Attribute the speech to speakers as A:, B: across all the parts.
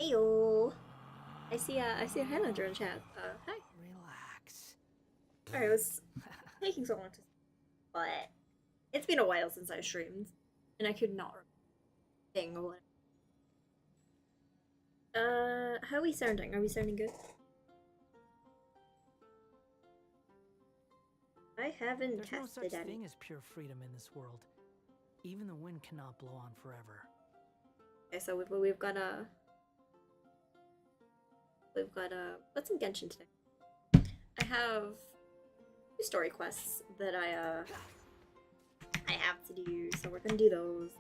A: Heyo. I see a Highlander in chat. Hi.
B: Relax.
A: Sorry, it was taking so long to, but it's been a while since I streamed, and I could not remember a thing or whatever. How are we sounding? Are we sounding good? I haven't
B: There's no
A: tested
B: such
A: any.
B: thing as pure freedom in this world. Even the wind cannot blow on forever.
A: Okay, so we've got a what's in Genshin today? I have 2 story quests that I have to do, so we're gonna do those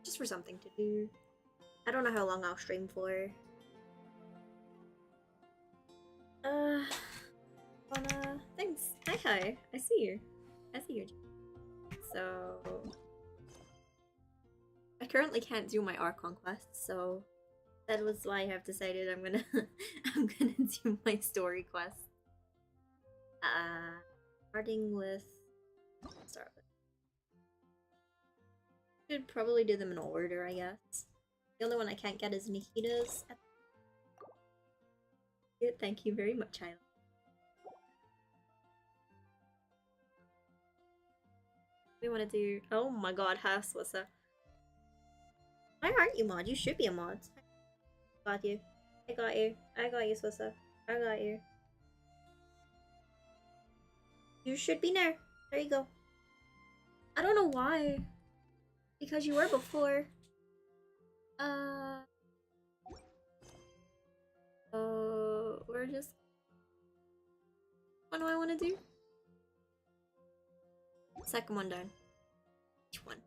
A: just for something to do. I don't know how long I'll stream for. Thanks. Hi. I see you. So I currently can't do my Archon quests, so that was why I have decided I'm gonna I'm gonna do my story quest. Starting with should probably do them in order, I guess. The only one I can't get is Nikita's. Good, thank you very much, Hyla. We want to do. Oh my god, Haas, what's up? Why aren't you mod? You should be a mod. Got you. I got you, Swissa. I got you. You should be there. There you go. I don't know why. Because you were before. We're just. What do I want to do? Second one done. Which one?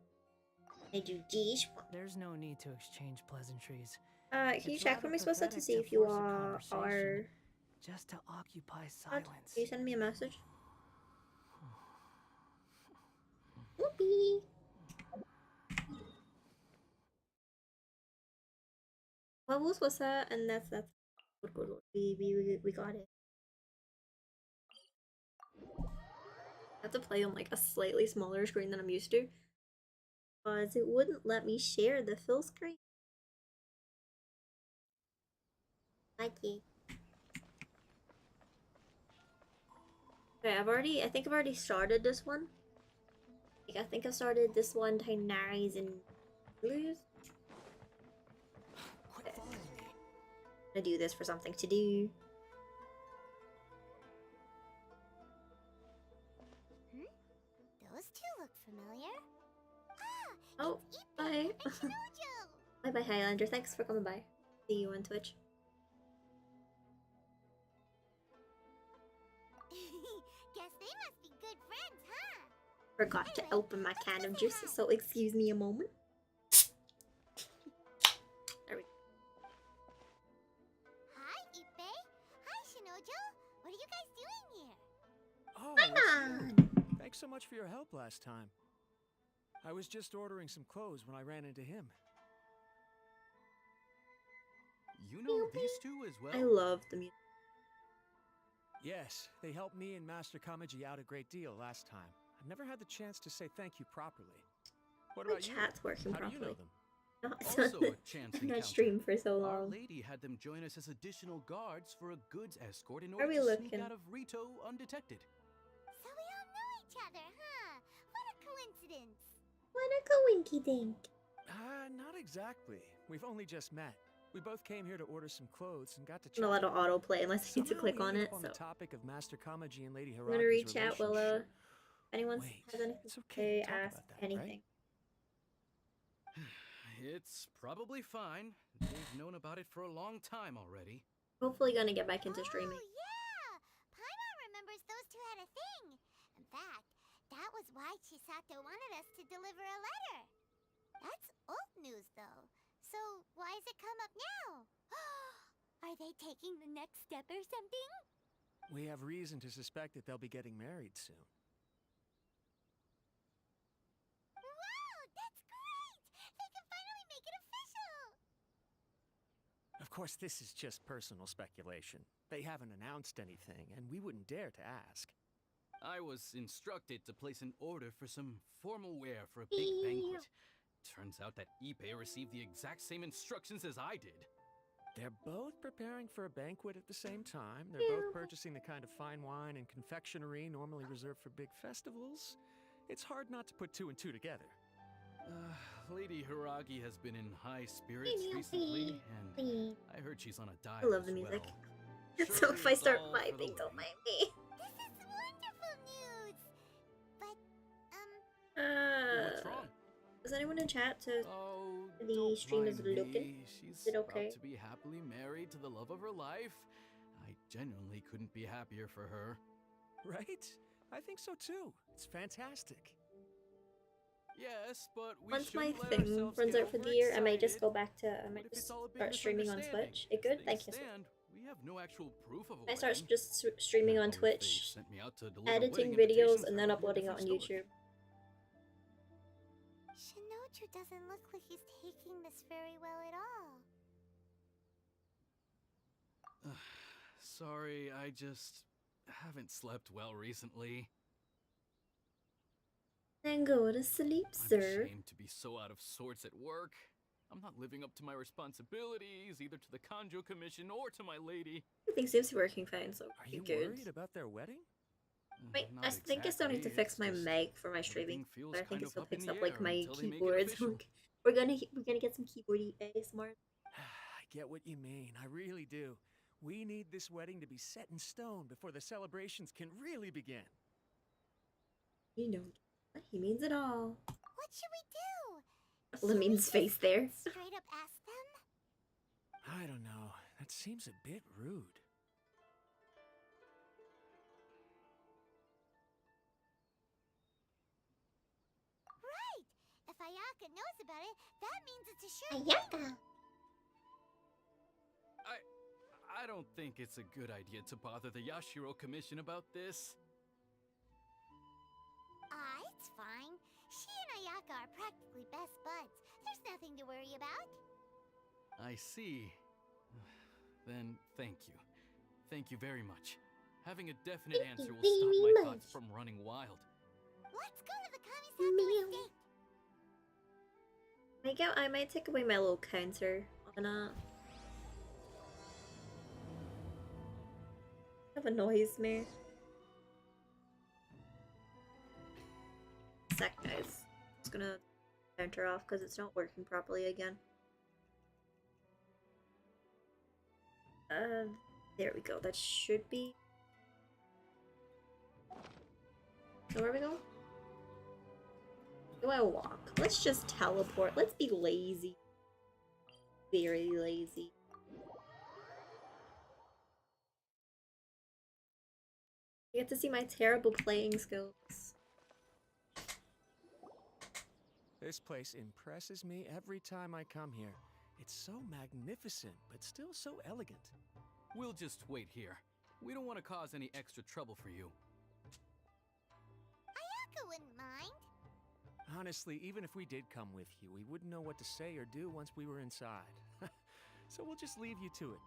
A: I do this one.
B: There's no need to exchange pleasantries.
A: Can you check for me, Swissa, to see if you are
B: just to occupy silence.
A: Can you send me a message? Whoopee! What was that? And that's good. We got it. I have to play on like a slightly smaller screen than I'm used to, because it wouldn't let me share the full screen. Okay, I think I've already started this one. Like, I think I started this one, Tinaris and Blues. Okay. I'm gonna do this for something to do.
C: Those two look familiar.
A: Oh, bye. Bye, Highlander. Thanks for coming by. See you on Twitch.
C: Guess they must be good friends, huh?
A: Forgot to open my can of juice, so excuse me a moment. There we go.
C: Hi, Ipe. Hi, Shinojo. What are you guys doing here?
D: Oh,
A: Come
D: it's you.
A: on!
D: Thanks so much for your help last time. I was just ordering some clothes when I ran into him.
E: You know these two as well?
A: I love the music.
D: Yes, they helped me and Master Kamaji out a great deal last time. I've never had the chance to say thank you properly. What
A: My
D: about you?
A: chat's working
E: How do you know
A: properly.
E: them?
A: Not
E: Also a chance
A: I've
E: encounter.
A: not streamed for so
E: Our
A: long.
E: lady had them join us as additional guards for a goods escort in
A: Are
E: order
A: we
E: to
A: looking?
E: sneak out of Rito undetected.
C: So we all know each other, huh? What a coincidence.
A: What a coinky dink.
D: Not exactly. We've only just met. We both came here to order some clothes and got to
A: I'm gonna let
D: chat.
A: it autoplay unless I need to
D: Somehow
A: click
D: we
A: on
D: ended
A: it.
D: up on
A: So
D: the topic of Master Kamaji and Lady
A: I'm gonna
D: Hiragi's
A: reach out. Will
D: relationship.
A: anyone
D: Wait,
A: has anything
D: it's
A: to
D: okay
A: say?
D: to talk
A: Ask
D: about that,
A: anything.
E: It's probably fine. They've known about it for a long time already.
A: Hopefully, gonna get back into streaming.
C: Oh, yeah. Paimon remembers those two had a thing. In fact, that was why Chisato wanted us to deliver a letter. That's old news, though. So why has it come up now? Are they taking the next step or something?
D: We have reason to suspect that they'll be getting married soon.
C: Wow, that's great! They can finally make it official!
D: Of course, this is just personal speculation. They haven't announced anything, and we wouldn't dare to ask.
E: I was instructed to place an order for some formal wear for a big banquet. Turns out that Ipe received the exact same instructions as I did.
D: They're both preparing for a banquet at the same time. They're both purchasing the kind of fine wine and confectionery normally reserved for big festivals. It's hard not to put two and two together.
E: Lady Hiragi has been in high spirits recently, and I heard she's on a diet
A: I love the
E: as
A: music.
E: well.
A: So if I
E: Surely
A: start
E: it's all for the
A: vibing, don't
E: wedding.
A: mind me.
C: This is wonderful news! But,
E: What's wrong?
A: Does anyone in chat to
E: Oh,
A: The
E: don't
A: stream is
E: mind
A: looking.
E: me. She's
A: Is it okay?
E: about to be happily married to the love of her life. I genuinely couldn't be happier for her.
D: Right? I think so too. It's fantastic.
E: Yes, but we
A: once my
E: shouldn't let
A: thing
E: ourselves
A: runs
E: get
A: out for the year, I might just go
E: overexcited.
A: back to I
E: What
A: might
E: if
A: just
E: it's all a big
A: start streaming on
E: misunderstanding?
A: Twitch. It good?
E: As
A: Thank you.
E: things stand, we have no actual proof of a
A: I start
E: wedding.
A: just streaming on
E: Now, if they
A: Twitch,
E: sent me out to deliver
A: editing
E: wedding
A: videos,
E: invitations,
A: and
E: that
A: then
E: would be a
A: uploading it on
E: different story.
A: YouTube.
C: Shinoju doesn't look like he's taking this very well at all.
E: Sorry, I just haven't slept well recently.
A: Then go to sleep,
E: I'm
A: sir.
E: ashamed to be so out of sorts at work. I'm not living up to my responsibilities, either to the Kanjo Commission or to my lady.
A: Everything seems to be working fine, so
D: Are
A: pretty
D: you
A: good.
D: worried about their wedding?
A: Wait,
E: Not
A: I think I still need to
E: exactly,
A: fix
E: it's
A: my
E: just
A: mic for my streaming.
E: everything feels
A: But I think
E: kind
A: it
E: of
A: still
E: up in
A: picks
E: the
A: up like
E: air
A: my
E: until they make it
A: keyboards.
E: official.
A: we're gonna get some keyboardy ASMR.
D: I get what you mean. I really do. We need this wedding to be set in stone before the celebrations can really begin.
A: You know, he means it all.
C: What should we do?
A: Lamine's face there.
C: Straight up ask them?
D: I don't know. That seems a bit rude.
C: Right! If Ayaka knows about it, that means it's a sure
A: Ayaka.
E: I don't think it's a good idea to bother the Yashiro Commission about this.
C: It's fine. She and Ayaka are practically best buds. There's nothing to worry about.
E: I see. Then thank you. Thank you very much. Having a definite
A: Thank you
E: answer will stop
A: very
E: my thoughts
A: much.
E: from running wild.
C: Let's go to the Kamisato estate.
A: I might take away my little counter on That annoys me. Sec, guys. Just gonna counter off because it's not working properly again. There we go. That should be. So where we go? Do I walk? Let's just teleport. Let's be lazy. Very lazy. You get to see my terrible playing skills.
D: This place impresses me every time I come here. It's so magnificent, but still so elegant.
E: We'll just wait here. We don't want to cause any extra trouble for you.
C: Ayaka wouldn't mind.
D: Honestly, even if we did come with you, we wouldn't know what to say or do once we were inside. So we'll just leave you to it.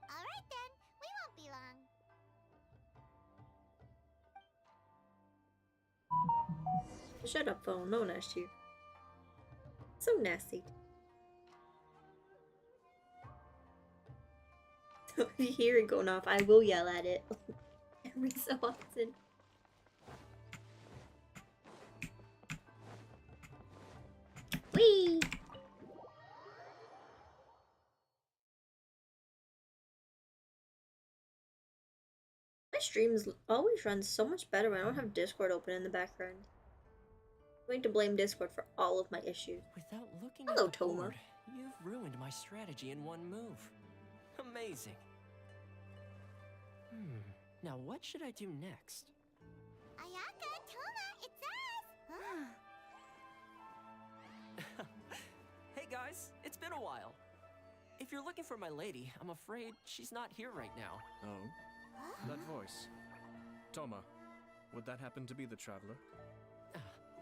C: Alright then, we won't be long.
A: Shut up, phone. No one asked you. So nasty. So if you hear it going off, I will yell at it every so often. Whee! My streams always run so much better when I don't have Discord open in the background. I'm going to blame Discord for all of my issues.
F: Without looking
A: Hello,
F: at the
A: Toma.
F: board, you've ruined my strategy in one move. Amazing. Now what should I do next?
C: Ayaka, Toma, it's us!
F: Hey guys, it's been a while. If you're looking for my lady, I'm afraid she's not here right now.
G: Oh, that voice. Toma, would that happen to be the traveler?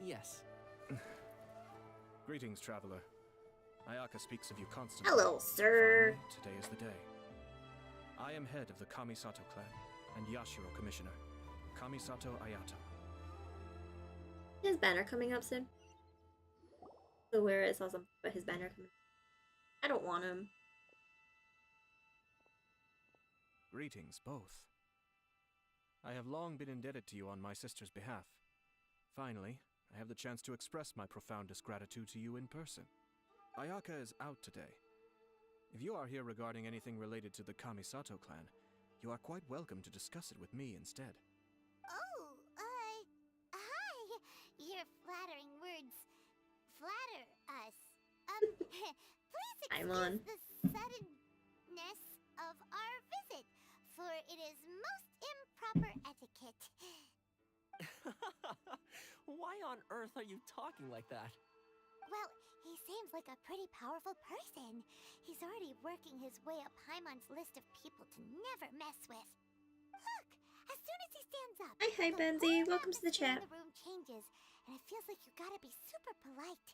F: Yes.
G: Greetings, traveler. Ayaka speaks of you constantly.
A: Hello, sir.
G: Finally, today is the day. I am head of the Kamisato clan and Yashiro commissioner, Kamisato Ayato.
A: His banner coming up soon. So where I saw something about his banner coming. I don't want him.
G: Greetings, both. I have long been indebted to you on my sister's behalf. Finally, I have the chance to express my profoundest gratitude to you in person. Ayaka is out today. If you are here regarding anything related to the Kamisato clan, you are quite welcome to discuss it with me instead.
C: Oh, hi. Your flattering words flatter us. Please
A: Paimon.
C: excuse the suddenness of our visit, for it is most improper etiquette.
F: Why on earth are you talking like that?
C: Well, he seems like a pretty powerful person. He's already working his way up Paimon's list of people to never mess with. Look, as soon as he stands up,
A: Hi,
C: the
A: Benzie.
C: whole
A: Welcome to the
C: atmosphere
A: chat.
C: in the room changes, and it feels like you gotta be super polite.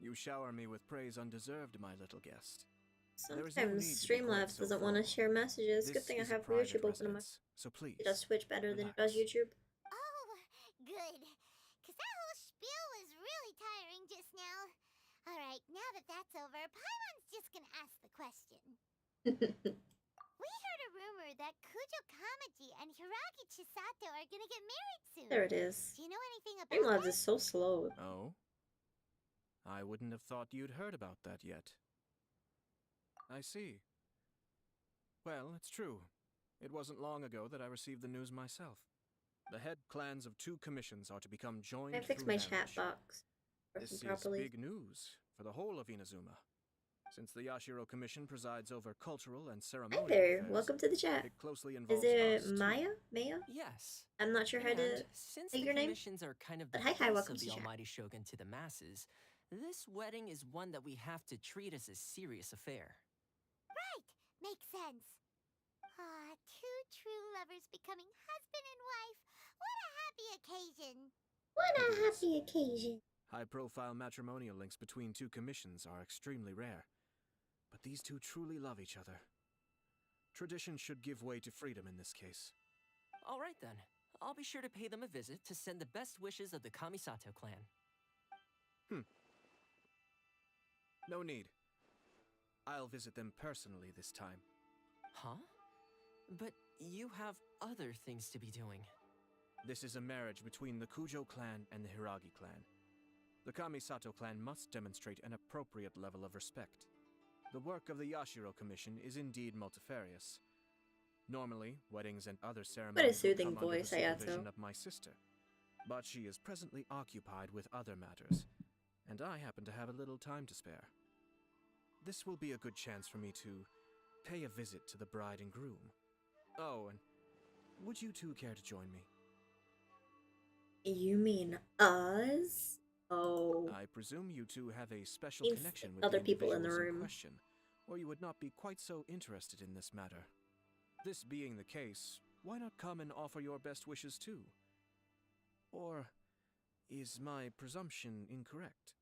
G: You shower me with praise undeserved, my little guest. There is no
A: Sometimes
G: need to be
A: Streamlabs
G: quite so
A: doesn't want to
G: formal.
A: share messages.
G: This
A: Good thing I
G: is a
A: have
G: private
A: YouTube open on my.
G: residence, so please.
A: It does Twitch better than it does
G: relax.
A: YouTube.
C: Oh, good. Because that whole spiel was really tiring just now. Alright, now that that's over, Paimon's just gonna ask the question. We heard a rumor that Kujo Kamaji and Hiragi Chisato are gonna get married soon.
A: There it is.
C: Do you know anything about
A: Streamlabs
C: that?
A: is so slow.
G: Oh? I wouldn't have thought you'd heard about that yet. I see. Well, it's true. It wasn't long ago that I received the news myself. The head clans of 2 commissions are to become joined
A: I fixed
G: through
A: my
G: marriage.
A: chat box.
G: This
A: Working
G: is
A: properly.
G: big news for the whole of Inazuma. Since the Yashiro Commission presides over cultural and
A: Hi
G: ceremonial
A: there.
G: affairs,
A: Welcome to the chat.
G: it closely
A: Is
G: involves
A: it
G: us too.
A: Maya? Maya?
F: Yes.
A: I'm not sure how to
F: And since
A: say
F: the
A: your name.
F: commissions are kind of the
A: But hi,
F: face
A: welcome
F: of
A: to
F: the
A: chat.
F: Almighty Shogun to the masses, this wedding is one that we have to treat as a serious affair.
C: Right, makes sense. Ah, 2 true lovers becoming husband and wife. What a happy occasion.
A: What
G: It
A: a
G: is.
A: happy occasion.
G: High-profile matrimonial links between 2 commissions are extremely rare, but these 2 truly love each other. Tradition should give way to freedom in this case.
F: All right then. I'll be sure to pay them a visit to send the best wishes of the Kamisato clan.
G: No need. I'll visit them personally this time.
F: Huh? But you have other things to be doing.
G: This is a marriage between the Kujo clan and the Hiragi clan. The Kamisato clan must demonstrate an appropriate level of respect. The work of the Yashiro Commission is indeed multifarious. Normally, weddings and other ceremonies would
A: soothing
G: come under
A: voice,
G: the
A: Ayato.
G: supervision of my sister. But she is presently occupied with other matters, and I happen to have a little time to spare. This will be a good chance for me to pay a visit to the bride and groom. Oh, and would you 2 care to join me?
A: You mean us? Oh.
G: I presume you 2 have a special
A: Means
G: connection with
A: other
G: the
A: people in the
G: individuals
A: room.
G: question, or you would not be quite so interested in this matter. This being the case, why not come and offer your best wishes too? Or is my presumption incorrect?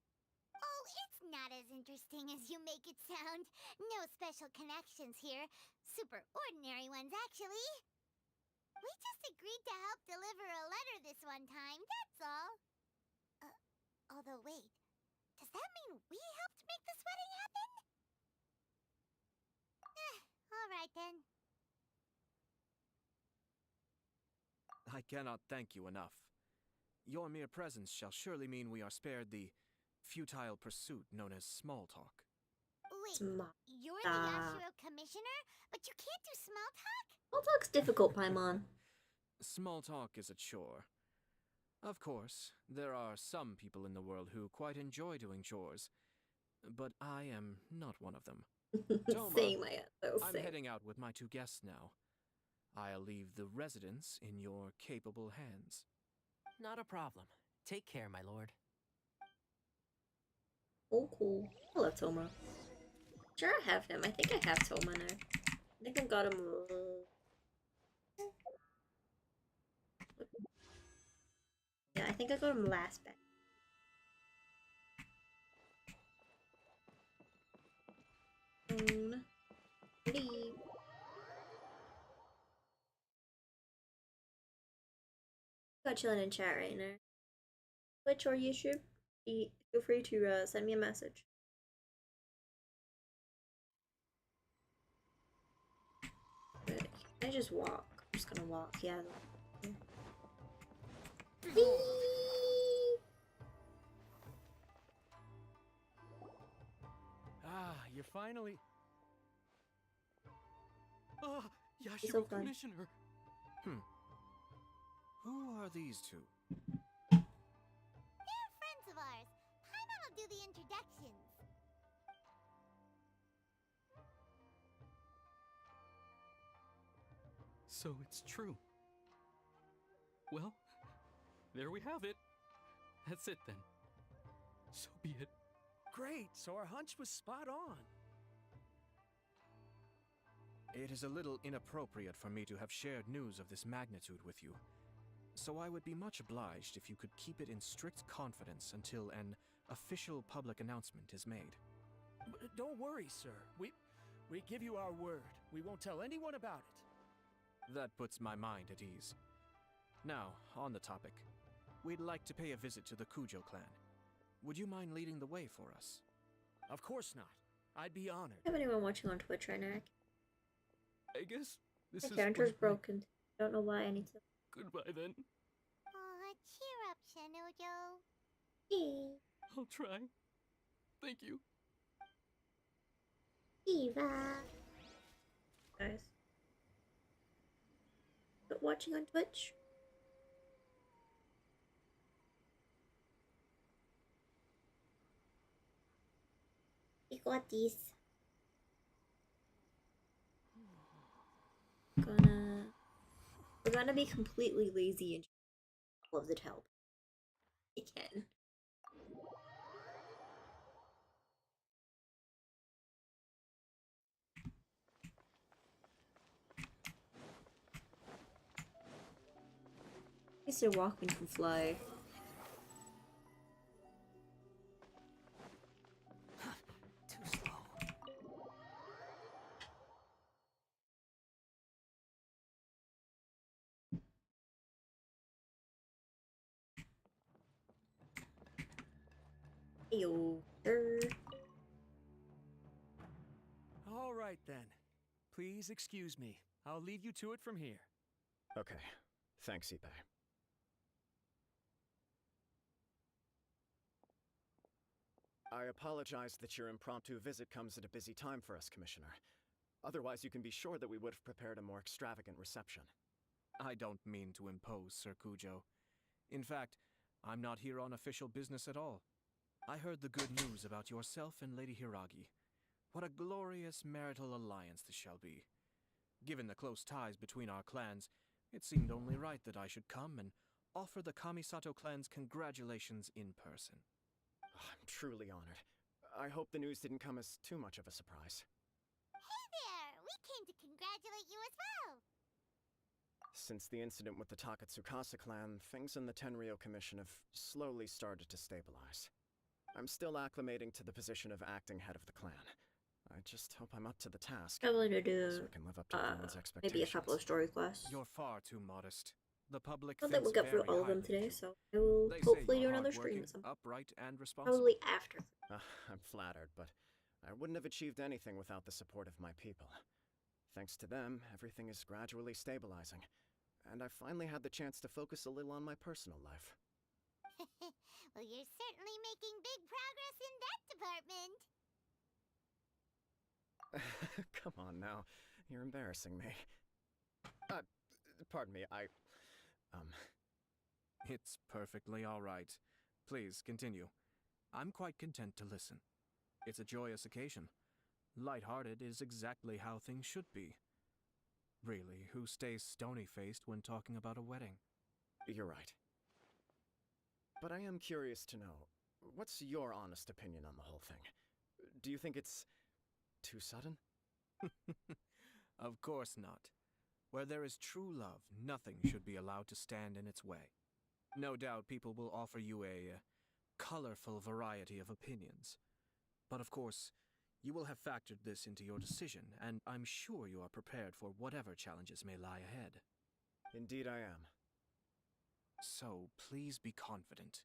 C: Oh, it's not as interesting as you make it sound. No special connections here. Super ordinary ones, actually. We just agreed to help deliver a letter this one time, that's all. Although wait, does that mean we helped make this wedding happen? Alright then.
G: I cannot thank you enough. Your mere presence shall surely mean we are spared the futile pursuit known as small talk.
C: Wait,
A: Small
C: you're the Yashiro Commissioner, but you can't do small talk?
A: talk's difficult, Paimon.
G: Small talk is a chore. Of course, there are some people in the world who quite enjoy doing chores, but I am not one of them. Toma,
A: Same, Ayato.
G: I'm
A: Same.
G: heading out with my 2 guests now. I'll leave the residence in your capable hands.
F: Not a problem. Take care, my lord.
A: Oh, cool. I love Toma. Sure, I have him. I think I have Toma now. I think I got him. Yeah, I think I got him last batch. Leave. Got chilling in chat right now. Twitch or YouTube, feel free to send me a message. I just walk. I'm just gonna walk, yeah.
D: Ah, you're finally. Ah,
A: It's so
D: Yashiro
A: fun.
D: Commissioner.
G: Who are these two?
C: They're friends of ours. Paimon will do the introductions.
E: So it's true. Well, there we have it. That's it then. So be it.
D: Great, so our hunch was spot on.
G: It is a little inappropriate for me to have shared news of this magnitude with you, so I would be much obliged if you could keep it in strict confidence until an official public announcement is made.
D: Don't worry, sir. We give you our word. We won't tell anyone about it.
G: That puts my mind at ease. Now, on the topic, we'd like to pay a visit to the Kujo clan. Would you mind leading the way for us?
D: Of course not. I'd be honored.
A: I have anyone watching on Twitch right now.
E: I guess this
A: My
E: is
A: character's
E: what my-
A: broken. Don't know why I need to.
E: Goodbye then.
C: Aw, cheer up, Shanojo.
E: I'll try. Thank you.
A: Eva. Guys. But watching on Twitch? You got these. We're gonna be completely lazy and all of the help. I can. Mr. Walkman can fly.
B: Too slow.
A: Eyooooo.
D: All right then. Please excuse me. I'll leave you to it from here.
H: Okay. Thanks, Ippei. I apologize that your impromptu visit comes at a busy time for us, Commissioner. Otherwise, you can be sure that we would have prepared a more extravagant reception.
G: I don't mean to impose, Sir Kujo. In fact, I'm not here on official business at all. I heard the good news about yourself and Lady Hiragi. What a glorious marital alliance this shall be. Given the close ties between our clans, it seemed only right that I should come and offer the Kamisato clan's congratulations in person.
H: I'm truly honored. I hope the news didn't come as too much of a surprise.
C: Hey there! We came to congratulate you as well!
H: Since the incident with the Takatsukasa clan, things in the Tenryou Commission have slowly started to stabilize. I'm still acclimating to the position of acting head of the clan. I just hope I'm up to the task,
A: Probably to do
H: so I can live up to everyone's expectations.
A: maybe a couple of story quests.
G: You're far too modest. The public
A: I don't think we'll
G: thinks
A: get through
G: very
A: all of them
G: highly
A: today,
G: you.
A: so I will
G: They say
A: hopefully do
G: you're
A: another stream
G: hardworking,
A: at some
G: upright, and responsible.
A: probably after.
H: I'm flattered, but I wouldn't have achieved anything without the support of my people. Thanks to them, everything is gradually stabilizing, and I finally had the chance to focus a little on my personal life.
C: Well, you're certainly making big progress in that department.
H: Come on now, you're embarrassing me. Pardon me,
G: It's perfectly all right. Please, continue. I'm quite content to listen. It's a joyous occasion. Light-hearted is exactly how things should be. Really, who stays stony-faced when talking about a wedding?
H: You're right. But I am curious to know, what's your honest opinion on the whole thing? Do you think it's too sudden?
G: Of course not. Where there is true love, nothing should be allowed to stand in its way. No doubt people will offer you a colorful variety of opinions. But of course, you will have factored this into your decision, and I'm sure you are prepared for whatever challenges may lie ahead.
H: Indeed I am.
G: So, please be confident.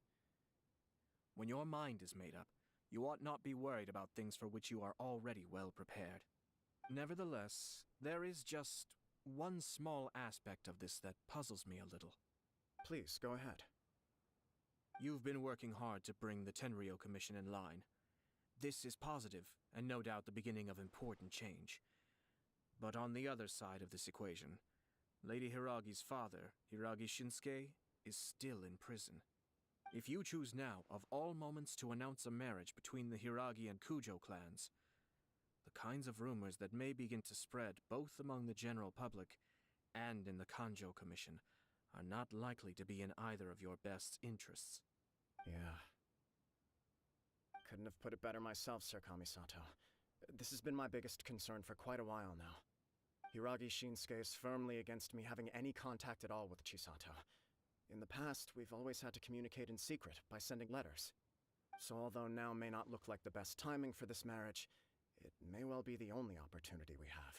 G: When your mind is made up, you ought not be worried about things for which you are already well prepared. Nevertheless, there is just one small aspect of this that puzzles me a little.
H: Please, go ahead.
G: You've been working hard to bring the Tenryou Commission in line. This is positive, and no doubt the beginning of important change. But on the other side of this equation, Lady Hiragi's father, Hiragi Shinsuke, is still in prison. If you choose now, of all moments, to announce a marriage between the Hiragi and Kujo clans, the kinds of rumors that may begin to spread both among the general public and in the Kanjo Commission are not likely to be in either of your best interests.
H: Yeah. Couldn't have put it better myself, Sir Kamisato. This has been my biggest concern for quite a while now. Hiragi Shinsuke is firmly against me having any contact at all with Chisato. In the past, we've always had to communicate in secret by sending letters. So although now may not look like the best timing for this marriage, it may well be the only opportunity we have.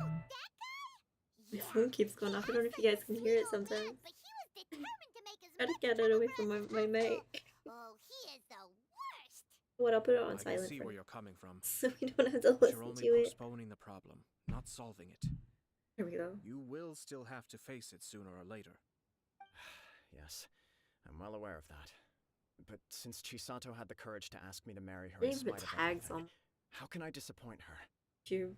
C: Oh, that guy?
A: My phone keeps going off. I don't know if you guys can hear it sometimes.
C: But he was determined to make
A: Gotta
C: much
A: get it
C: trouble
A: away
C: for
A: from
C: us
A: my
C: as
A: mic.
C: possible. Oh, he is the worst.
A: What, I'll put it on
G: I can
A: silent
G: see
A: for
G: where
A: now,
G: you're coming from.
A: so we don't have to
G: But
A: listen
G: you're only
A: to it.
G: postponing the problem, not solving it.
A: Here we go.
G: You will still have to face it sooner or later.
H: Yes, I'm well aware of that. But since Chisato had the courage to ask me to marry her
A: They
H: in
A: even
H: spite of
A: tags
H: everything,
A: on
H: how can I disappoint her?
A: YouTube.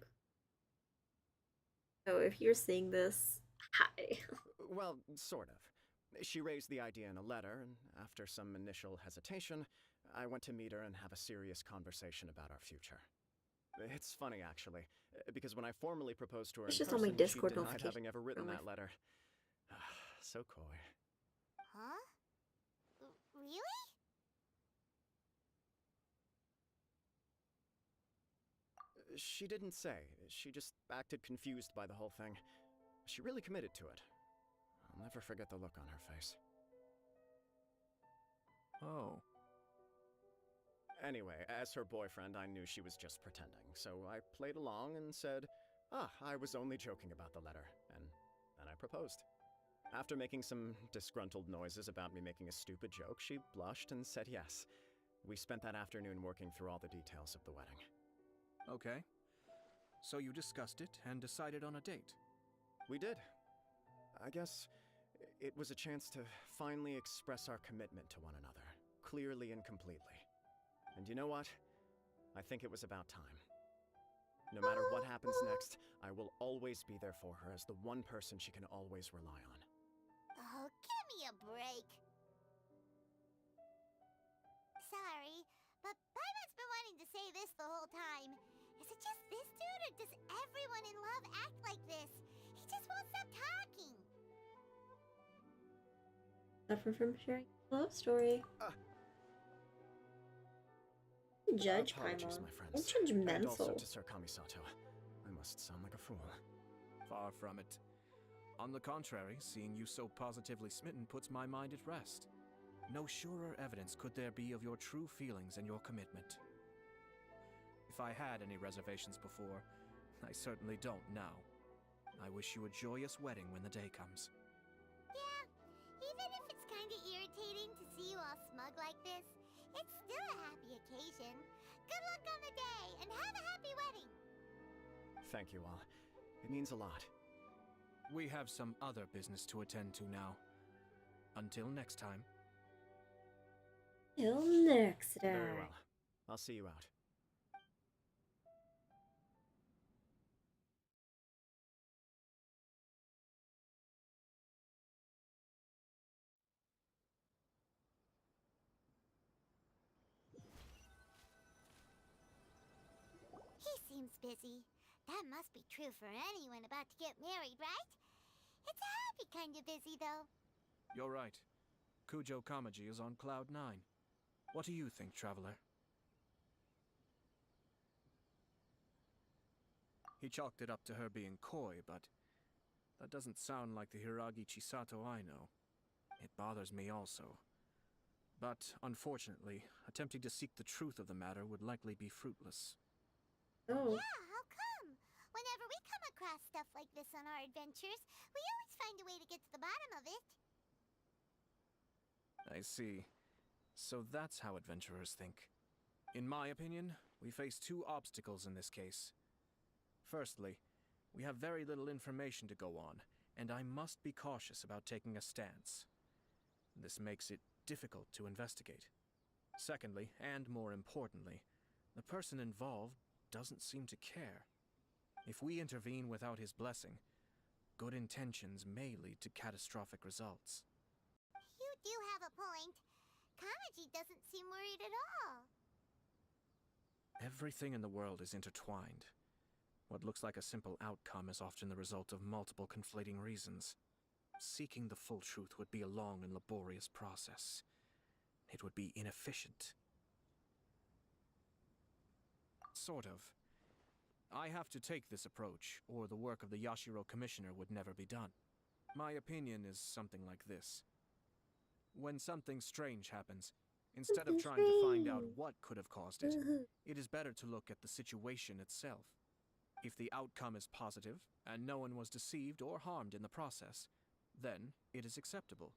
A: So if you're seeing this, hi.
H: Well, sort of. She raised the idea in a letter, and after some initial hesitation, I went to meet her and have a serious conversation about our future. It's funny, actually, because when I formally proposed to her
A: It's
H: in
A: just on my
H: person,
A: Discord
H: she denied
A: notification
H: having ever written
A: on my
H: that letter. So coy.
C: Huh? Really?
H: She didn't say. She just acted confused by the whole thing. She really committed to it. I'll never forget the look on her face.
G: Oh.
H: Anyway, as her boyfriend, I knew she was just pretending, so I played along and said, I was only joking about the letter, and then I proposed. After making some disgruntled noises about me making a stupid joke, she blushed and said yes. We spent that afternoon working through all the details of the wedding.
G: Okay. So you discussed it and decided on a date.
H: We did. I guess it was a chance to finally express our commitment to one another, clearly and completely. And you know what? I think it was about time. No matter what happens next, I will always be there for her as the one person she can always rely on.
C: Oh, give me a break. Sorry, but Paimon's been wanting to say this the whole time. Is it just this dude, or does everyone in love act like this? He just won't stop talking.
A: Suffer from sharing a love story. Judge
H: Apologies,
A: Paimon.
H: my friends.
A: Don't
H: And also
A: judgmental.
H: to Sir Kamisato. I must sound like a fool.
G: Far from it. On the contrary, seeing you so positively smitten puts my mind at rest. No surer evidence could there be of your true feelings and your commitment. If I had any reservations before, I certainly don't now. I wish you a joyous wedding when the day comes.
C: Yeah, even if it's kinda irritating to see you all smug like this, it's still a happy occasion. Good luck on the day, and have a happy wedding!
H: Thank you all. It means a lot.
G: We have some other business to attend to now. Until next time.
A: Till next time.
H: Very well. I'll see you out.
C: He seems busy. That must be true for anyone about to get married, right? It's a happy kind of busy, though.
G: You're right. Kujo Kamaji is on cloud 9. What do you think, traveler? He chalked it up to her being coy, but that doesn't sound like the Hiragi Chisato I know. It bothers me also. But, unfortunately, attempting to seek the truth of the matter would likely be fruitless.
A: Oh.
C: Yeah, how come? Whenever we come across stuff like this on our adventures, we always find a way to get to the bottom of it.
G: I see. So that's how adventurers think. In my opinion, we face two obstacles in this case. Firstly, We have very little information to go on, and I must be cautious about taking a stance. This makes it difficult to investigate. Secondly, and more importantly, the person involved doesn't seem to care. If we intervene without his blessing, good intentions may lead to catastrophic results.
C: You do have a point. Kamaji doesn't seem worried at all.
G: Everything in the world is intertwined. What looks like a simple outcome is often the result of multiple conflating reasons. Seeking the full truth would be a long and laborious process. It would be inefficient. Sort of. I have to take this approach, or the work of the Yashiro Commissioner would never be done. My opinion is something like this. When something strange happens, instead of trying to find out what could have caused it, it is better to look at the situation itself. If the outcome is positive, and no one was deceived or harmed in the process, then it is acceptable.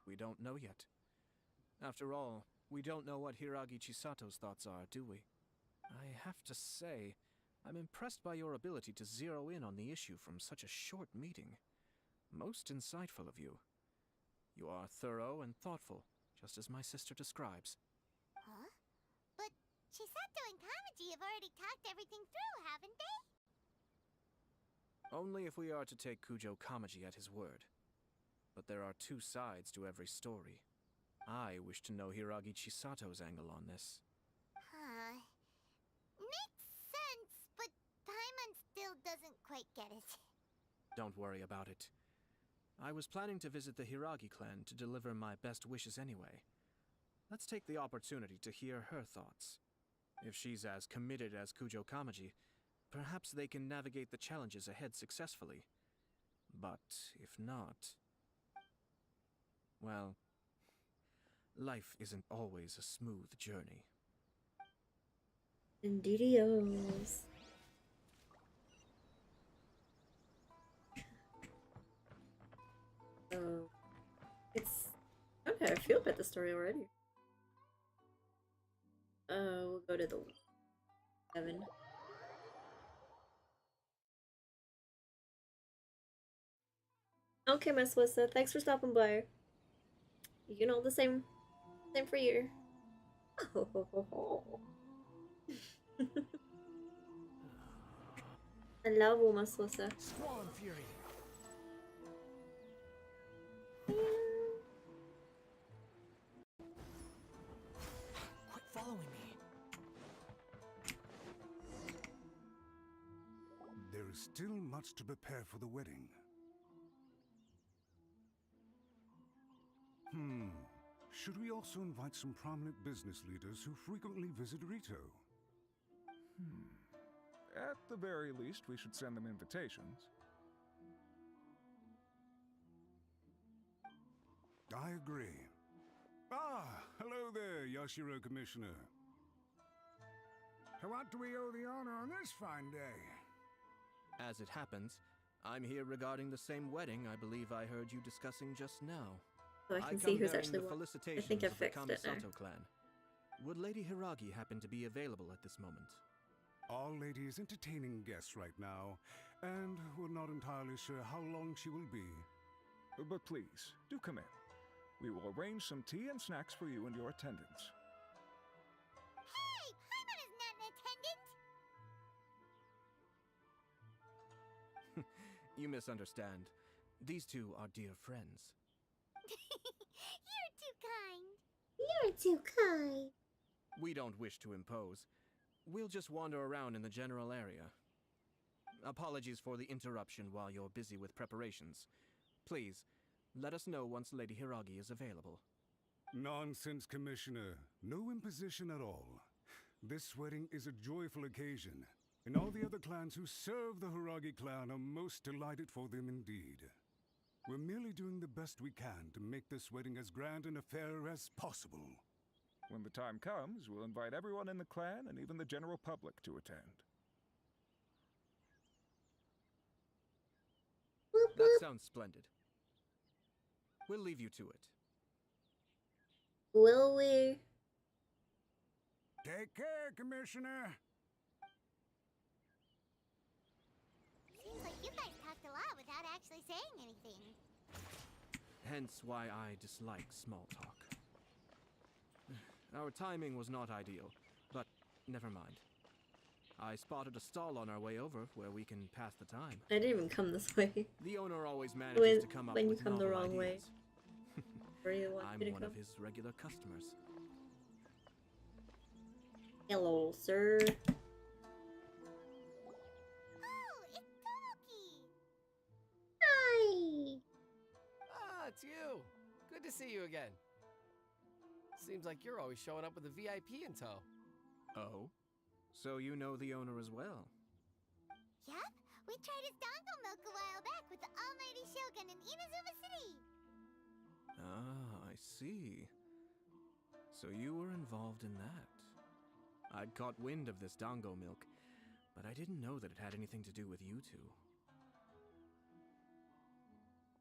G: We don't know yet. After all, we don't know what Hiragi Chisato's thoughts are, do we? I have to say, I'm impressed by your ability to zero in on the issue from such a short meeting. Most insightful of you. You are thorough and thoughtful, just as my sister describes.
C: Huh? But Chisato and Kamaji have already talked everything through, haven't they?
G: Only if we are to take Kujo Kamaji at his word. But there are two sides to every story. I wish to know Hiragi Chisato's angle on this.
C: Huh. Makes sense, but Paimon still doesn't quite get it.
G: Don't worry about it. I was planning to visit the Hiragi clan to deliver my best wishes anyway. Let's take the opportunity to hear her thoughts. If she's as committed as Kujo Kamaji, perhaps they can navigate the challenges ahead successfully. But if not... well, life isn't always a smooth journey.
A: Indeedios. It's okay. I feel about the story already. We'll go to the 7. Okay, Miss Wissa, thanks for stopping by. You know, the same for you. I love you, Miss Wissa.
B: Squall and Fury. Quit following me.
I: There is still much to prepare for the wedding. Should we also invite some prominent business leaders who frequently visit Rito?
J: At the very least, we should send them invitations.
I: I agree. Ah, hello there, Yashiro Commissioner. To what do we owe the honor on this fine day?
G: As it happens, I'm here regarding the same wedding I believe I heard you discussing just now.
A: So I can see who's actually
G: the
A: what. I
G: felicitations
A: think I
G: of the
A: fixed it now.
G: Kamisato clan. Would Lady Hiragi happen to be available at this moment?
I: Our lady is entertaining guests right now, and we're not entirely sure how long she will be.
J: But please, do come in. We will arrange some tea and snacks for you and your attendants.
C: Hey! Paimon is not an attendant!
G: You misunderstand. These two are dear friends.
C: You're too kind.
A: You're too kind.
G: We don't wish to impose. We'll just wander around in the general area. Apologies for the interruption while you're busy with preparations. Please, let us know once Lady Hiragi is available.
I: Nonsense, Commissioner. No imposition at all. This wedding is a joyful occasion, and all the other clans who serve the Hiragi clan are most delighted for them indeed. We're merely doing the best we can to make this wedding as grand and a fair as possible.
J: When the time comes, we'll invite everyone in the clan and even the general public to attend.
G: That sounds splendid. We'll leave you to it.
A: Will we?
I: Take care, Commissioner.
C: You guys talked a lot without actually saying anything.
G: Hence why I dislike small talk. Our timing was not ideal, but never mind. I spotted a stall on our way over where we can pass the time.
A: I didn't even come this way.
G: The owner always manages to come up
A: when you
G: with
A: come the
G: novel
A: wrong way.
G: ideas.
A: Where do you want
G: I'm
A: me to
G: one
A: go?
G: of his regular customers.
A: Hello, sir.
C: Oh, it's Tomoki!
A: Hi.
K: Ah, it's you. Good to see you again. Seems like you're always showing up with a VIP in tow.
G: Oh? So you know the owner as well?
C: Yup, we tried his dango milk a while back with the almighty Shogun in Inazuma City.
G: Ah, I see. So you were involved in that. I'd caught wind of this dango milk, but I didn't know that it had anything to do with you two.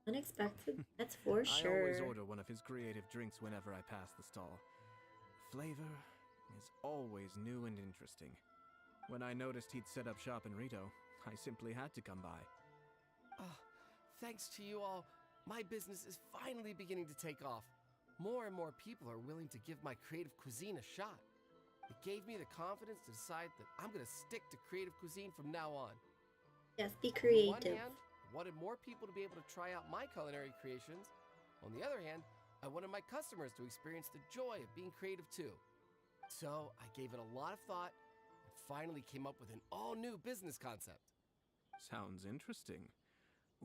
A: Unexpected. That's for sure.
G: I always order one of his creative drinks whenever I pass the stall. Flavor is always new and interesting. When I noticed he'd set up shop in Rito, I simply had to come by.
K: Oh, thanks to you all, my business is finally beginning to take off. More and more people are willing to give my creative cuisine a shot. It gave me the confidence to decide that I'm going to stick to creative cuisine from now on.
A: Yes, be
K: On the
A: creative.
K: one hand, I wanted more people to be able to try out my culinary creations. On the other hand, I wanted my customers to experience the joy of being creative too. So I gave it a lot of thought and finally came up with an all-new business concept.
G: Sounds interesting.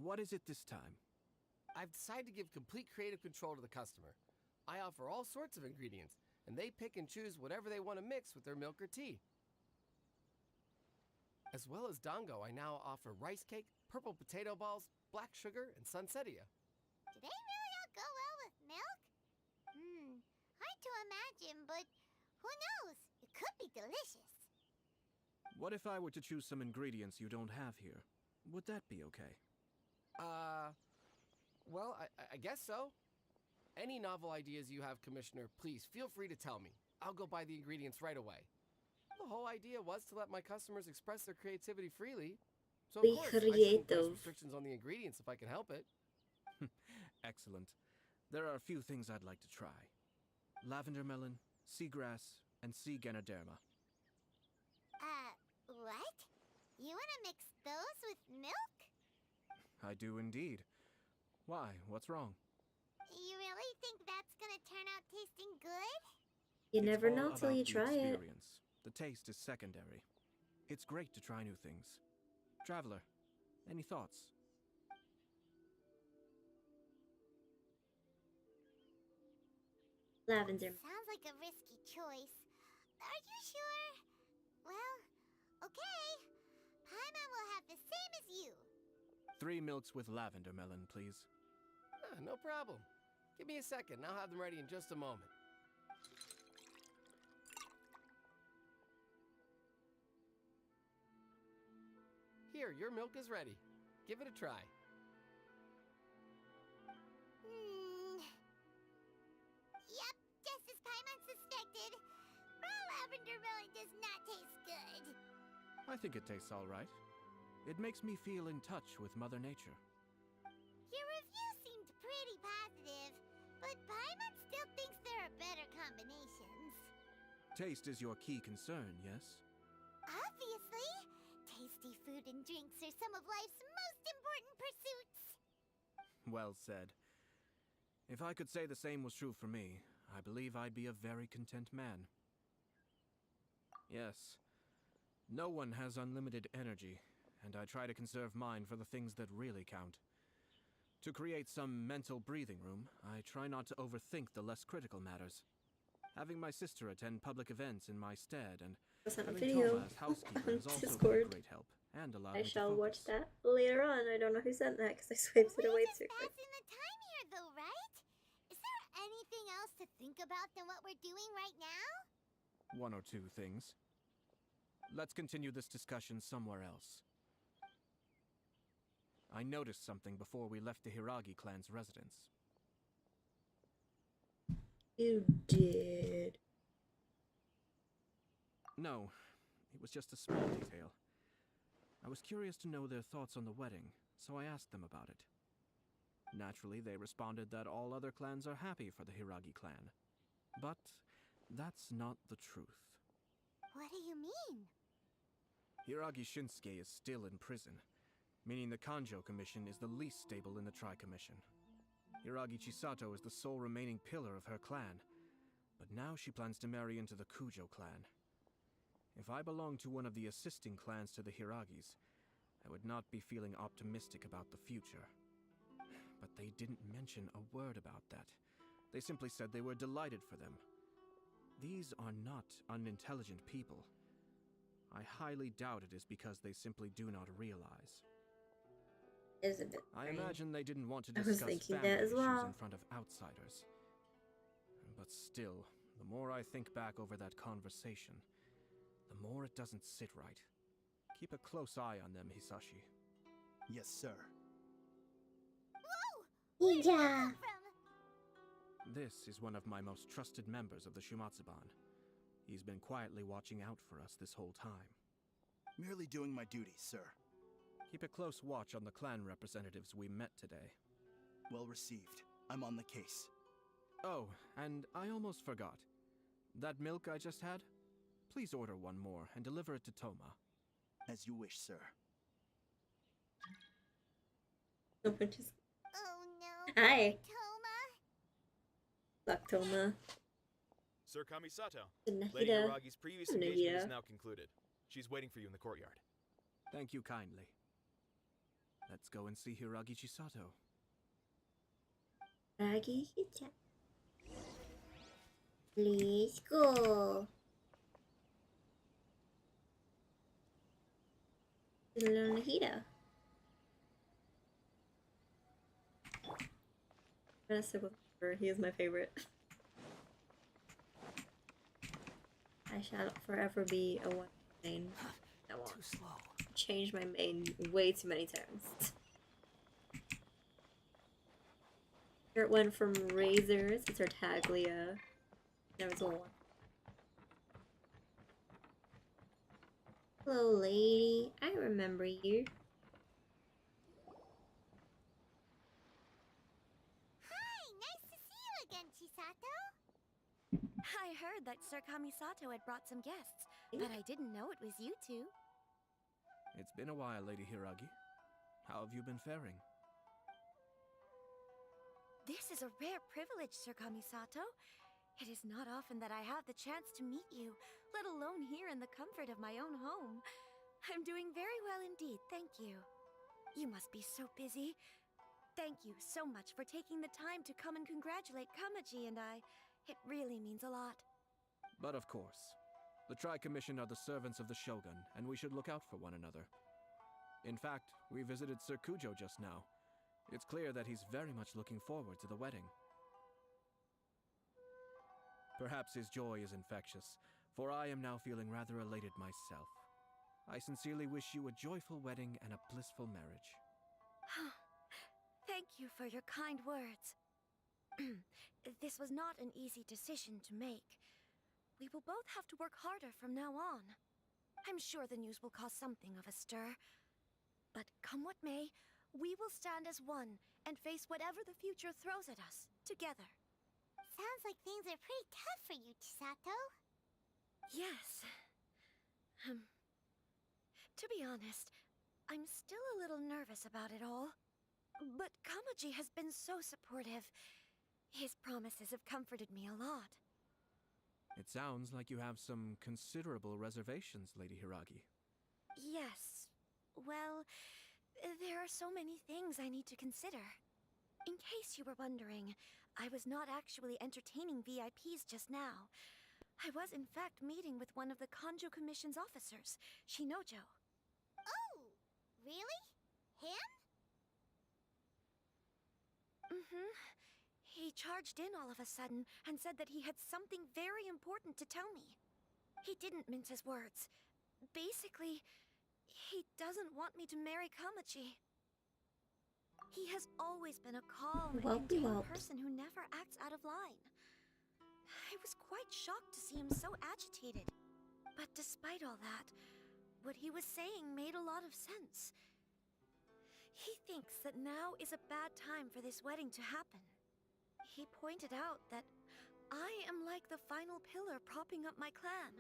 G: What is it this time?
K: I've decided to give complete creative control to the customer. I offer all sorts of ingredients, and they pick and choose whatever they want to mix with their milk or tea. As well as dango, I now offer rice cake, purple potato balls, black sugar, and sunsettia.
C: Do they really all go well with milk? Hard to imagine, but who knows? It could be delicious.
G: What if I were to choose some ingredients you don't have here? Would that be okay?
K: Well, I guess so. Any novel ideas you have, Commissioner, please feel free to tell me. I'll go buy the ingredients right away. The whole idea was to let my customers express their creativity freely. So of
A: Be
K: course, I shouldn't place
A: creative.
K: restrictions on the ingredients if I can help it.
G: Excellent. There are a few things I'd like to try. Lavender melon, seagrass, and sea ganoderma.
C: What? You wanna mix those with milk?
G: I do indeed. Why? What's wrong?
C: You really think that's gonna turn out tasting good?
A: You
G: It's
A: never
G: all
A: know till
G: about
A: you
G: the
A: try it.
G: experience. The taste is secondary. It's great to try new things. Traveler, any thoughts?
A: Lavender.
C: Sounds like a risky choice. Are you sure? Well, okay. Paimon will have the same as you.
G: 3 milks with lavender melon, please.
K: No problem. Give me a second, and I'll have them ready in just a moment. Here, your milk is ready. Give it a try.
C: Yep, just as Paimon suspected. Raw lavender melon does not taste good.
G: I think it tastes all right. It makes me feel in touch with Mother Nature.
C: Your review seemed pretty positive, but Paimon still thinks there are better combinations.
G: Taste is your key concern, yes?
C: Obviously! Tasty food and drinks are some of life's most important pursuits.
G: Well said. If I could say the same was true for me, I believe I'd be a very content man. Yes. No one has unlimited energy, and I try to conserve mine for the things that really count. To create some mental breathing room, I try not to overthink the less critical matters. Having my sister attend public events in my stead and
A: Sent a
G: having
A: video
G: Toma as housekeeper
A: on
G: has also been a
A: Discord.
G: great help and allowed
A: I
G: me to
A: shall watch
G: focus.
A: that later on. I don't know who sent that because I swiped it
C: We're
A: away
C: just
A: too quick.
C: passing the time here, though, right? Is there anything else to think about than what we're doing right now?
G: 1 or 2 things. Let's continue this discussion somewhere else. I noticed something before we left the Hiragi clan's residence.
A: You did.
G: No, it was just a small detail. I was curious to know their thoughts on the wedding, so I asked them about it. Naturally, they responded that all other clans are happy for the Hiragi clan. But that's not the truth.
C: What do you mean?
G: Hiragi Shinsuke is still in prison, meaning the Kanjo Commission is the least stable in the Tri-Commission. Hiragi Chisato is the sole remaining pillar of her clan, but now she plans to marry into the Kujo clan. If I belonged to one of the assisting clans to the Hiragis, I would not be feeling optimistic about the future. But they didn't mention a word about that. They simply said they were delighted for them. These are not unintelligent people. I highly doubt it is because they simply do not realize.
A: Is a bit
G: I
A: strange.
G: imagine they didn't want to
A: I was
G: discuss
A: thinking
G: family
A: that as
G: issues
A: well.
G: in front of outsiders. But still, the more I think back over that conversation, the more it doesn't sit right. Keep a close eye on them, Hisashi.
L: Yes, sir.
C: Whoa! Where did that come from?
G: This is one of my most trusted members of the Shumatsuban. He's been quietly watching out for us this whole time.
L: Merely doing my duties, sir.
G: Keep a close watch on the clan representatives we met today.
L: Well received. I'm on the case.
G: Oh, and I almost forgot. That milk I just had? Please order one more and deliver it to Toma.
L: As you wish, sir.
A: Open just
C: Oh no.
A: Hi.
C: Toma?
A: Luck, Toma.
M: Sir Kamisato,
A: Nahida.
M: Lady Hiragi's previous
A: Hello,
M: engagement is
A: Nahida.
M: now concluded. She's waiting for you in the courtyard.
G: Thank you kindly. Let's go and see Hiragi Chisato.
A: Ragi Hita. Let's go. Little Nahida. I'm gonna stick with her. He is my favorite. I shall forever be a one main. I won't
B: Too slow.
A: change my main way too many times. It went from Razors to Tartaglia. There was a one. Hello, lady. I remember you.
C: Hi, nice to see you again, Chisato.
N: I heard that Sir Kamisato had brought some guests, but I didn't know it was you two.
G: It's been a while, Lady Hiragi. How have you been faring?
N: This is a rare privilege, Sir Kamisato. It is not often that I have the chance to meet you, let alone here in the comfort of my own home. I'm doing very well indeed, thank you. You must be so busy. Thank you so much for taking the time to come and congratulate Kamaji and I. It really means a lot.
G: But of course. The Tri-Commission are the servants of the Shogun, and we should look out for one another. In fact, we visited Sir Kujo just now. It's clear that he's very much looking forward to the wedding. Perhaps his joy is infectious, for I am now feeling rather elated myself. I sincerely wish you a joyful wedding and a blissful marriage.
N: Thank you for your kind words. This was not an easy decision to make. We will both have to work harder from now on. I'm sure the news will cause something of a stir. But come what may, we will stand as one and face whatever the future throws at us, together.
C: Sounds like things are pretty tough for you, Chisato.
N: Yes. To be honest, I'm still a little nervous about it all. But Kamaji has been so supportive. His promises have comforted me a lot.
G: It sounds like you have some considerable reservations, Lady Hiragi.
N: Yes. Well, there are so many things I need to consider. In case you were wondering, I was not actually entertaining VIPs just now. I was in fact meeting with one of the Kanjo Commission's officers, Shinojo.
C: Oh, really? Him?
N: He charged in all of a sudden and said that he had something very important to tell me. He didn't mince his words. Basically, he doesn't want me to marry Kamaji. He has always been a calm and tame person who never acts out of line. I was quite shocked to see him so agitated. But despite all that, what he was saying made a lot of sense. He thinks that now is a bad time for this wedding to happen. He pointed out that I am like the final pillar propping up my clan.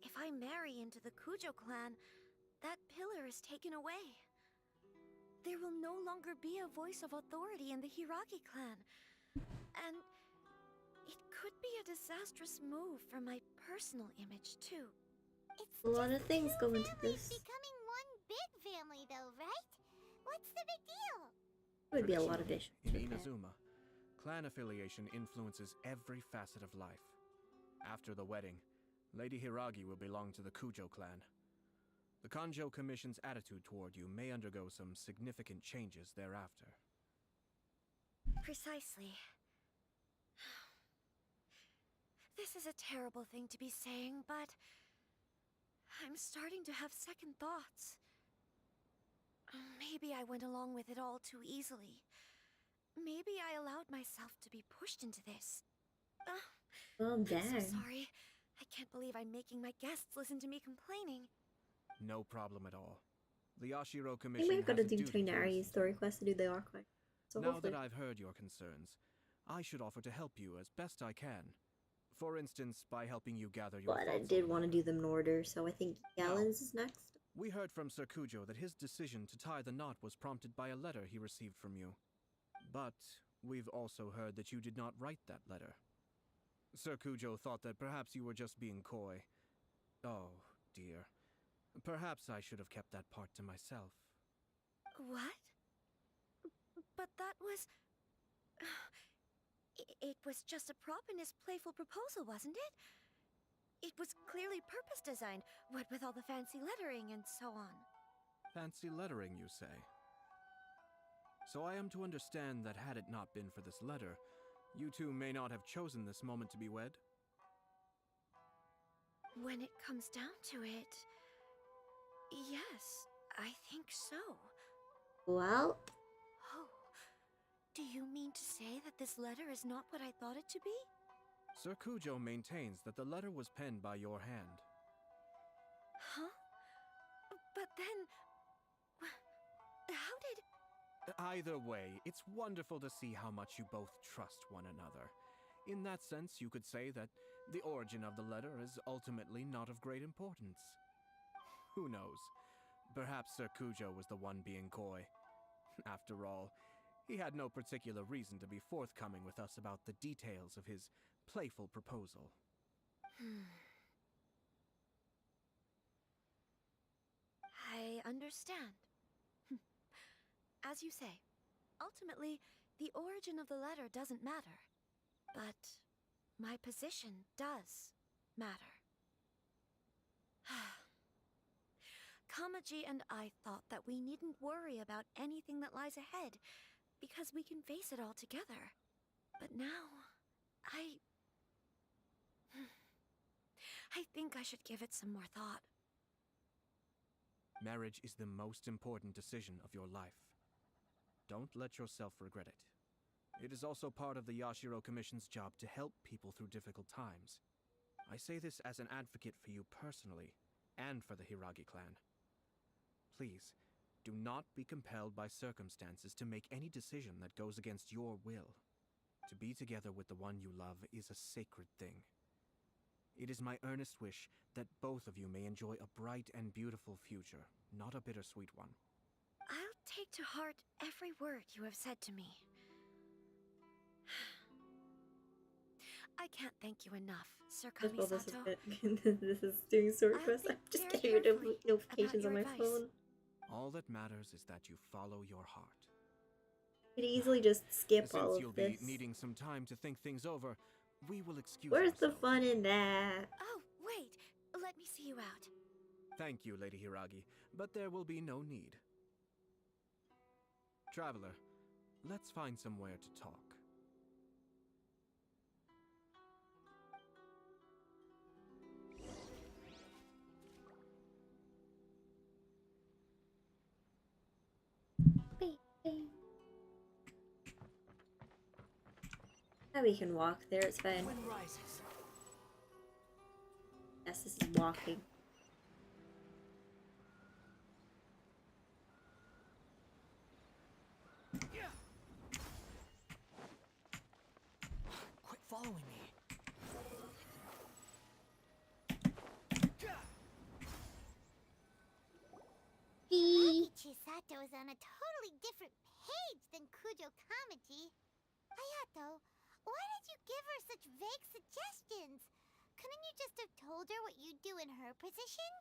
N: If I marry into the Kujo clan, that pillar is taken away. There will no longer be a voice of authority in the Hiragi clan. And it could be a disastrous move for my personal image, too.
C: It's
A: A lot of things go into
C: families
A: this.
C: becoming one big family, though, right? What's the big deal?
A: It would be a lot of issues.
G: In
A: with that.
G: Inazuma, clan affiliation influences every facet of life. After the wedding, Lady Hiragi will belong to the Kujo clan. The Kanjo Commission's attitude toward you may undergo some significant changes thereafter.
N: Precisely. This is a terrible thing to be saying, but I'm starting to have second thoughts. Maybe I went along with it all too easily. Maybe I allowed myself to be pushed into this.
A: Oh,
N: I'm
A: dang.
N: so sorry. I can't believe I'm making my guests listen to me complaining.
G: No problem at all. The Yashiro
A: I
G: Commission
A: think we've got
G: has
A: to
G: a
A: do
G: duty to
A: Tonari
G: listen.
A: story quest to do the arc quest. So
G: Now
A: hopefully.
G: that I've heard your concerns, I should offer to help you as best I can. For instance, by helping you gather your
A: But I
G: thoughts
A: did
G: on
A: want to do them in order, so I think Gallons is next.
G: We heard from Sir Kujo that his decision to tie the knot was prompted by a letter he received from you. But we've also heard that you did not write that letter. Sir Kujo thought that perhaps you were just being coy. Oh, dear. Perhaps I should have kept that part to myself.
N: What? But that was... It was just a prop in his playful proposal, wasn't it? It was clearly purpose designed, what with all the fancy lettering and so on.
G: Fancy lettering, you say? So I am to understand that had it not been for this letter, you two may not have chosen this moment to be wed?
N: When it comes down to it... Yes, I think so.
A: Well,
N: Oh, do you mean to say that this letter is not what I thought it to be?
G: Sir Kujo maintains that the letter was penned by your hand.
N: Huh? But then... How did...
G: Either way, it's wonderful to see how much you both trust one another. In that sense, you could say that the origin of the letter is ultimately not of great importance. Who knows? Perhaps Sir Kujo was the one being coy. After all, he had no particular reason to be forthcoming with us about the details of his playful proposal.
N: I understand. As you say, ultimately, the origin of the letter doesn't matter. But my position does matter. Kamaji and I thought that we needn't worry about anything that lies ahead, because we can face it all together. But now, I think I should give it some more thought.
G: Marriage is the most important decision of your life. Don't let yourself regret it. It is also part of the Yashiro Commission's job to help people through difficult times. I say this as an advocate for you personally, and for the Hiragi clan. Please, do not be compelled by circumstances to make any decision that goes against your will. To be together with the one you love is a sacred thing. It is my earnest wish that both of you may enjoy a bright and beautiful future, not a bittersweet one.
N: I'll take to heart every word you have said to me. I can't thank you enough, Sir
A: well, this is
N: Kamisato.
A: good. This is doing story
N: I'll
A: quest.
N: think
A: I'm just
N: very
A: getting rid of
N: carefully
A: notifications
N: about
A: on my
N: your advice.
A: phone.
G: All that matters is that you follow your heart.
A: I could easily just skip
G: Since
A: all
G: you'll
A: of this.
G: be needing some time to think things over, we will excuse
A: Where's the
G: ourselves.
A: fun in that?
N: Oh, wait. Let me see you out.
G: Thank you, Lady Hiragi, but there will be no need. Traveler, let's find somewhere to talk.
A: Now we can walk there, it's fine.
B: Wind rises.
A: Yes, this is walking.
C: totally different page than Kujo Kamaji. Hayato, why did you give her such vague suggestions? Couldn't you just have told her what you'd do in her position?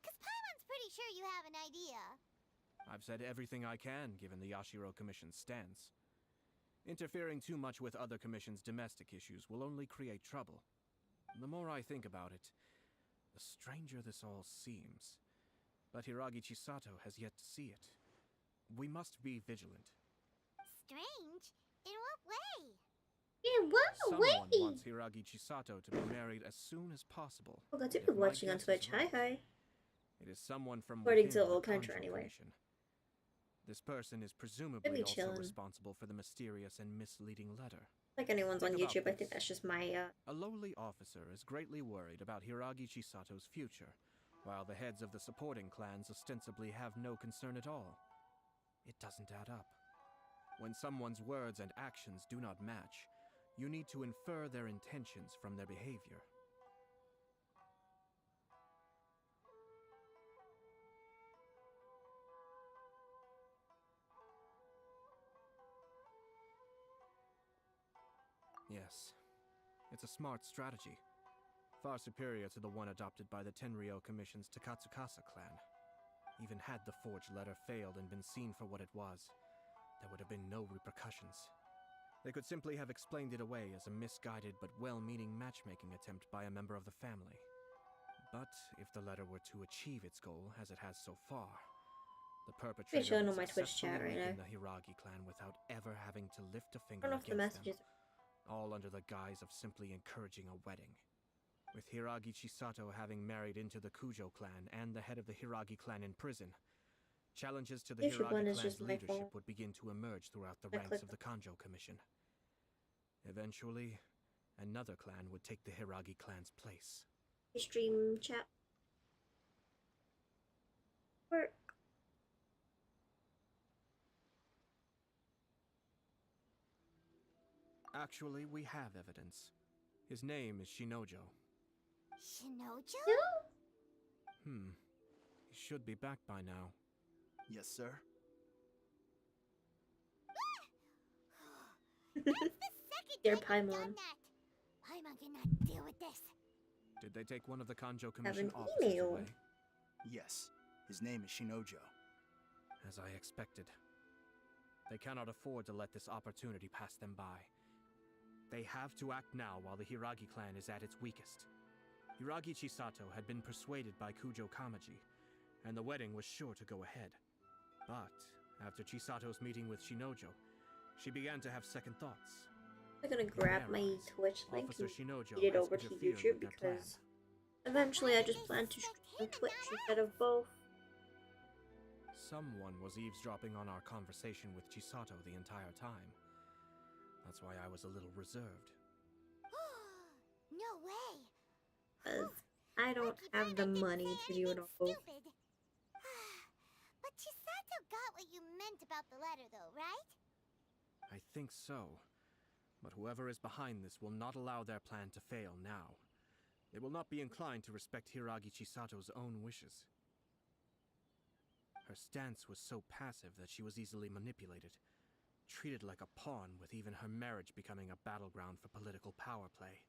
C: 'Cause Paimon's pretty sure you have an idea.
G: I've said everything I can, given the Yashiro Commission's stance. Interfering too much with other commissions' domestic issues will only create trouble. The more I think about it, the stranger this all seems. But Hiragi Chisato has yet to see it. We must be vigilant.
C: Strange? In what way?
A: In what
G: Someone
A: way?
G: wants Hiragi Chisato to be married as soon as possible.
A: Oh, got two
G: If
A: people
G: my
A: watching on
G: guess is
A: Twitch. Hi,
G: right,
A: hi.
G: It is someone from
A: According
G: within
A: to
G: the
A: Old Country,
G: Kanjo
A: anyway.
G: Commission. This person is
A: Could
G: presumably
A: be
G: also
A: chillin'.
G: responsible for the mysterious and misleading letter.
A: Like anyone's on
G: Think about
A: YouTube, I think
G: this.
A: that's just my,
G: A lowly officer is greatly worried about Hiragi Chisato's future, while the heads of the supporting clans ostensibly have no concern at all. It doesn't add up. When someone's words and actions do not match, you need to infer their intentions from their behavior. Yes, it's a smart strategy. Far superior to the one adopted by the Tenryou Commission's Takatsukasa clan. Even had the forged letter failed and been seen for what it was, there would have been no repercussions. They could simply have explained it away as a misguided but well-meaning matchmaking attempt by a member of the family. But if the letter were to achieve its goal, as it has so far, the perpetrator
A: showing
G: would
A: on my Twitch
G: successfully
A: chat right
G: weaken
A: now.
G: the Hiragi clan without ever having to lift a
A: I
G: finger
A: don't know if the
G: against
A: messages.
G: them. All under the guise of simply encouraging a wedding. With Hiragi Chisato having married into the Kujo clan and the head of the Hiragi clan in prison, challenges to the
A: YouTube one
G: Hiragi
A: is
G: clan's
A: just my
G: leadership
A: fault.
G: would begin to emerge throughout the
A: I
G: ranks
A: clicked
G: of the Kanjo Commission. Eventually, another clan would take the Hiragi clan's place.
A: Stream chat. Work.
G: Actually, we have evidence. His name is Shinojo.
C: Shinojo?
G: He should be back by now.
L: Yes, sir.
C: That's the second
A: Dear
C: time you've
A: Paimon.
C: done that. Paimon cannot deal with this.
G: Did they take one of the Kanjo
A: Have
G: Commission
A: an
G: officers
A: email.
G: away?
L: Yes. His name is Shinojo.
G: As I expected. They cannot afford to let this opportunity pass them by. They have to act now while the Hiragi clan is at its weakest. Hiragi Chisato had been persuaded by Kujo Kamaji, and the wedding was sure to go ahead. But after Chisato's meeting with Shinojo, she began to have second thoughts.
A: I'm gonna
G: In
A: grab
G: their
A: my
G: eyes,
A: Twitch link
G: Officer
A: and
G: Shinojo
A: feed it
G: has
A: over to
G: interfered
A: YouTube
G: with their
A: because
G: plan.
A: eventually I just plan to stream on Twitch instead of both.
G: Someone was eavesdropping on our conversation with Chisato the entire time. That's why I was a little reserved.
C: No way.
A: Because I don't have the money to do it all.
C: Stupid. But Chisato got what you meant about the letter, though, right?
G: I think so. But whoever is behind this will not allow their plan to fail now. They will not be inclined to respect Hiragi Chisato's own wishes. Her stance was so passive that she was easily manipulated, treated like a pawn, with even her marriage becoming a battleground for political power play.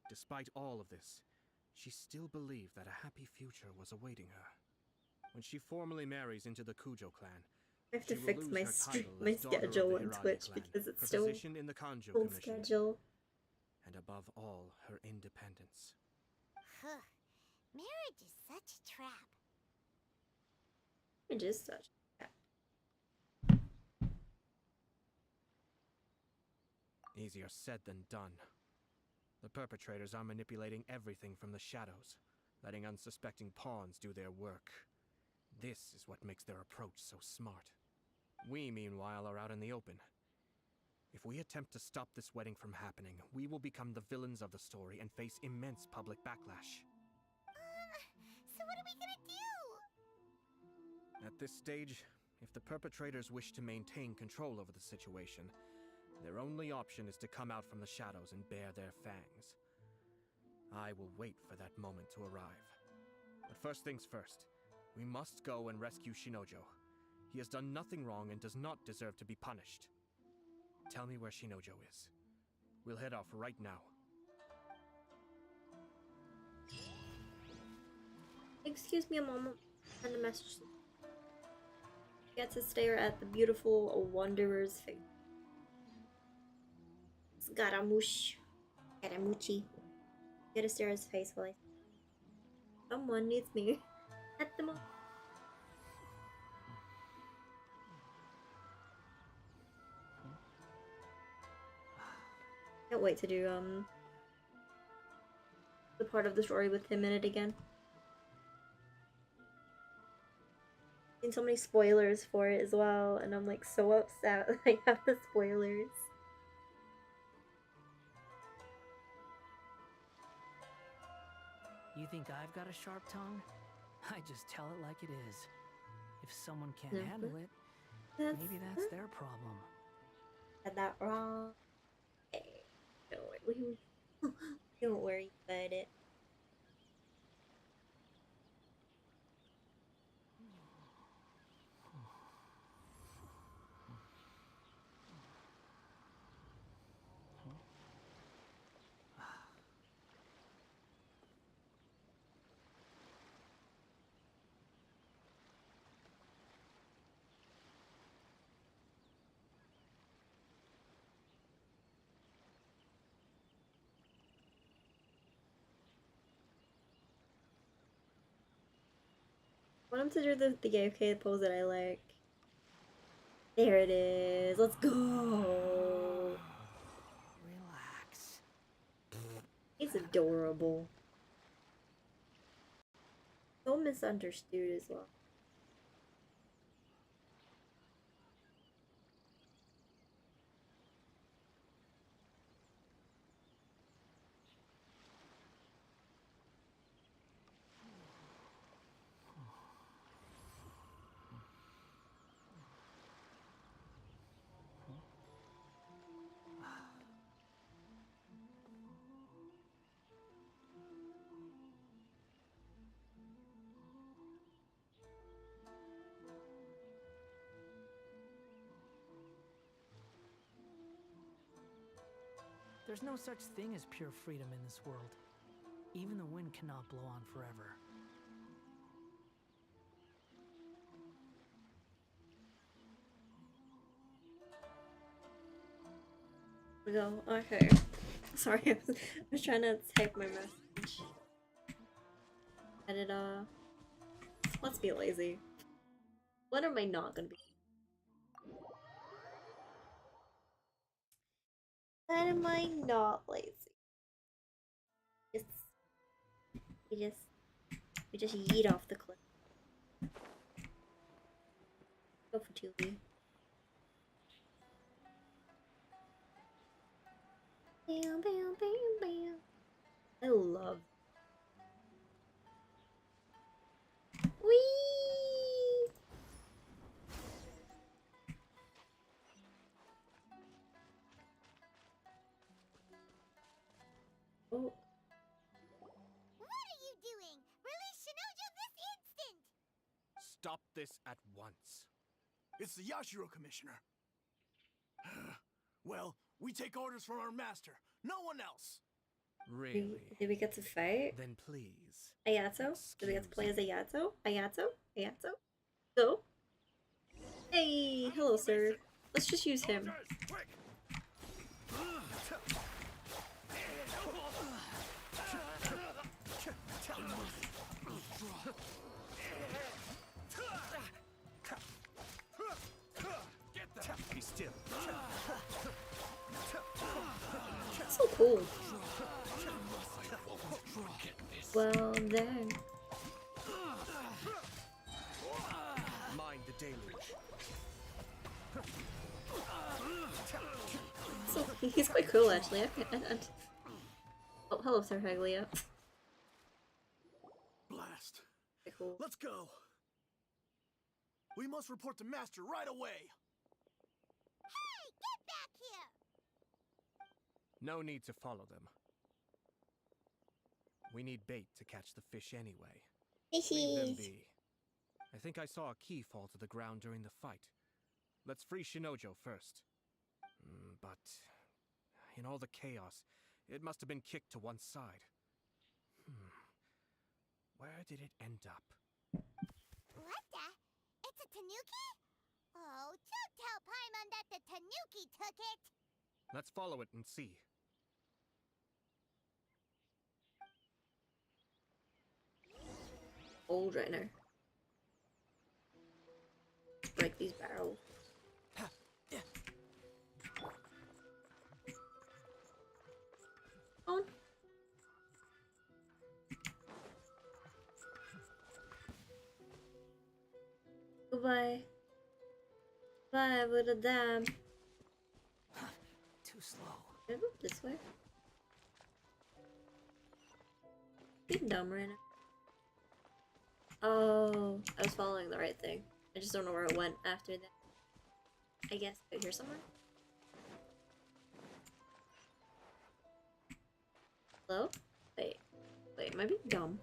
G: Despite all of this, she still believed that a happy future was awaiting her. When she formally marries into the Kujo clan,
A: I have to
G: she will
A: fix
G: lose
A: my
G: her title
A: my
G: as daughter of the
A: schedule on
G: Hiragi
A: Twitch
G: clan,
A: because it's
G: her
A: still
G: position in the Kanjo
A: full
G: Commission,
A: schedule.
G: and above all, her independence.
C: Marriage is such a trap.
A: It is such.
G: Easier said than done. The perpetrators are manipulating everything from the shadows, letting unsuspecting pawns do their work. This is what makes their approach so smart. We, meanwhile, are out in the open. If we attempt to stop this wedding from happening, we will become the villains of the story and face immense public backlash.
C: So what are we gonna do?
G: At this stage, if the perpetrators wish to maintain control over the situation, their only option is to come out from the shadows and bare their fangs. I will wait for that moment to arrive. But first things first, we must go and rescue Shinojo. He has done nothing wrong and does not deserve to be punished. Tell me where Shinojo is. We'll head off right now.
A: Excuse me a moment. Send a message. Get to stare at the beautiful wanderer's face. Scaramouche. Scaramucci. Get to stare at his face while I... Someone needs me. At the moment. Can't wait to do the part of the story with him in it again. Seen so many spoilers for it as well, and I'm like so upset that I have the spoilers.
B: You think I've got a sharp tongue? I just tell it like it is. If someone can't handle it, maybe that's their problem.
A: Said that wrong. Hey, don't worry about it. I want him to do the AFK pose that I like. There it is. Let's go.
B: Relax.
A: He's adorable. So misunderstood as well.
B: There's no such thing as pure freedom in this world. Even the wind cannot blow on forever.
A: We go. Okay. Sorry, I was trying to type my message. Edit, let's be lazy. When am I not gonna be? When am I not lazy? We just yeet off the cliff. Go for 2B. Bam, bam, bam, bam. I love. Whee! Oh.
C: What are you doing? Release Shinojo this instant!
G: Stop this at once.
L: It's the Yashiro Commissioner. Well, we take orders from our master, no one else.
G: Really?
A: Did we get to fight?
G: Then please.
A: Ayato? Did we get to play as Ayato? Ayato? Ayato? Go. Hey, hello, sir. Let's just use him.
G: Be still.
A: So cool. Well then.
G: Mind the deluge.
A: So he's quite cool actually. Oh, hello, Sir Haglia.
L: Blast.
A: Cool.
L: Let's go. We must report to Master right away.
C: Hey, get back here!
G: No need to follow them. We need bait to catch the fish anyway. Leave them be. I think I saw a key fall to the ground during the fight. Let's free Shinojo first. But in all the chaos, it must have been kicked to one side. Where did it end up?
C: What the? It's a tanuki? Oh, don't tell Paimon that the tanuki took it!
G: Let's follow it and see.
A: Old right now. Break these barrels. On. Goodbye. Bye with a dam.
B: Too slow.
A: Can I go this way? Being dumb right now. Oh, I was following the right thing. I just don't know where it went after that. I guess out here somewhere. Hello? Wait, am I being dumb?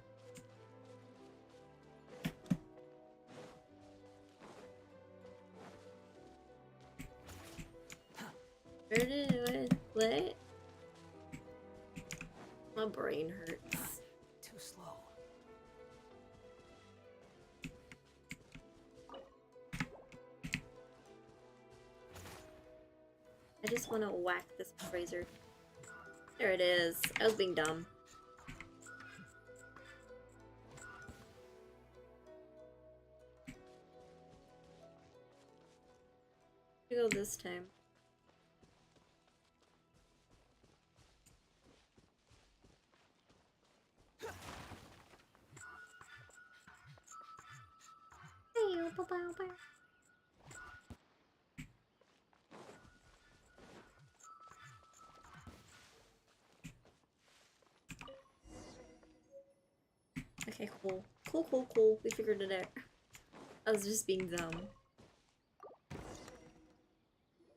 A: Where did what? My brain hurts.
B: Too slow.
A: I just want to whack this razor. There it is. I was being dumb. Go this time. Okay, cool. Cool. We figured it out. I was just being dumb.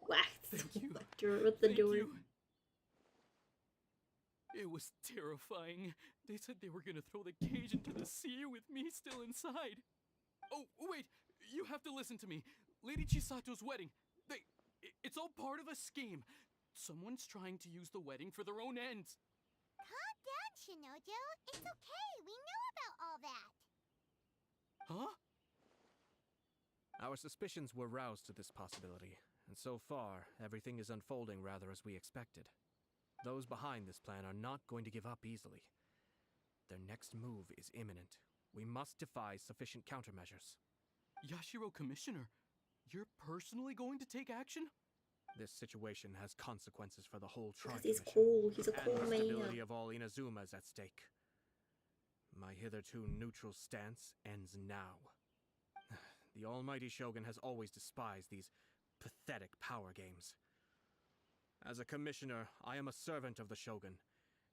A: Whacked with the door.
E: It was terrifying. They said they were gonna throw the cage into the sea with me still inside. Oh, wait! You have to listen to me. Lady Chisato's wedding. It's all part of a scheme. Someone's trying to use the wedding for their own ends.
C: Calm down, Shinojo. It's okay. We know about all that.
E: Huh?
G: Our suspicions were roused to this possibility, and so far, everything is unfolding rather as we expected. Those behind this plan are not going to give up easily. Their next move is imminent. We must devise sufficient countermeasures.
E: Yashiro Commissioner, you're personally going to take action?
G: This situation has consequences for the whole tribe.
A: He's cool. He's a cool
G: and
A: man.
G: the stability of all Inazuma is at stake. My hitherto neutral stance ends now. The almighty Shogun has always despised these pathetic power games. As a commissioner, I am a servant of the Shogun,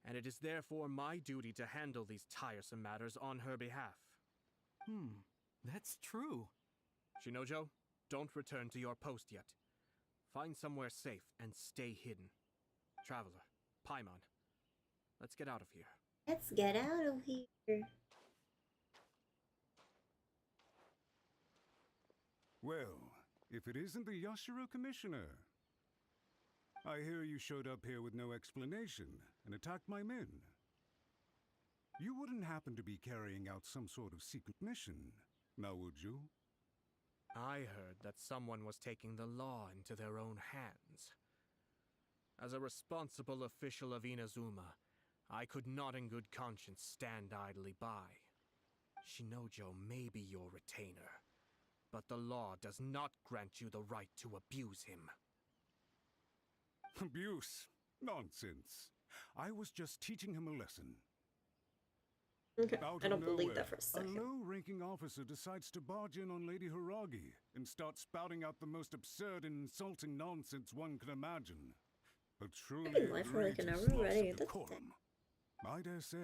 G: and it is therefore my duty to handle these tiresome matters on her behalf.
E: That's true.
G: Shinojo, don't return to your post yet. Find somewhere safe and stay hidden. Traveler, Paimon, let's get out of here.
A: Let's get out of here.
I: Well, if it isn't the Yashiro Commissioner. I hear you showed up here with no explanation and attacked my men. You wouldn't happen to be carrying out some sort of secret mission, now would you?
G: I heard that someone was taking the law into their own hands. As a responsible official of Inazuma, I could not in good conscience stand idly by. Shinojo may be your retainer, but the law does not grant you the right to abuse him.
I: Abuse? Nonsense. I was just teaching him a lesson.
A: Okay,
I: Out
A: I
I: of
A: don't believe
I: nowhere,
A: that for a second.
I: low-ranking officer decides to barge in on Lady Hiragi and start spouting out the most absurd and insulting nonsense one can imagine. A truly
A: I've been live for like an hour already. That's
I: I dare say.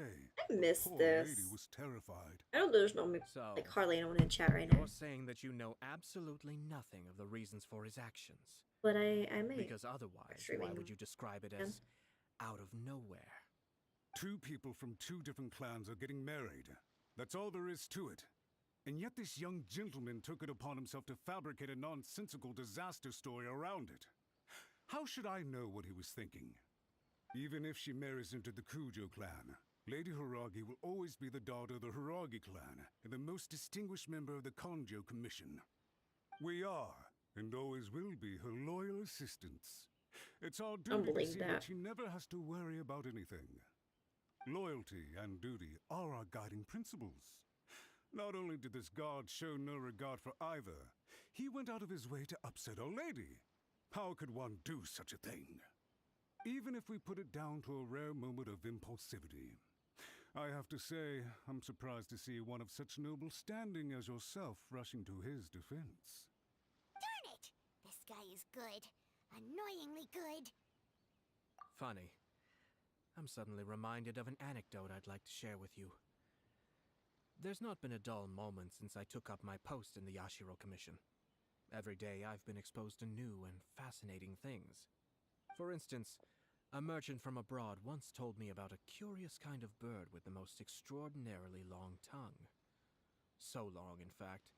A: I missed
I: the poor
A: this.
I: lady was terrified.
A: I know there's no like hardly anyone in chat right now.
G: You're saying that you know absolutely nothing of the reasons for his actions.
A: But I may.
G: Because otherwise, why would you describe it as out of nowhere?
I: Two people from two different clans are getting married. That's all there is to it. And yet this young gentleman took it upon himself to fabricate a nonsensical disaster story around it. How should I know what he was thinking? Even if she marries into the Kujo clan, Lady Hiragi will always be the daughter of the Hiragi clan and the most distinguished member of the Kanjo Commission. We are, and always will be, her loyal assistants. It's our duty to see that she never has to worry about anything. Loyalty and duty are our guiding principles. Not only did this guard show no regard for either, he went out of his way to upset our lady. How could one do such a thing? Even if we put it down to a rare moment of impulsivity. I have to say, I'm surprised to see one of such noble standing as yourself rushing to his defense.
C: Darn it! This guy is good. Annoyingly good.
G: Funny. I'm suddenly reminded of an anecdote I'd like to share with you. There's not been a dull moment since I took up my post in the Yashiro Commission. Every day I've been exposed to new and fascinating things. For instance, a merchant from abroad once told me about a curious kind of bird with the most extraordinarily long tongue. So long, in fact,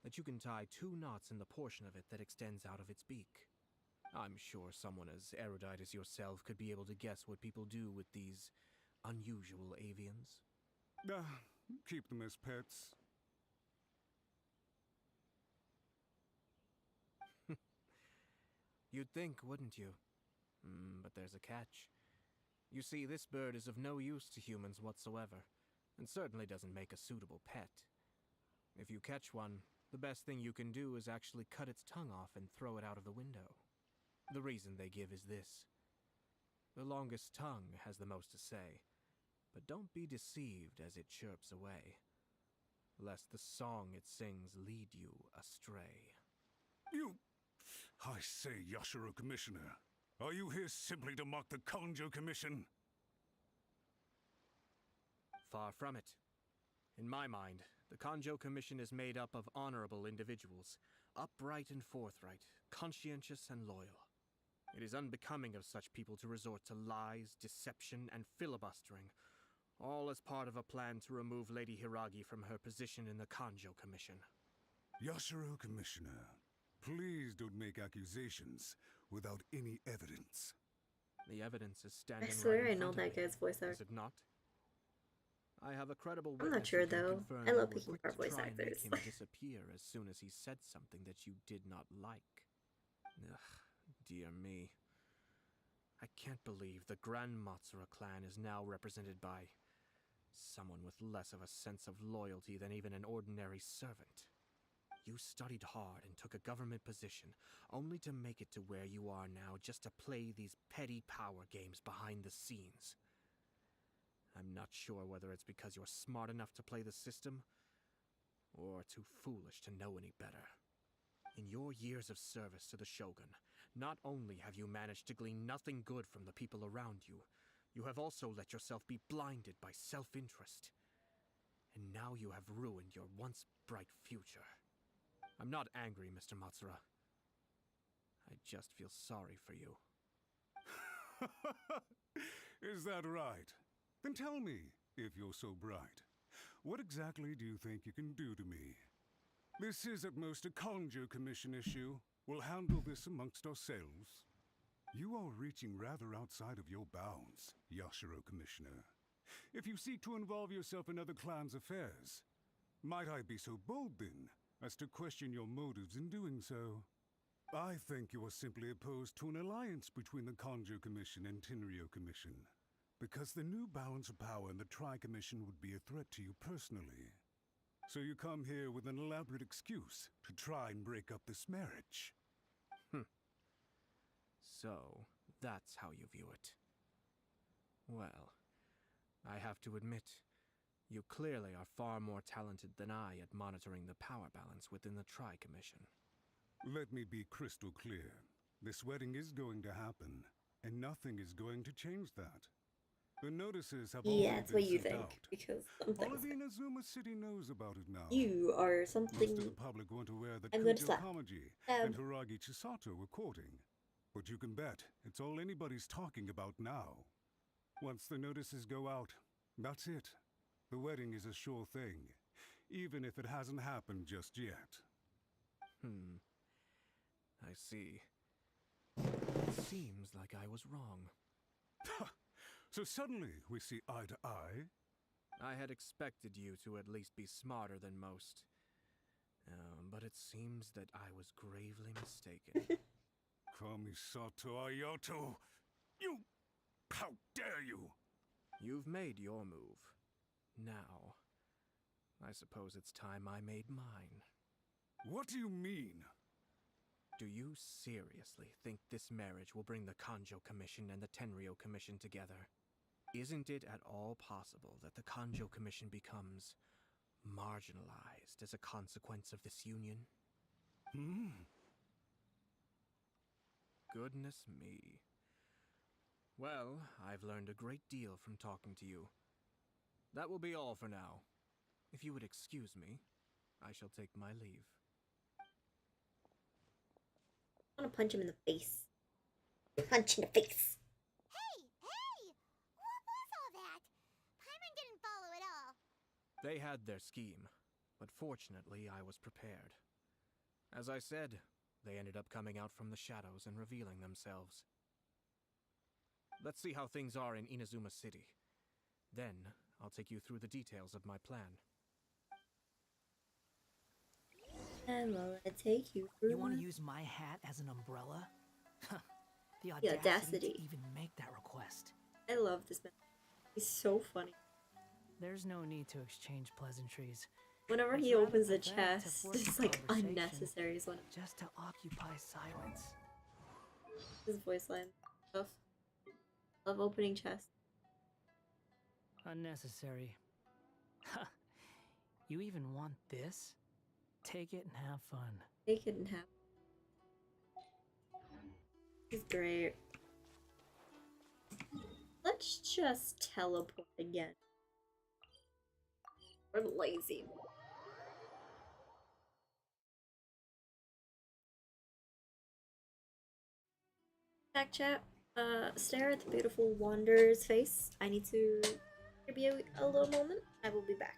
G: that you can tie 2 knots in the portion of it that extends out of its beak. I'm sure someone as erudite as yourself could be able to guess what people do with these unusual avians.
I: Keep them as pets.
G: You'd think, wouldn't you? But there's a catch. You see, this bird is of no use to humans whatsoever, and certainly doesn't make a suitable pet. If you catch one, the best thing you can do is actually cut its tongue off and throw it out of the window. The reason they give is this. The longest tongue has the most to say, but don't be deceived as it chirps away, lest the song it sings lead you astray.
I: I say, Yashiro Commissioner, are you here simply to mock the Kanjo Commission?
G: Far from it. In my mind, the Kanjo Commission is made up of honorable individuals, upright and forthright, conscientious and loyal. It is unbecoming of such people to resort to lies, deception, and filibustering, all as part of a plan to remove Lady Hiragi from her position in the Kanjo Commission.
I: Yashiro Commissioner, please don't make accusations without any evidence.
G: The evidence is standing
A: I swear
G: right
A: I
G: in
A: know
G: front
A: that
G: of me,
A: guy's voice actor.
G: is it not? I have a credible
A: I'm not
G: witness
A: sure
G: who can
A: though.
G: confirm
A: I
G: you
A: love
G: were
A: picking
G: quick
A: for
G: to
A: voice
G: try and make
A: actors.
G: him disappear as soon as he said something that you did not like. Ugh, dear me. I can't believe the Grand Matsura clan is now represented by someone with less of a sense of loyalty than even an ordinary servant. You studied hard and took a government position, only to make it to where you are now just to play these petty power games behind the scenes. I'm not sure whether it's because you're smart enough to play the system, or too foolish to know any better. In your years of service to the Shogun, not only have you managed to glean nothing good from the people around you, you have also let yourself be blinded by self-interest. And now you have ruined your once bright future. I'm not angry, Mr. Matsura. I just feel sorry for you.
I: Is that right? Then tell me, if you're so bright, what exactly do you think you can do to me? This is at most a Kanjo Commission issue. We'll handle this amongst ourselves. You are reaching rather outside of your bounds, Yashiro Commissioner. If you seek to involve yourself in other clans' affairs, might I be so bold then, as to question your motives in doing so? I think you are simply opposed to an alliance between the Kanjo Commission and Tenryo Commission, because the new balance of power in the Tri-Commission would be a threat to you personally. So you come here with an elaborate excuse to try and break up this marriage.
G: So, that's how you view it. Well, I have to admit, you clearly are far more talented than I at monitoring the power balance within the Tri-Commission.
I: Let me be crystal clear. This wedding is going to happen, and nothing is going to change that. The notices have already
A: Yeah, it's what
I: been
A: you
I: sent
A: think,
I: out.
A: because
I: All
A: something.
I: of the Inazuma City knows about it now.
A: You are
I: Most
A: something.
I: of the public weren't aware that
A: I'm going to
I: Kujo
A: slap.
I: Kamaji and Hiragi Chisato were courting. But you can bet it's all anybody's talking about now. Once the notices go out, that's it. The wedding is a sure thing. even if it hasn't happened just yet.
G: I see. It seems like I was wrong.
I: So suddenly we see eye to eye?
G: I had expected you to at least be smarter than most. But it seems that I was gravely mistaken.
I: Kamisato Ayato! You... How dare you!
G: You've made your move. Now, I suppose it's time I made mine.
I: What do you mean?
G: Do you seriously think this marriage will bring the Kanjo Commission and the Tenryou Commission together? Isn't it at all possible that the Kanjo Commission becomes marginalized as a consequence of this union? Goodness me. Well, I've learned a great deal from talking to you. That will be all for now. If you would excuse me, I shall take my leave.
A: I want to punch him in the face. Punch in the face.
C: Hey! What was all that? Paimon didn't follow at all.
G: They had their scheme, but fortunately I was prepared. As I said, they ended up coming out from the shadows and revealing themselves. Let's see how things are in Inazuma City. Then, I'll take you through the details of my plan.
A: And will I take you through?
B: You want to use my hat as an umbrella? The
A: The
B: audacity to even make that request.
A: I love this man. He's so funny.
B: There's no need to exchange pleasantries.
A: Whenever
B: It's
A: he
B: rather
A: opens the
B: pathetic to
A: chest,
B: force
A: it's
B: a
A: like
B: conversation
A: unnecessary.
B: Just to occupy silence.
A: His voice line stuff. Love opening chest.
B: Unnecessary. Ha! You even want this? Take it and have fun.
A: Take it and have. He's great. Let's just teleport again. We're lazy. Back chat. Stare at the beautiful Wanderer's face. I need to give you a little moment. I will be back.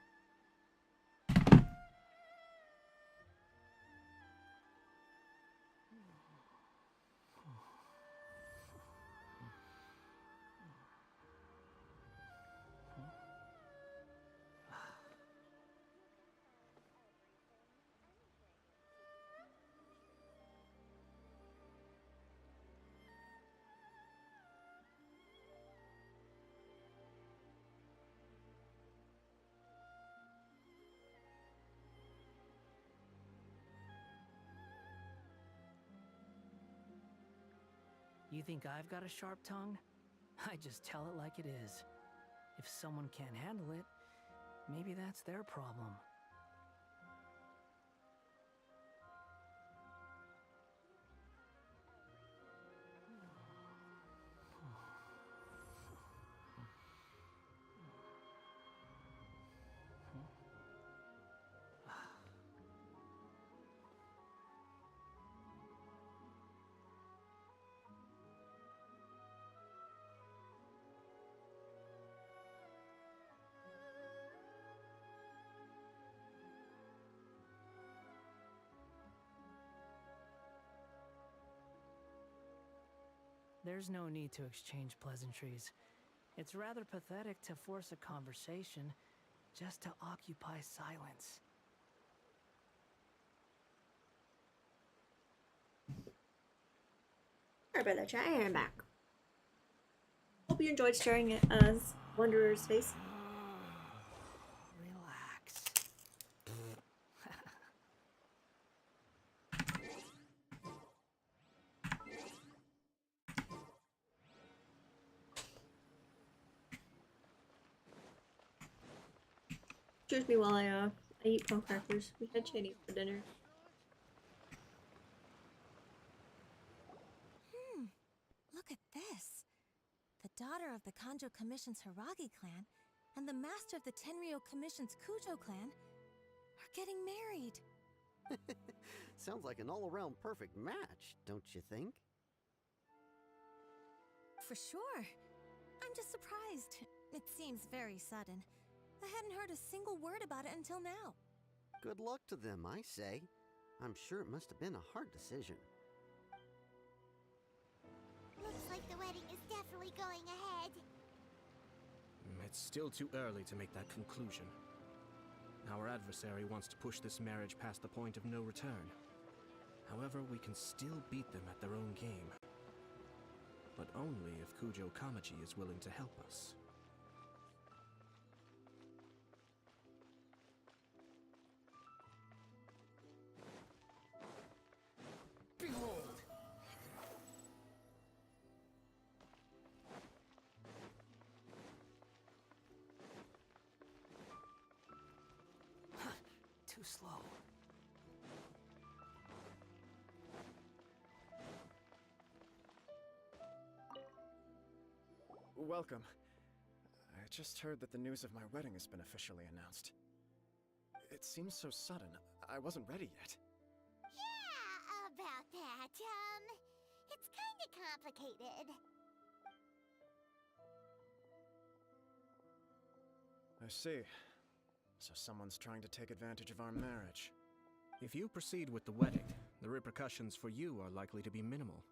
B: You think I've got a sharp tongue? I just tell it like it is. If someone can't handle it, maybe that's their problem. There's no need to exchange pleasantries. It's rather pathetic to force a conversation just to occupy silence.
A: Sorry about that, chat. I am back. Hope you enjoyed staring at Wanderer's face.
B: Relax.
A: Excuse me while I eat punk crackers. We had Chinese for dinner.
N: Look at this. The daughter of the Kanjo Commission's Hiragi clan and the master of the Tenryou Commission's Kujo clan are getting married.
O: Sounds like an all-around perfect match, don't you think?
N: For sure. I'm just surprised. It seems very sudden. I hadn't heard a single word about it until now.
O: Good luck to them, I say. I'm sure it must have been a hard decision.
C: Looks like the wedding is definitely going ahead.
G: It's still too early to make that conclusion. Our adversary wants to push this marriage past the point of no return. However, we can still beat them at their own game. But only if Kujo Kamaji is willing to help us.
K: Behold!
B: Too slow.
H: Welcome. I just heard that the news of my wedding has been officially announced. It seems so sudden. I wasn't ready yet.
C: Yeah, about that. It's kinda complicated.
H: I see. So someone's trying to take advantage of our marriage.
G: If you proceed with the wedding, the repercussions for you are likely to be minimal.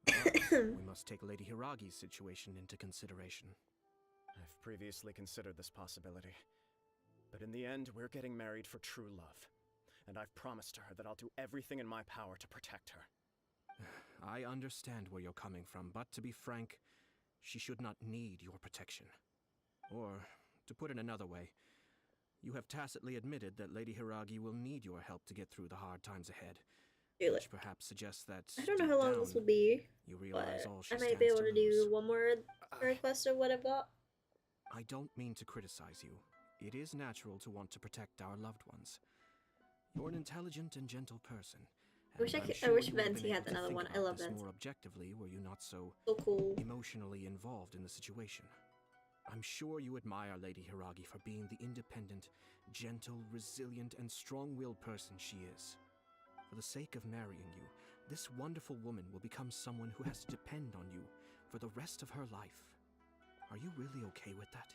G: But we must take Lady Hiragi's situation into consideration.
H: I've previously considered this possibility. But in the end, we're getting married for true love. And I've promised her that I'll do everything in my power to protect her.
G: I understand where you're coming from, but to be frank, she should not need your protection. Or, to put it another way, you have tacitly admitted that Lady Hiragi will need your help to get through the hard times ahead. Which perhaps suggests that
A: I don't know how long this will be,
G: you realize all she
A: I might be able to do one more request of what I've got.
G: I don't mean to criticize you. It is natural to want to protect our loved ones. You're an intelligent and gentle person.
A: I wish Venti had another one. I love Venti.
G: More objectively, were you not so
A: cool,
G: emotionally involved in the situation? I'm sure you admire Lady Hiragi for being the independent, gentle, resilient, and strong-willed person she is. For the sake of marrying you, this wonderful woman will become someone who has to depend on you for the rest of her life. Are you really okay with that?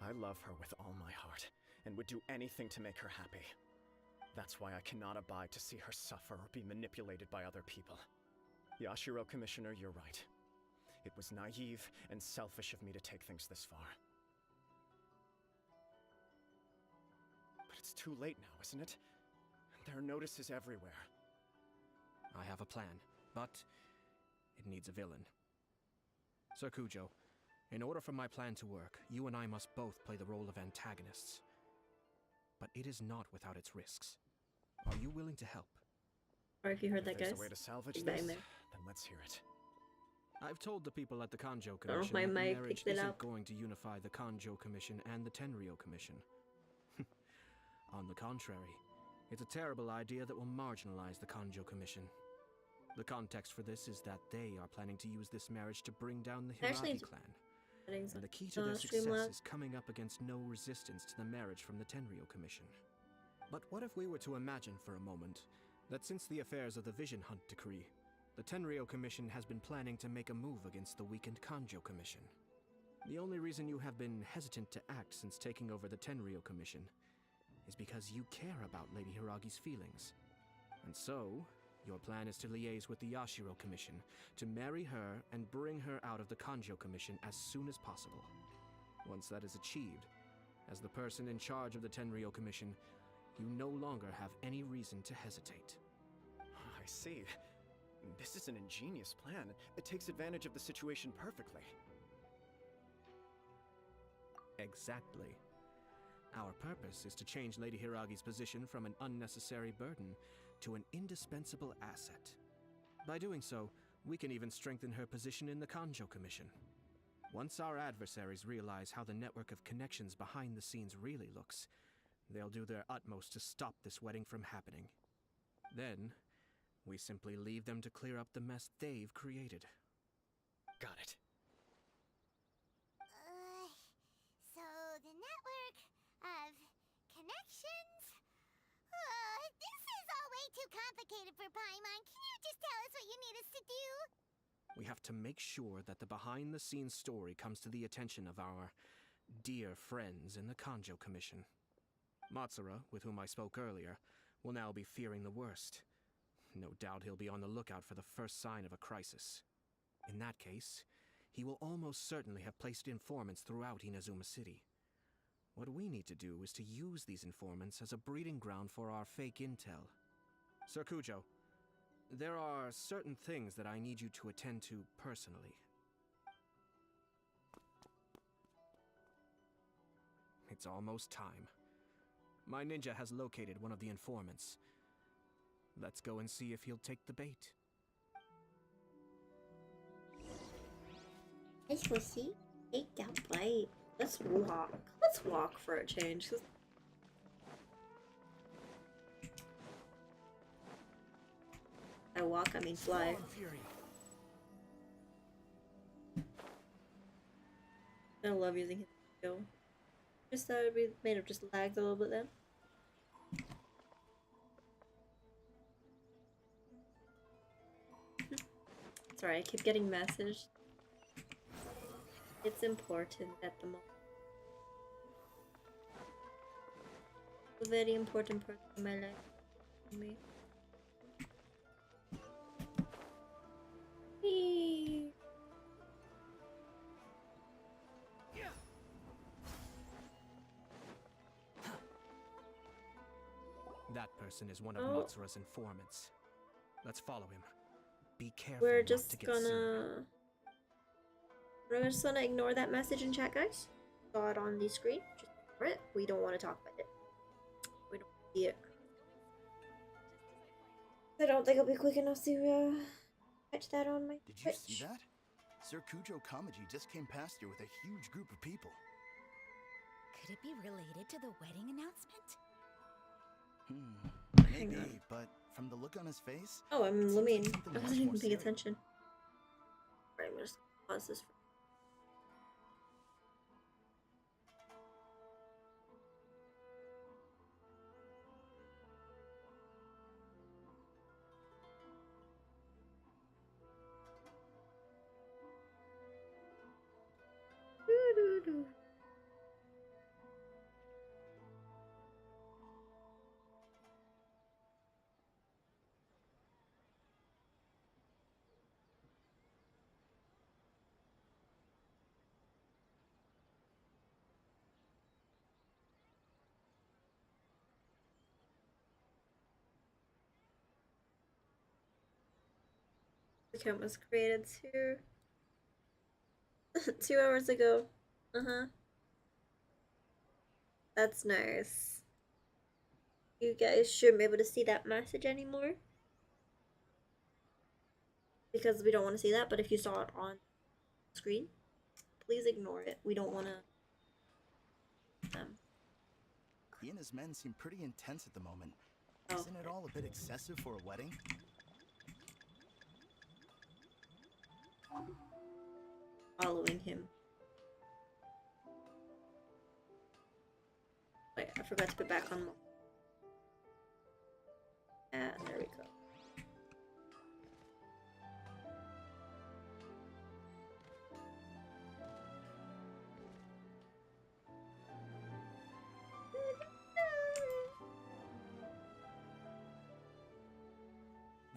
H: I love her with all my heart, and would do anything to make her happy. That's why I cannot abide to see her suffer or be manipulated by other people. Yashiro, Commissioner, you're right. It was naive and selfish of me to take things this far. But it's too late now, isn't it? There are notices everywhere.
G: I have a plan, but it needs a villain. Sir Kujo, in order for my plan to work, you and I must both play the role of antagonists. But it is not without its risks. Are you willing to help?
A: Or if you heard that,
H: If
A: guys,
H: there's a way to salvage
A: keep
H: this,
A: that in there.
H: then let's hear it.
G: I've told the people at the Kanjo
A: I don't know
G: Commission
A: if my
G: that
A: mic
G: marriage
A: picked it
G: isn't
A: up.
G: going to unify the Kanjo Commission and the Tenryou Commission. On the contrary, it's a terrible idea that will marginalize the Kanjo Commission. The context for this is that they are planning to use this marriage to bring down the Hiragi clan. And the key to their success is coming up against no resistance to the marriage from the Tenryou Commission. But what if we were to imagine for a moment that since the affairs of the Vision Hunt Decree, the Tenryou Commission has been planning to make a move against the weakened Kanjo Commission? The only reason you have been hesitant to act since taking over the Tenryou Commission is because you care about Lady Hiragi's feelings. And so, your plan is to liaise with the Yashiro Commission to marry her and bring her out of the Kanjo Commission as soon as possible. Once that is achieved, as the person in charge of the Tenryou Commission, you no longer have any reason to hesitate.
H: I see. This is an ingenious plan. It takes advantage of the situation perfectly.
G: Exactly. Our purpose is to change Lady Hiragi's position from an unnecessary burden to an indispensable asset. By doing so, we can even strengthen her position in the Kanjo Commission. Once our adversaries realize how the network of connections behind the scenes really looks, they'll do their utmost to stop this wedding from happening. Then, we simply leave them to clear up the mess they've created.
H: Got it.
C: So the network of connections? This is all way too complicated for Paimon. Can you just tell us what you need us to do?
G: We have to make sure that the behind-the-scenes story comes to the attention of our dear friends in the Kanjo Commission. Matsura, with whom I spoke earlier, will now be fearing the worst. No doubt he'll be on the lookout for the first sign of a crisis. In that case, he will almost certainly have placed informants throughout Inazuma City. What we need to do is to use these informants as a breeding ground for our fake intel. Sir Kujo, there are certain things that I need you to attend to personally. It's almost time. My ninja has located one of the informants. Let's go and see if he'll take the bait.
A: Hey, Swissy. Take that bite. Let's walk. Let's walk for a change. I walk, I mean fly. I love using his skill. Just thought we may have just lagged a little bit then. Sorry, I keep getting messaged. It's important at the moment. A very important person in my life. For me. Whee!
G: That person is one of Matsura's informants. Let's follow him. Be careful.
A: We're
G: not
A: just
G: to get
A: gonna... We're just gonna ignore that message in chat, guys. Saw it on the screen. Just ignore it. We don't want to talk about it. We don't see it. I don't think I'll be quick enough to catch that on my
L: Did you
A: Twitch.
L: see that? Sir Kujo Kamaji just came past here with a huge group of people.
P: Could it be related to the wedding announcement?
L: Maybe, but from the look on his face...
A: Oh, I'm Lumine.
L: something
A: I
L: much
A: wasn't even
L: more
A: paying
L: serious.
A: attention. Alright, I'm just gonna pause this for... Doo-doo-doo. The account was created 2 hours ago. That's nice. You guys shouldn't be able to see that message anymore. Because we don't want to see that, but if you saw it on screen, please ignore it. We don't want to...
L: He and his men seem pretty intense at the moment.
A: Oh.
L: Isn't it all a bit excessive for a wedding?
A: Following him. Wait, I forgot to put back on. There we go.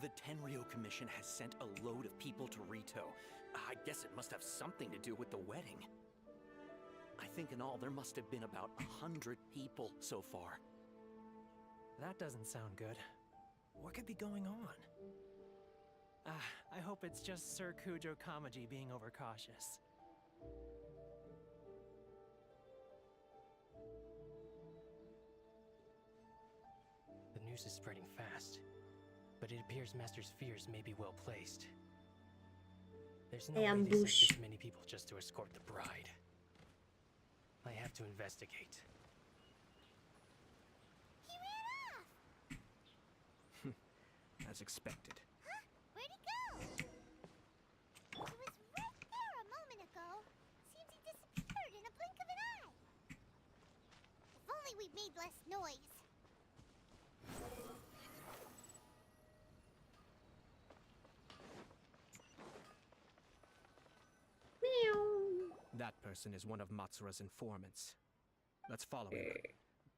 Q: The Tenryou Commission has sent a load of people to Rito. I guess it must have something to do with the wedding. I think in all there must have been about 100 people so far.
B: That doesn't sound good. What could be going on? I hope it's just Sir Kujo Kamaji being overcautious.
R: The news is spreading fast, but it appears Master's fears may be well placed. There's no way they sent this many people just to escort the bride. I have to investigate.
C: He ran off!
G: As expected.
C: Huh? Where'd he go? He was right there a moment ago. Seems he disappeared in a blink of an eye. If only we'd made less noise.
G: That person is one of Matsura's informants. Let's follow him.
A: Okay.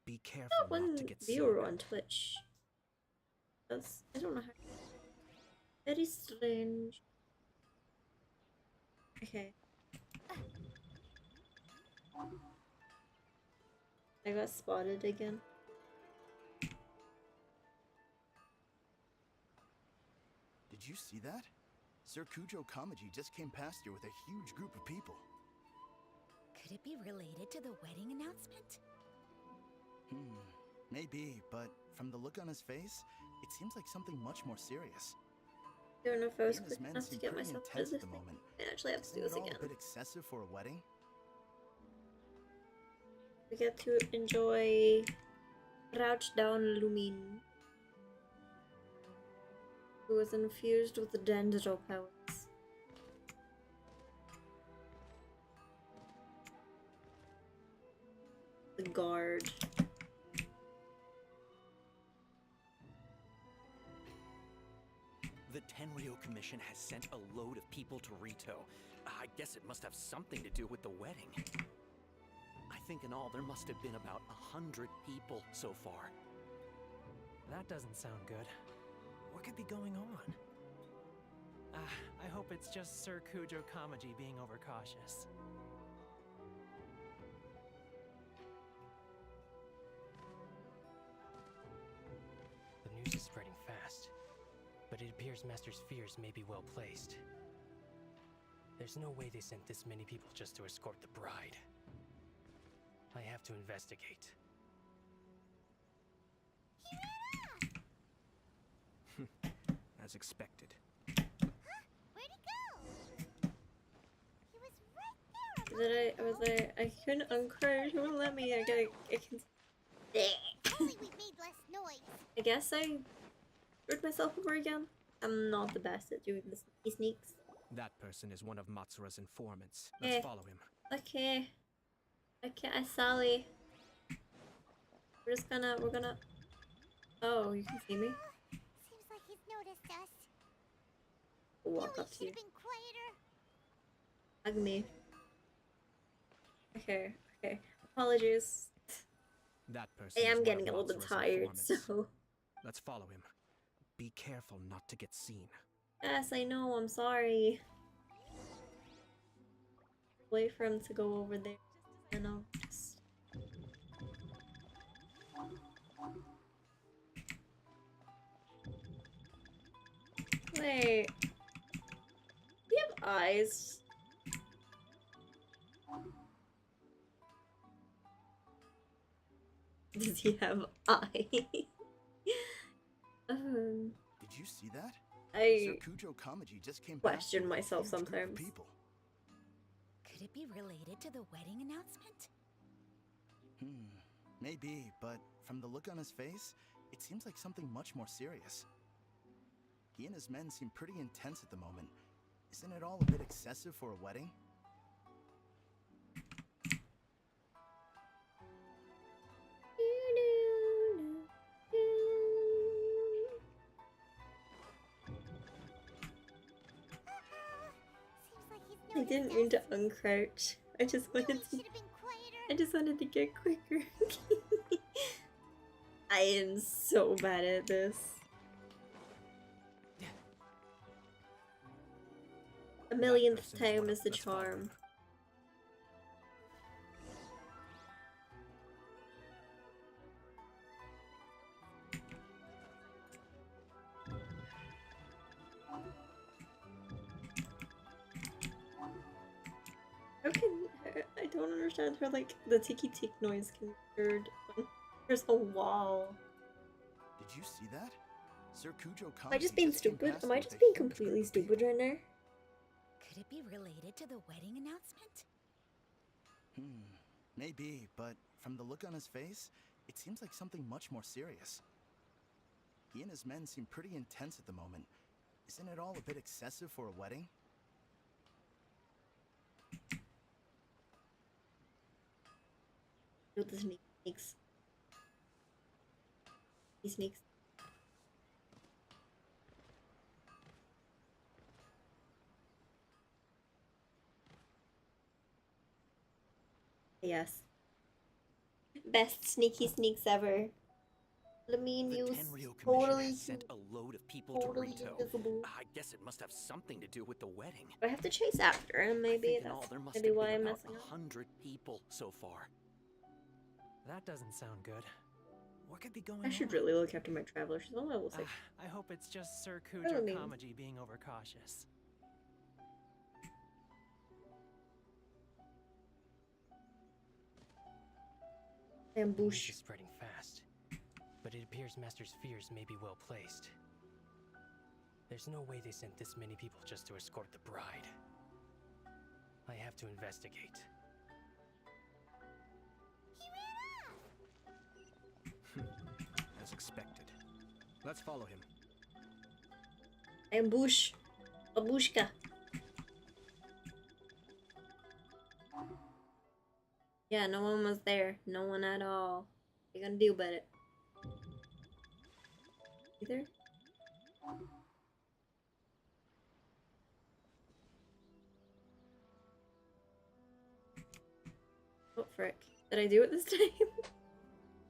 G: Be careful
A: That
G: not
A: one
G: to get seen.
A: viewer on Twitch. That's, I don't know how. Very strange. Okay. I got spotted again.
L: Did you see that? Sir Kujo Kamaji just came past here with a huge group of people.
P: Could it be related to the wedding announcement?
L: Maybe, but from the look on his face, it seems like something much more serious.
A: I don't know if I was
L: He and his
A: quick
L: men
A: enough to
L: seem
A: get
L: pretty
A: myself
L: intense
A: to
L: at
A: this
L: the
A: thing.
L: moment.
A: I actually have to do
L: Isn't
A: this
L: it all
A: again.
L: a bit excessive for a wedding?
A: We get to enjoy Crouch Down Lumin, who is infused with the Dendro powers. The guard.
Q: The Tenryo Commission has sent a load of people to Rito. I guess it must have something to do with the wedding. I think in all there must have been about 100 people so far.
B: That doesn't sound good. What could be going on? I hope it's just Sir Kujo Kamaji being overcautious.
R: The news is spreading fast, but it appears Master's fears may be well placed. There's no way they sent this many people just to escort the bride. I have to investigate.
G: As expected.
C: Where'd he go? He was right there.
A: I couldn't uncrouch. It wouldn't let me. I can.
C: Only we made less noise.
A: I guess I screwed myself over again. I'm not the best at doing the sneaky sneaks.
G: That person is one of Matsura's informants. Let's
A: Okay.
G: follow him.
A: Okay. Okay, Sally. We're gonna. Oh, you can see me?
C: Seems like he's noticed us.
A: Walk up to
C: Should
A: you.
C: have been quieter.
A: Hug me. Okay, okay. Apologies.
G: That
A: I
G: person is
A: am
G: one
A: getting a
G: of
A: little bit
G: Matsura's
A: tired,
G: informants.
A: so.
G: Let's follow him. Be careful not to get seen.
A: Yes, I know, I'm sorry. Wait for him to go over there. And I'll just. Wait. Do you have eyes? Does he have eyes?
L: Did you see that?
A: I
L: Sir Kujo Kamaji just came past
A: question
L: here with a
A: myself
L: huge group of
A: sometimes.
L: people.
P: Could it be related to the wedding announcement?
L: Maybe, but from the look on his face, it seems like something much more serious. He and his men seem pretty intense at the moment. Isn't it all a bit excessive for a wedding?
A: I didn't mean to uncrouch. I just wanted to. I just wanted to get quicker. I am so bad at this. A millionth time is the charm. How can I don't understand how like the ticky tick noise can be heard when there's a wall.
L: Did you see that? Sir Kujo Kamaji
A: Am I just being
L: came
A: stupid?
L: past
A: Am I
L: with
A: just
L: a
A: being
L: huge group
A: completely
L: of people.
A: stupid right now?
P: Could it be related to the wedding announcement?
L: Maybe, but from the look on his face, it seems like something much more serious. He and his men seem pretty intense at the moment. Isn't it all a bit excessive for a wedding?
A: Do the sneaks. He sneaks. Yes. Best sneaky sneaks ever. Laminius
Q: Tenryo Commission
A: totally,
Q: has sent a load of people
A: totally
Q: to Rito.
A: invisible.
Q: I guess it must have something to do with the wedding.
A: I have to chase after him. Maybe
Q: In all,
A: that's
Q: there must
A: maybe
Q: have
A: why
Q: been
A: I'm
Q: about
A: messing up.
Q: 100 people so far.
B: That doesn't sound good. What could be going
A: I should
B: on?
A: really look after my traveler. She's on level 6.
B: I hope it's just Sir
A: What do you
B: Kujo
A: mean?
B: Kamaji being overcautious.
A: Ambush.
R: It's spreading fast, but it appears Master's fears may be well placed. There's no way they sent this many people just to escort the bride. I have to investigate.
G: As expected. Let's follow him.
A: Ambush. Babushka. Yeah, no one was there. No one at all. What you gonna do about it? Either? Oh, frick. Did I do it this time?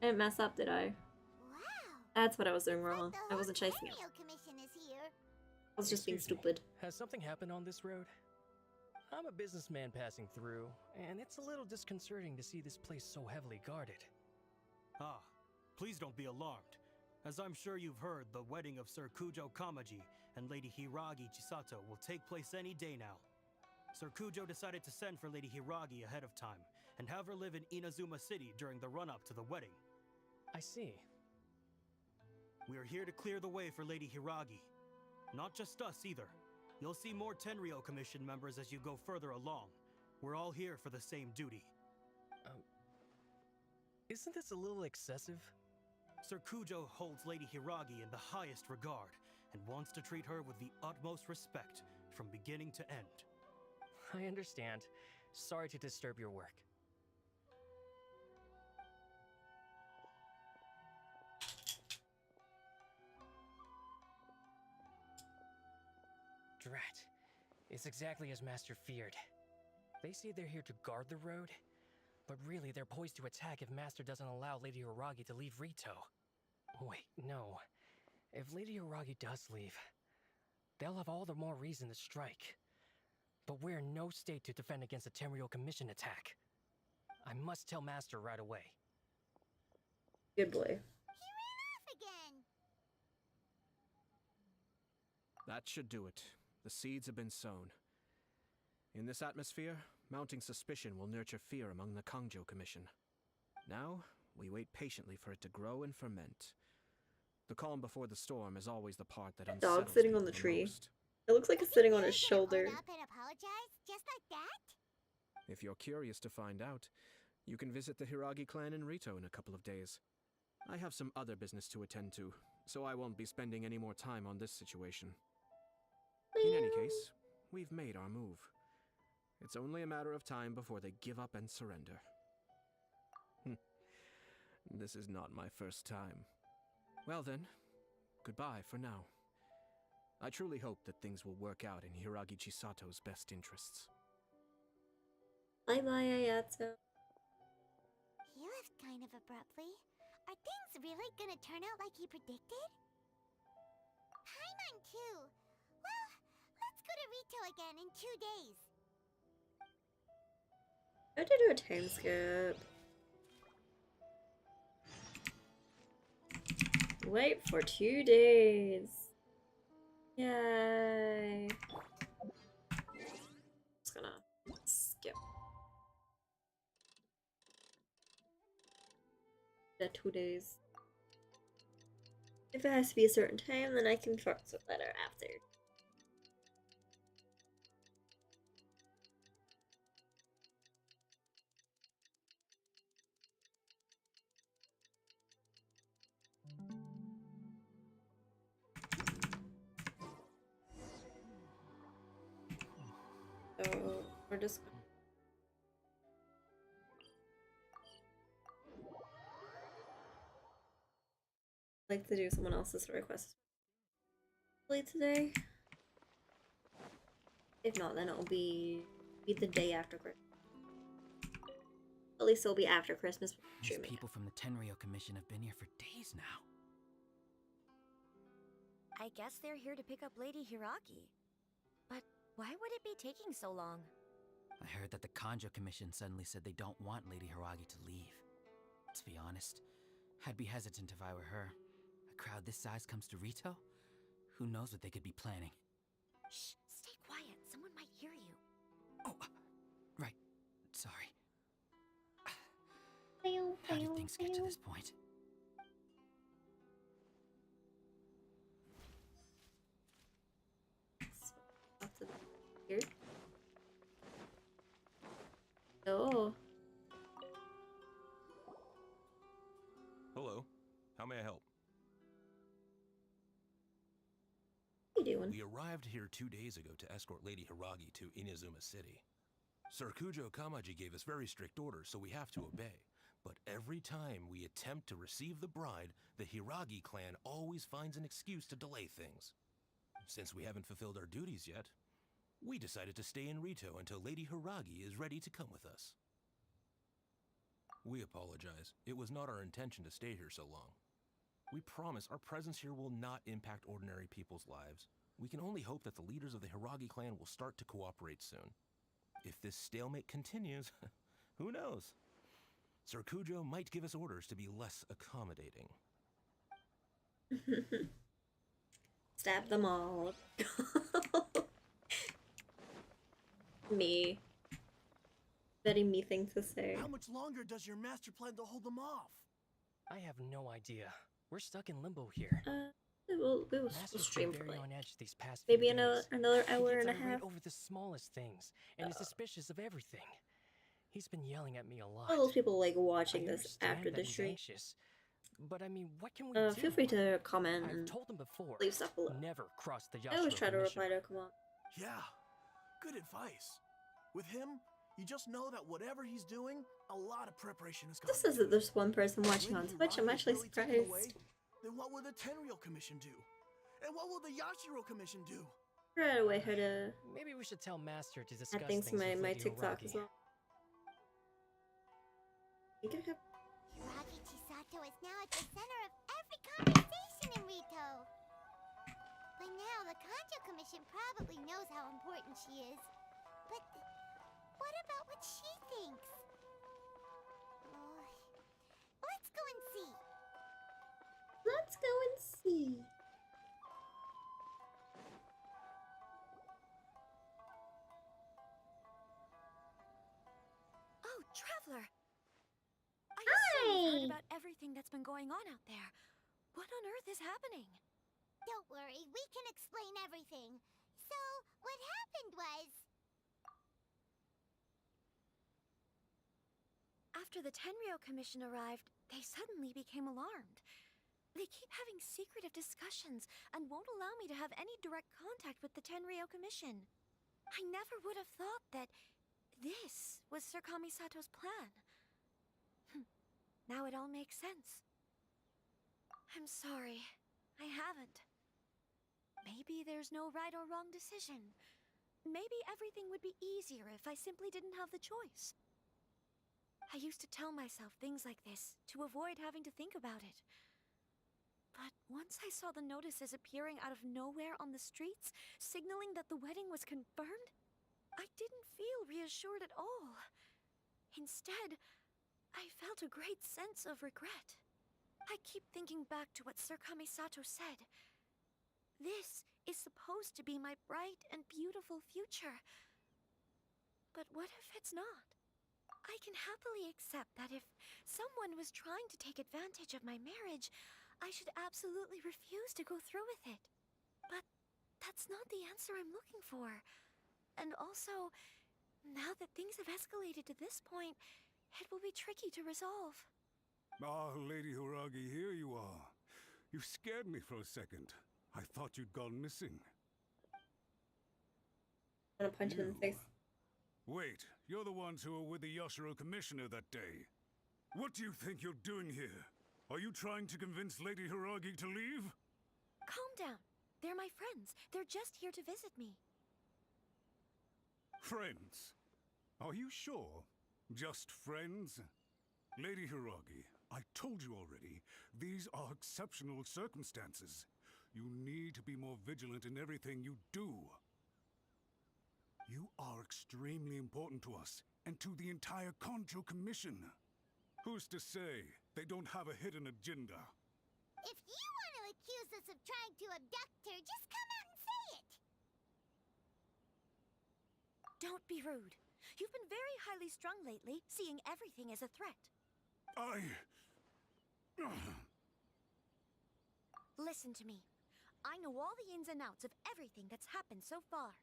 A: I didn't mess up, did I? That's what I was doing wrong. I wasn't chasing it. I was just being stupid.
R: Has something happened on this road? I'm a businessman passing through, and it's a little disconcerting to see this place so heavily guarded.
S: Ah, please don't be alarmed. As I'm sure you've heard, the wedding of Sir Kujo Kamaji and Lady Hiragi Chisato will take place any day now. Sir Kujo decided to send for Lady Hiragi ahead of time, and have her live in Inazuma City during the run-up to the wedding.
R: I see.
S: We are here to clear the way for Lady Hiragi. Not just us either. You'll see more Tenryo Commission members as you go further along. We're all here for the same duty.
R: Isn't this a little excessive?
S: Sir Kujo holds Lady Hiragi in the highest regard, and wants to treat her with the utmost respect, from beginning to end.
R: I understand. Sorry to disturb your work. Drat. It's exactly as Master feared. They say they're here to guard the road, but really they're poised to attack if Master doesn't allow Lady Hiragi to leave Rito. Wait, no. If Lady Hiragi does leave, they'll have all the more reason to strike. But we're in no state to defend against a Tenryo Commission attack. I must tell Master right away.
A: Good boy.
G: That should do it. The seeds have been sown. In this atmosphere, mounting suspicion will nurture fear among the Kangjo Commission. Now, we wait patiently for it to grow and ferment. The calm before the storm is always the part that unsettles
A: Dog sitting on
G: people
A: the tree.
G: most.
A: It looks like it's sitting on his shoulder.
C: Up and apologize just like that?
G: If you're curious to find out, you can visit the Hiragi clan in Rito in a couple of days. I have some other business to attend to, so I won't be spending any more time on this situation. In any case, we've made our move. It's only a matter of time before they give up and surrender. This is not my first time. Well then, goodbye for now. I truly hope that things will work out in Hiragi Chisato's best interests.
A: Bye bye, Ayato.
C: He left kind of abruptly. Are things really gonna turn out like he predicted? Paimon too. Well, let's go to Rito again in 2 days.
A: I have to do a time skip. Wait for 2 days. Yay. Just gonna skip. The 2 days. If it has to be a certain time, then I can fix it later after. So we're just like to do someone else's request today. If not, then it'll be the day after Christmas. At least it'll be after Christmas.
T: These people from the Tenryou Commission have been here for days now.
N: I guess they're here to pick up Lady Hiragi. But why would it be taking so long?
T: I heard that the Kanjo Commission suddenly said they don't want Lady Hiragi to leave. To be honest, I'd be hesitant if I were her. A crowd this size comes to Rito? Who knows what they could be planning?
N: Shh, stay quiet. Someone might hear you.
T: Oh, right. Sorry. How did things get to this point?
A: Here. Oh.
U: Hello. How may I help?
A: What are you doing?
U: We arrived here 2 days ago to escort Lady Hiragi to Inazuma City. Sir Kujo Kamaji gave us very strict orders, so we have to obey. But every time we attempt to receive the bride, the Hiragi clan always finds an excuse to delay things. Since we haven't fulfilled our duties yet, we decided to stay in Rito until Lady Hiragi is ready to come with us. We apologize. It was not our intention to stay here so long. We promise our presence here will not impact ordinary people's lives. We can only hope that the leaders of the Hiragi clan will start to cooperate soon. If this stalemate continues, who knows? Sir Kujo might give us orders to be less accommodating.
A: Stab them all. Me. Very me thing to say.
V: How much longer does your master plan to hold them off?
R: I have no idea. We're stuck in limbo here.
A: We'll
R: Master's
A: stream
R: been
A: for
R: very
A: like
R: on edge these past
A: maybe
R: few days.
A: another
R: He
A: hour
R: gets
A: and a
R: irate
A: half.
R: over the smallest things, and is suspicious of everything. He's been yelling at me a lot.
A: All those people like watching
R: I
A: this after
R: understand
A: the
R: that he's
A: stream.
R: anxious, but I mean, what can we do?
A: Feel free to comment
R: I've
A: and
R: told him before.
A: leave stuff below.
R: Never cross the
A: I always
R: Yashiro
A: try to
R: Commission.
A: reply to come on.
V: Yeah, good advice. With him, you just know that whatever he's doing, a lot of preparation is coming.
A: This is that there's one person watching on Twitch. I'm actually surprised.
V: Then what will the Tenryou Commission do? And what will the Yashiro Commission do?
A: Right away, how to
R: Maybe we should tell Master to discuss
A: add things to
R: with
A: my
R: Lady
A: TikTok
R: Hiragi.
A: as well. You can have
C: Hiragi Chisato is now at the center of every conversation in Rito. By now, the Kanjo Commission probably knows how important she is. But what about what she thinks? Let's go and see.
A: Let's go and see.
N: Oh, Traveler! I assume you've heard about everything that's been going on out there. What on earth is happening?
C: Don't worry, we can explain everything. So, what happened was...
N: After the Tenryou Commission arrived, they suddenly became alarmed. They keep having secretive discussions and won't allow me to have any direct contact with the Tenryou Commission. I never would have thought that this was Sir Kamisato's plan. Now it all makes sense. I'm sorry. I haven't. Maybe there's no right or wrong decision. Maybe everything would be easier if I simply didn't have the choice. I used to tell myself things like this to avoid having to think about it. But once I saw the notices appearing out of nowhere on the streets, signaling that the wedding was confirmed, I didn't feel reassured at all. Instead, I felt a great sense of regret. I keep thinking back to what Sir Kamisato said. This is supposed to be my bright and beautiful future. But what if it's not? I can happily accept that if someone was trying to take advantage of my marriage, I should absolutely refuse to go through with it. But that's not the answer I'm looking for. And also, now that things have escalated to this point, it will be tricky to resolve.
I: Ah, Lady Hiragi, here you are. You scared me for a second. I thought you'd gone missing.
A: I'm gonna punch him in the face.
I: Wait, you're the ones who were with the Yashiro Commissioner that day. What do you think you're doing here? Are you trying to convince Lady Hiragi to leave?
N: Calm down. They're my friends. They're just here to visit me.
I: Friends? Are you sure? Just friends? Lady Hiragi, I told you already, these are exceptional circumstances. You need to be more vigilant in everything you do. You are extremely important to us, and to the entire Kanjo Commission. Who's to say they don't have a hidden agenda?
C: If you want to accuse us of trying to abduct her, just come out and say it!
N: Don't be rude. You've been very highly strung lately, seeing everything as a threat. Listen to me. I know all the ins and outs of everything that's happened so far.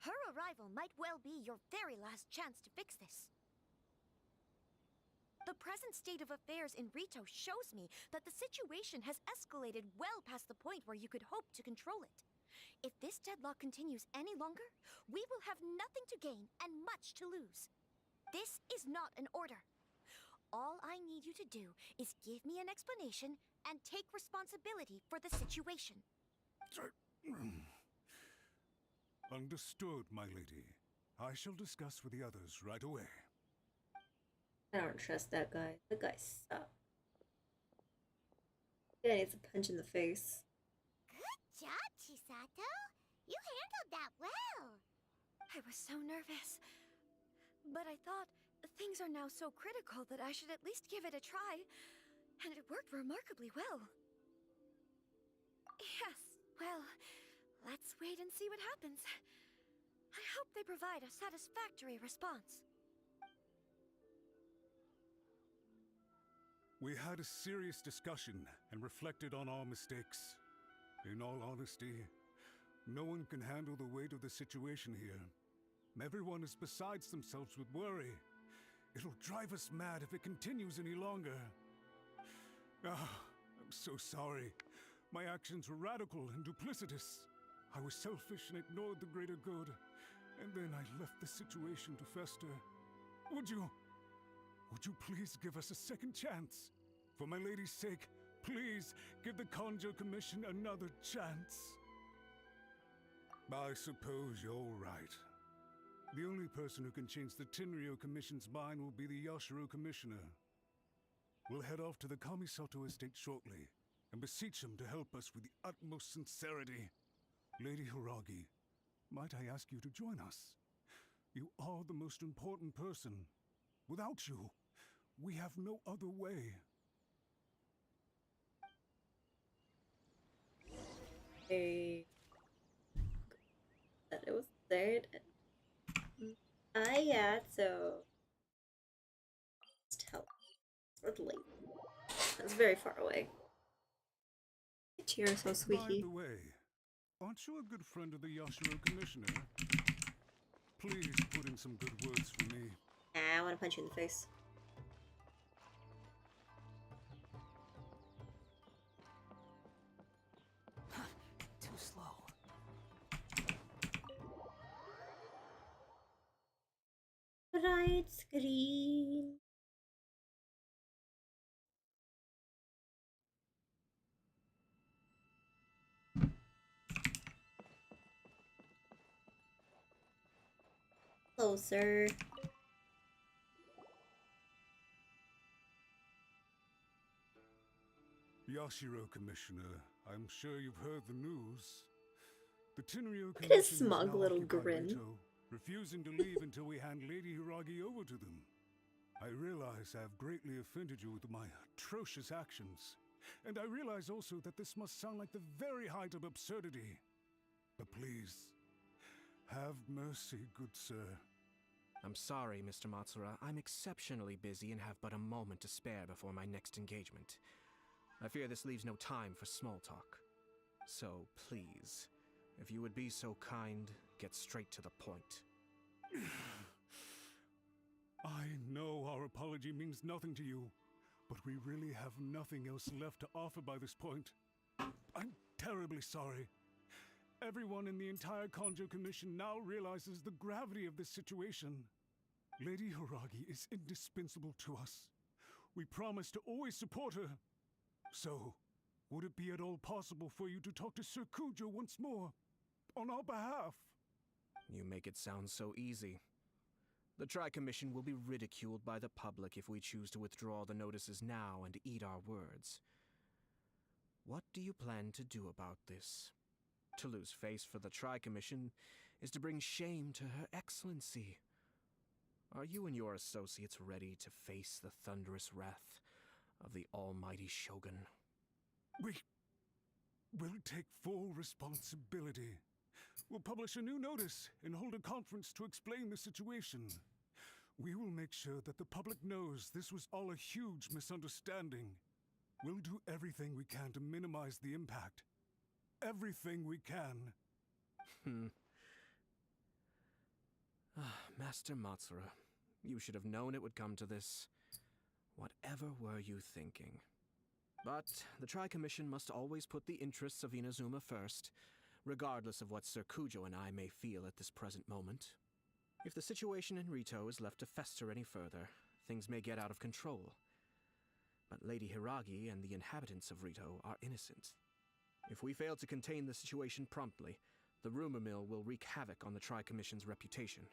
N: Her arrival might well be your very last chance to fix this. The present state of affairs in Rito shows me that the situation has escalated well past the point where you could hope to control it. If this deadlock continues any longer, we will have nothing to gain and much to lose. This is not an order. All I need you to do is give me an explanation and take responsibility for the situation.
I: Understood, my lady. I shall discuss with the others right away.
A: I don't trust that guy. That guy sucks. Yeah, needs a punch in the face.
C: Good job, Chisato. You handled that well.
N: I was so nervous. But I thought things are now so critical that I should at least give it a try. And it worked remarkably well. Yes, well, let's wait and see what happens. I hope they provide a satisfactory response.
I: We had a serious discussion and reflected on our mistakes. In all honesty, no one can handle the weight of the situation here. Everyone is besides themselves with worry. It'll drive us mad if it continues any longer. I'm so sorry. My actions were radical and duplicitous. I was selfish and ignored the greater good. And then I left the situation to fester. Would you please give us a second chance? For my lady's sake, please give the Kanjo Commission another chance. I suppose you're right. The only person who can change the Tenryou Commission's mind will be the Yashiro Commissioner. We'll head off to the Kamisato estate shortly and beseech him to help us with the utmost sincerity. Lady Hiragi, might I ask you to join us? You are the most important person. Without you, we have no other way.
A: That it was third. Yeah, so just help. It's late. That's very far away. You're so sweetie.
I: By the way, aren't you a good friend of the Yashiro Commissioner? Please put in some good words for me.
A: I want to punch you in the face.
B: Too slow.
A: Right screen. Closer.
I: Yashiro Commissioner, I'm sure you've heard the news. The Tenryou
A: Look at
I: Commission
A: his
I: is
A: smug
I: now
A: little
I: occupied
A: grin.
I: Rito, refusing to leave until we hand Lady Hiragi over to them. I realize I have greatly offended you with my atrocious actions, and I realize also that this must sound like the very height of absurdity. But please, have mercy, good sir.
G: I'm sorry, Mr. Matsura. I'm exceptionally busy and have but a moment to spare before my next engagement. I fear this leaves no time for small talk. So, please, if you would be so kind, get straight to the point.
I: I know our apology means nothing to you, but we really have nothing else left to offer by this point. I'm terribly sorry. Everyone in the entire Kanjo Commission now realizes the gravity of this situation. Lady Hiragi is indispensable to us. We promise to always support her. So, would it be at all possible for you to talk to Sir Kujo once more, on our behalf?
G: You make it sound so easy. The Tri-Commission will be ridiculed by the public if we choose to withdraw the notices now and eat our words. What do you plan to do about this? To lose face for the Tri-Commission is to bring shame to Her Excellency. Are you and your associates ready to face the thunderous wrath of the almighty Shogun?
I: We will take full responsibility. We'll publish a new notice and hold a conference to explain the situation. We will make sure that the public knows this was all a huge misunderstanding. We'll do everything we can to minimize the impact. Everything we can.
G: Master Matsura, you should have known it would come to this. Whatever were you thinking? But the Tri-Commission must always put the interests of Inazuma first, regardless of what Sir Kujo and I may feel at this present moment. If the situation in Rito is left to fester any further, things may get out of control. But Lady Hiragi and the inhabitants of Rito are innocent. If we fail to contain the situation promptly, the rumor mill will wreak havoc on the Tri-Commission's reputation.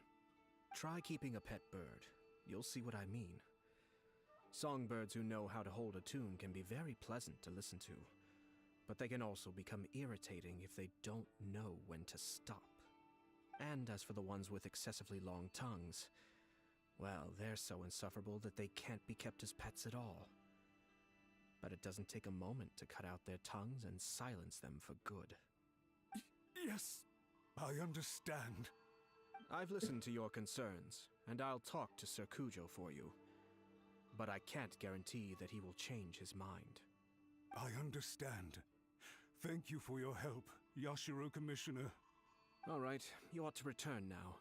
G: Try keeping a pet bird. You'll see what I mean. Songbirds who know how to hold a tune can be very pleasant to listen to, but they can also become irritating if they don't know when to stop. And as for the ones with excessively long tongues, well, they're so insufferable that they can't be kept as pets at all. But it doesn't take a moment to cut out their tongues and silence them for good.
I: Yes, I understand.
G: I've listened to your concerns, and I'll talk to Sir Kujo for you. But I can't guarantee that he will change his mind.
I: I understand. Thank you for your help, Yashiro Commissioner.
G: All right, you ought to return now.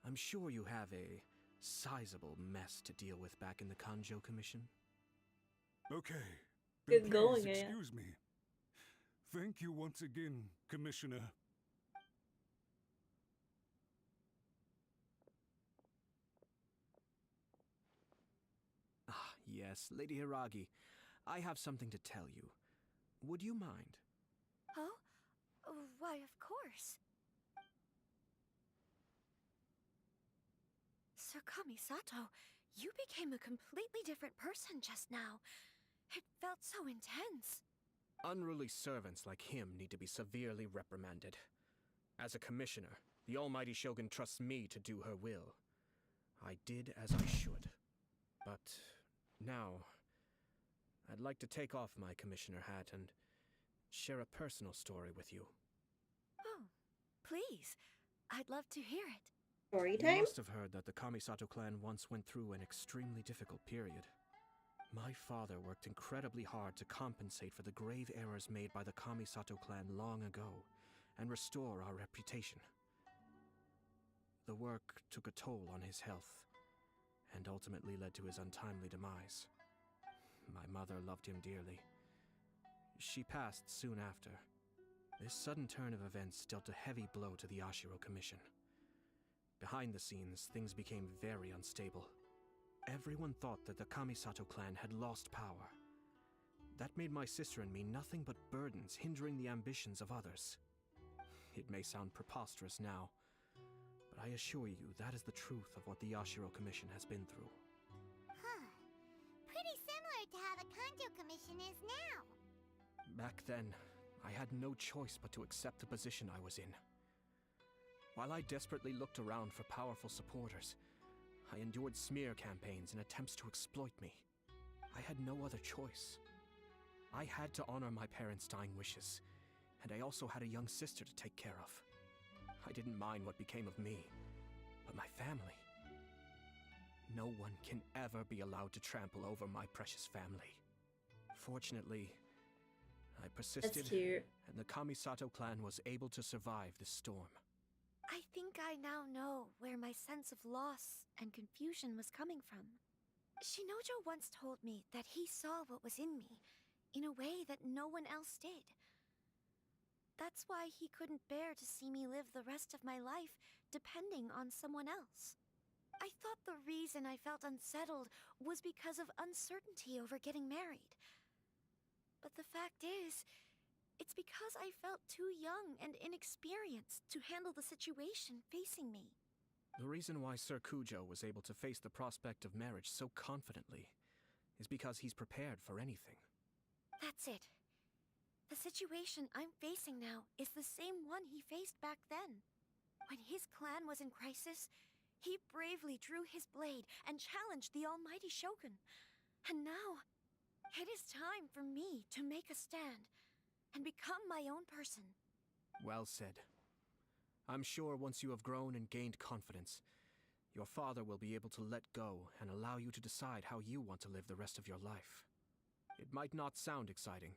G: I'm sure you have a sizable mess to deal with back in the Kanjo Commission.
I: Okay.
A: Good going,
I: please
A: yeah.
I: excuse me. Thank you once again, Commissioner.
G: Ah, yes, Lady Hiragi. I have something to tell you. Would you mind?
N: Oh? Why, of course. Sir Kamisato, you became a completely different person just now. It felt so intense.
G: Unruly servants like him need to be severely reprimanded. As a commissioner, the almighty Shogun trusts me to do her will. I did as I should. But now, I'd like to take off my commissioner hat and share a personal story with you.
N: Oh, please. I'd love to hear it.
A: Story
G: You
A: time?
G: must have heard that the Kamisato clan once went through an extremely difficult period. My father worked incredibly hard to compensate for the grave errors made by the Kamisato clan long ago and restore our reputation. The work took a toll on his health and ultimately led to his untimely demise. My mother loved him dearly. She passed soon after. This sudden turn of events dealt a heavy blow to the Ashiro Commission. Behind the scenes, things became very unstable. Everyone thought that the Kamisato clan had lost power. That made my sister and me nothing but burdens, hindering the ambitions of others. It may sound preposterous now, but I assure you that is the truth of what the Yashiro Commission has been through.
C: Huh. Pretty similar to how the Kanjo Commission is now.
G: Back then, I had no choice but to accept the position I was in. While I desperately looked around for powerful supporters, I endured smear campaigns and attempts to exploit me. I had no other choice. I had to honor my parents' dying wishes, and I also had a young sister to take care of. I didn't mind what became of me, but my family. No one can ever be allowed to trample over my precious family. Fortunately, I persisted,
A: That's cute.
G: and the Kamisato clan was able to survive this storm.
N: I think I now know where my sense of loss and confusion was coming from. Shinojo once told me that he saw what was in me, in a way that no one else did. That's why he couldn't bear to see me live the rest of my life depending on someone else. I thought the reason I felt unsettled was because of uncertainty over getting married. But the fact is, it's because I felt too young and inexperienced to handle the situation facing me.
G: The reason why Sir Kujo was able to face the prospect of marriage so confidently is because he's prepared for anything.
N: That's it. The situation I'm facing now is the same one he faced back then. When his clan was in crisis, he bravely drew his blade and challenged the almighty Shogun. And now, it is time for me to make a stand and become my own person.
G: Well said. I'm sure once you have grown and gained confidence, your father will be able to let go and allow you to decide how you want to live the rest of your life. It might not sound exciting,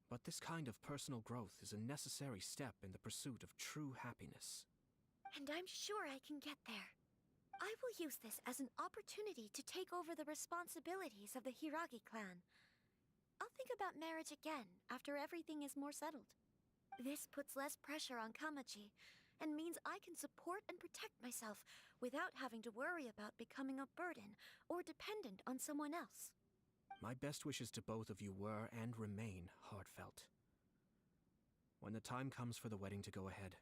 G: but this kind of personal growth is a necessary step in the pursuit of true happiness.
N: And I'm sure I can get there. I will use this as an opportunity to take over the responsibilities of the Hiragi clan. I'll think about marriage again after everything is more settled. This puts less pressure on Kamaji, and means I can support and protect myself without having to worry about becoming a burden or dependent on someone else.
G: My best wishes to both of you were and remain heartfelt. When the time comes for the wedding to go ahead,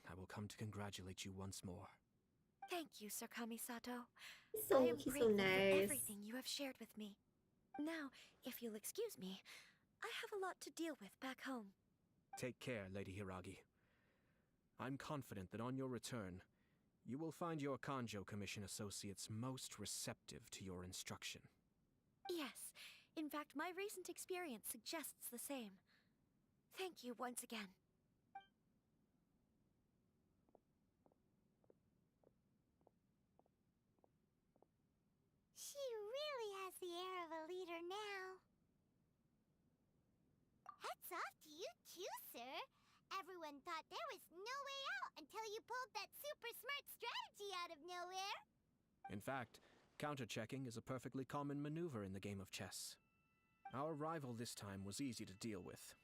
G: I will come to congratulate you once more.
N: Thank you, Sir Kamisato.
A: He's
N: I am
A: so
N: grateful for
A: nice.
N: everything you have shared with me. Now, if you'll excuse me, I have a lot to deal with back home.
G: Take care, Lady Hiragi. I'm confident that on your return, you will find your Kanjo Commission associates most receptive to your instruction.
N: Yes, in fact, my recent experience suggests the same. Thank you once again.
C: She really has the air of a leader now. Hats off to you too, sir. Everyone thought there was no way out until you pulled that super smart strategy out of nowhere.
G: In fact, counter-checking is a perfectly common maneuver in the game of chess. Our rival this time was easy to deal with.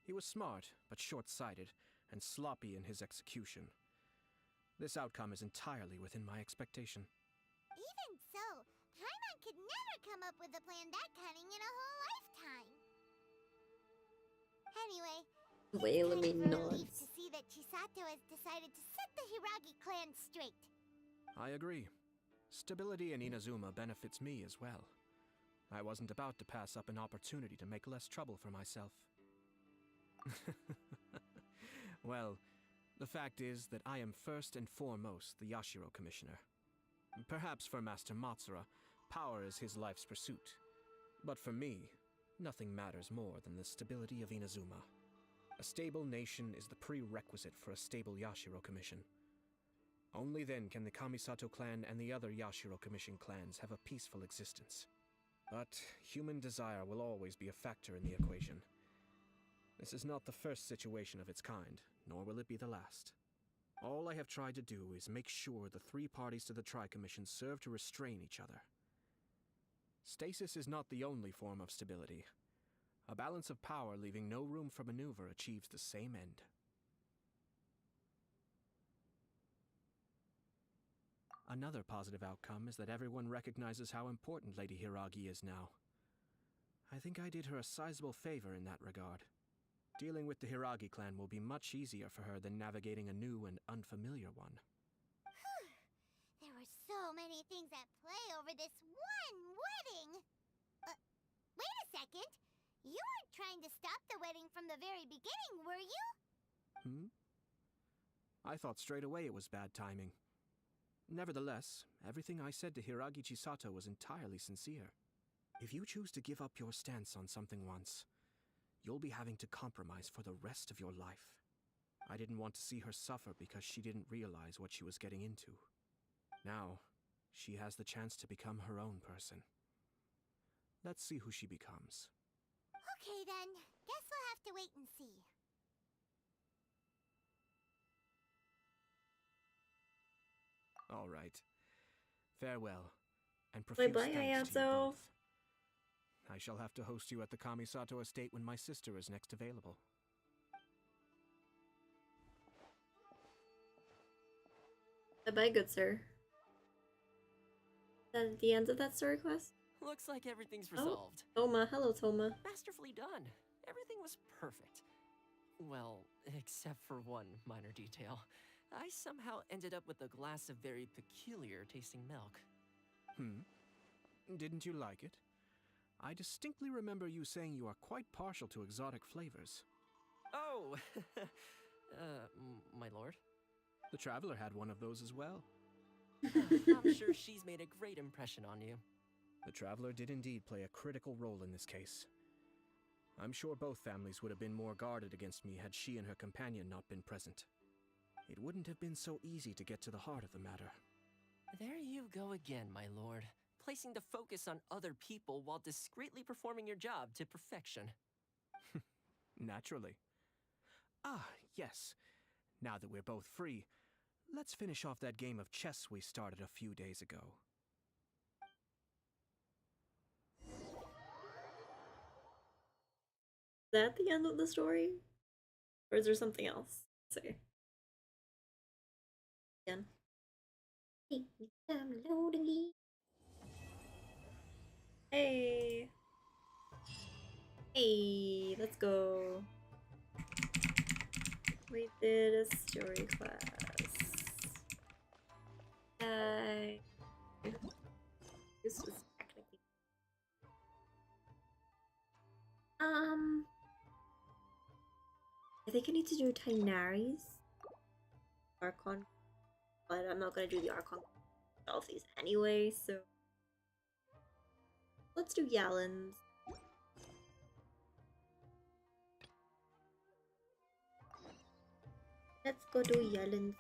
G: He was smart, but short-sighted, and sloppy in his execution. This outcome is entirely within my expectation.
C: Even so, Paimon could never come up with a plan that cunning in a whole lifetime. Anyway,
A: Wait, let me
C: it's kind of a
A: nod.
C: relief to see that Chisato has decided to set the Hiragi clan straight.
G: I agree. Stability in Inazuma benefits me as well. I wasn't about to pass up an opportunity to make less trouble for myself. Well, the fact is that I am first and foremost the Yashiro Commissioner. Perhaps for Master Matsura, power is his life's pursuit. But for me, nothing matters more than the stability of Inazuma. A stable nation is the prerequisite for a stable Yashiro Commission. Only then can the Kamisato clan and the other Yashiro Commission clans have a peaceful existence. But human desire will always be a factor in the equation. This is not the first situation of its kind, nor will it be the last. All I have tried to do is make sure the three parties to the Tri-Commission serve to restrain each other. Stasis is not the only form of stability. A balance of power leaving no room for maneuver achieves the same end. Another positive outcome is that everyone recognizes how important Lady Hiragi is now. I think I did her a sizable favor in that regard. Dealing with the Hiragi clan will be much easier for her than navigating a new and unfamiliar one.
C: There were so many things at play over this one wedding. Wait a second. You weren't trying to stop the wedding from the very beginning, were you?
G: I thought straight away it was bad timing. Nevertheless, everything I said to Hiragi Chisato was entirely sincere. If you choose to give up your stance on something once, you'll be having to compromise for the rest of your life. I didn't want to see her suffer because she didn't realize what she was getting into. Now, she has the chance to become her own person. Let's see who she becomes.
C: Okay then. Guess we'll have to wait and see.
G: All right. Farewell, and profuse
A: Bye-bye,
G: thanks to you
A: Hayato.
G: both. I shall have to host you at the Kamisato estate when my sister is next available.
A: Bye-bye, good sir. Is that the end of that story quest?
R: Looks like everything's resolved.
A: Oh, Toma. Hello, Toma.
R: Masterfully done. Everything was perfect. Well, except for one minor detail.
D: I somehow ended up with a glass of very peculiar tasting milk.
G: Didn't you like it? I distinctly remember you saying you are quite partial to exotic flavors.
D: Oh, my lord.
G: The Traveler had one of those as well.
D: I'm sure she's made a great impression on you.
G: The Traveler did indeed play a critical role in this case. I'm sure both families would have been more guarded against me had she and her companion not been present. It wouldn't have been so easy to get to the heart of the matter.
D: There you go again, my lord. Placing the focus on other people while discreetly performing your job to perfection.
G: Naturally. Ah, yes. Now that we're both free, let's finish off that game of chess we started a few days ago.
A: Is that the end of the story? Or is there something else? Let's see. Again. I'm loading. Hey. Hey, let's go. We did a story class. This was technically. I think I need to do Tighnari's Archon, but I'm not gonna do the Archon all of these anyway, so let's do Yalen's. Let's go do Yalen's.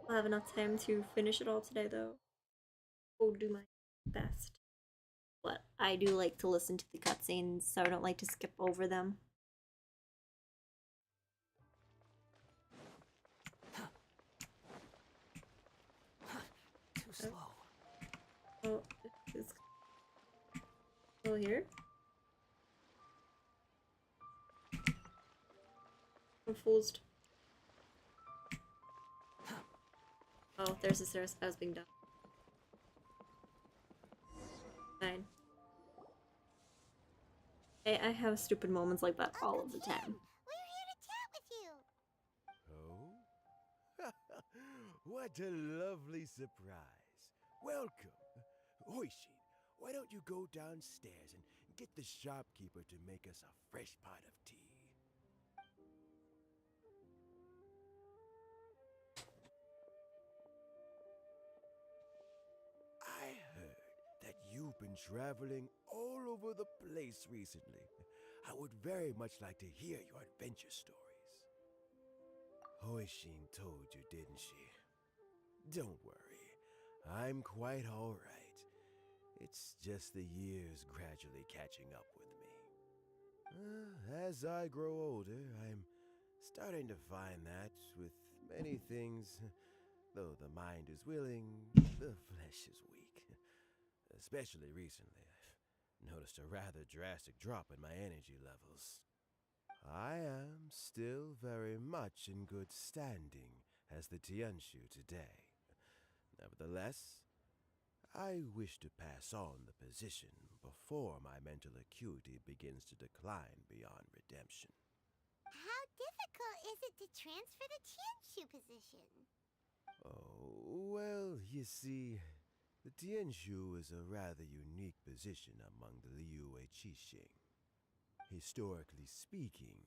A: I'll have enough time to finish it all today, though. I'll do my best. But I do like to listen to the cutscenes, so I don't like to skip over them.
D: Too slow.
A: Oh, it's go here. Confused. Oh, there's the stairs. I was being done. Fine. I have stupid moments like that all of the time.
C: We're here to chat with you.
F: Oh? What a lovely surprise. Welcome. Oishin, why don't you go downstairs and get the shopkeeper to make us a fresh pot of tea? I heard that you've been traveling all over the place recently. I would very much like to hear your adventure stories. Hoishin told you, didn't she? Don't worry, I'm quite all right. It's just the years gradually catching up with me. As I grow older, I'm starting to find that with many things, though the mind is willing, the flesh is weak. Especially recently, I've noticed a rather drastic drop in my energy levels. I am still very much in good standing as the Tianshu today. Nevertheless, I wish to pass on the position before my mental acuity begins to decline beyond redemption.
C: How difficult is it to transfer the Tianshu position?
F: Oh, well, you see, the Tianshu is a rather unique position among the Liyue Qixing. Historically speaking,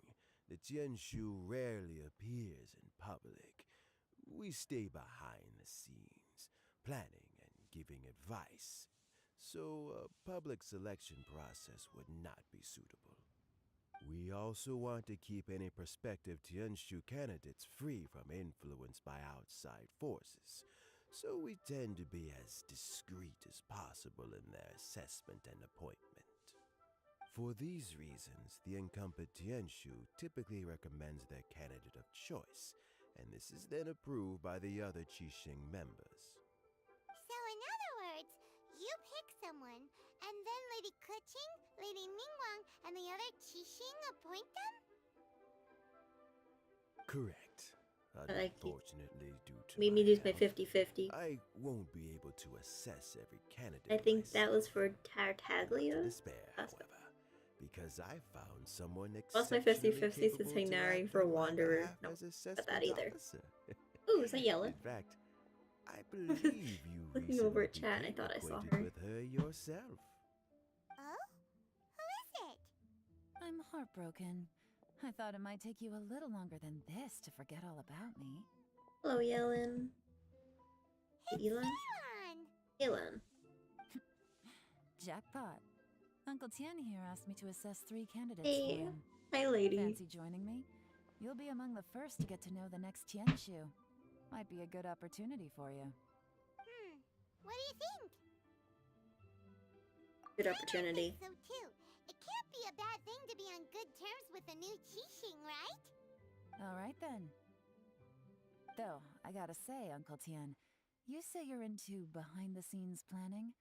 F: the Tianshu rarely appears in public. We stay behind the scenes, planning and giving advice, so a public selection process would not be suitable. We also want to keep any prospective Tianshu candidates free from influence by outside forces, so we tend to be as discreet as possible in their assessment and appointment. For these reasons, the incumbent Tianshu typically recommends their candidate of choice, and this is then approved by the other Qixing members.
C: So in other words, you pick someone, and then Lady Keqing, Lady Ningguang, and the other Qixing appoint them?
F: Correct.
A: Like,
F: Unfortunately, due to
A: made me lose my
F: health,
A: 50-50.
F: I won't be able to assess every candidate.
A: I think that was for Tartaglia.
F: Despair, however. because I found someone
A: Lost my
F: exceptionally
A: 50-50 to
F: capable
A: take
F: to
A: Nari
F: act
A: for
F: on my
A: Wanderer.
F: behalf
A: No,
F: as
A: not
F: assessment
A: that either.
F: officer.
A: Ooh, is that Yella?
F: In fact, I believe you
A: Looking over
F: recently
A: at chat, I
F: became
A: thought I saw
F: acquainted
A: her.
F: with her yourself.
C: Oh? Who is it?
P: I'm heartbroken. I thought it might take you a little longer than this to forget all about me.
A: Hello, Yellen.
C: It's
A: Elon? Elon.
P: Jackpot. Uncle Tien here asked me to assess 3 candidates
A: Hey.
P: for him.
A: Hi, lady.
P: Fancy joining me? You'll be among the first to get to know the next Tianshu. Might be a good opportunity for you.
C: What do you think?
A: Good opportunity.
C: I think so too. It can't be a bad thing to be on good terms with a new Qixing, right?
P: Alright then. Though, I gotta say, Uncle Tien, you say you're into behind-the-scenes planning?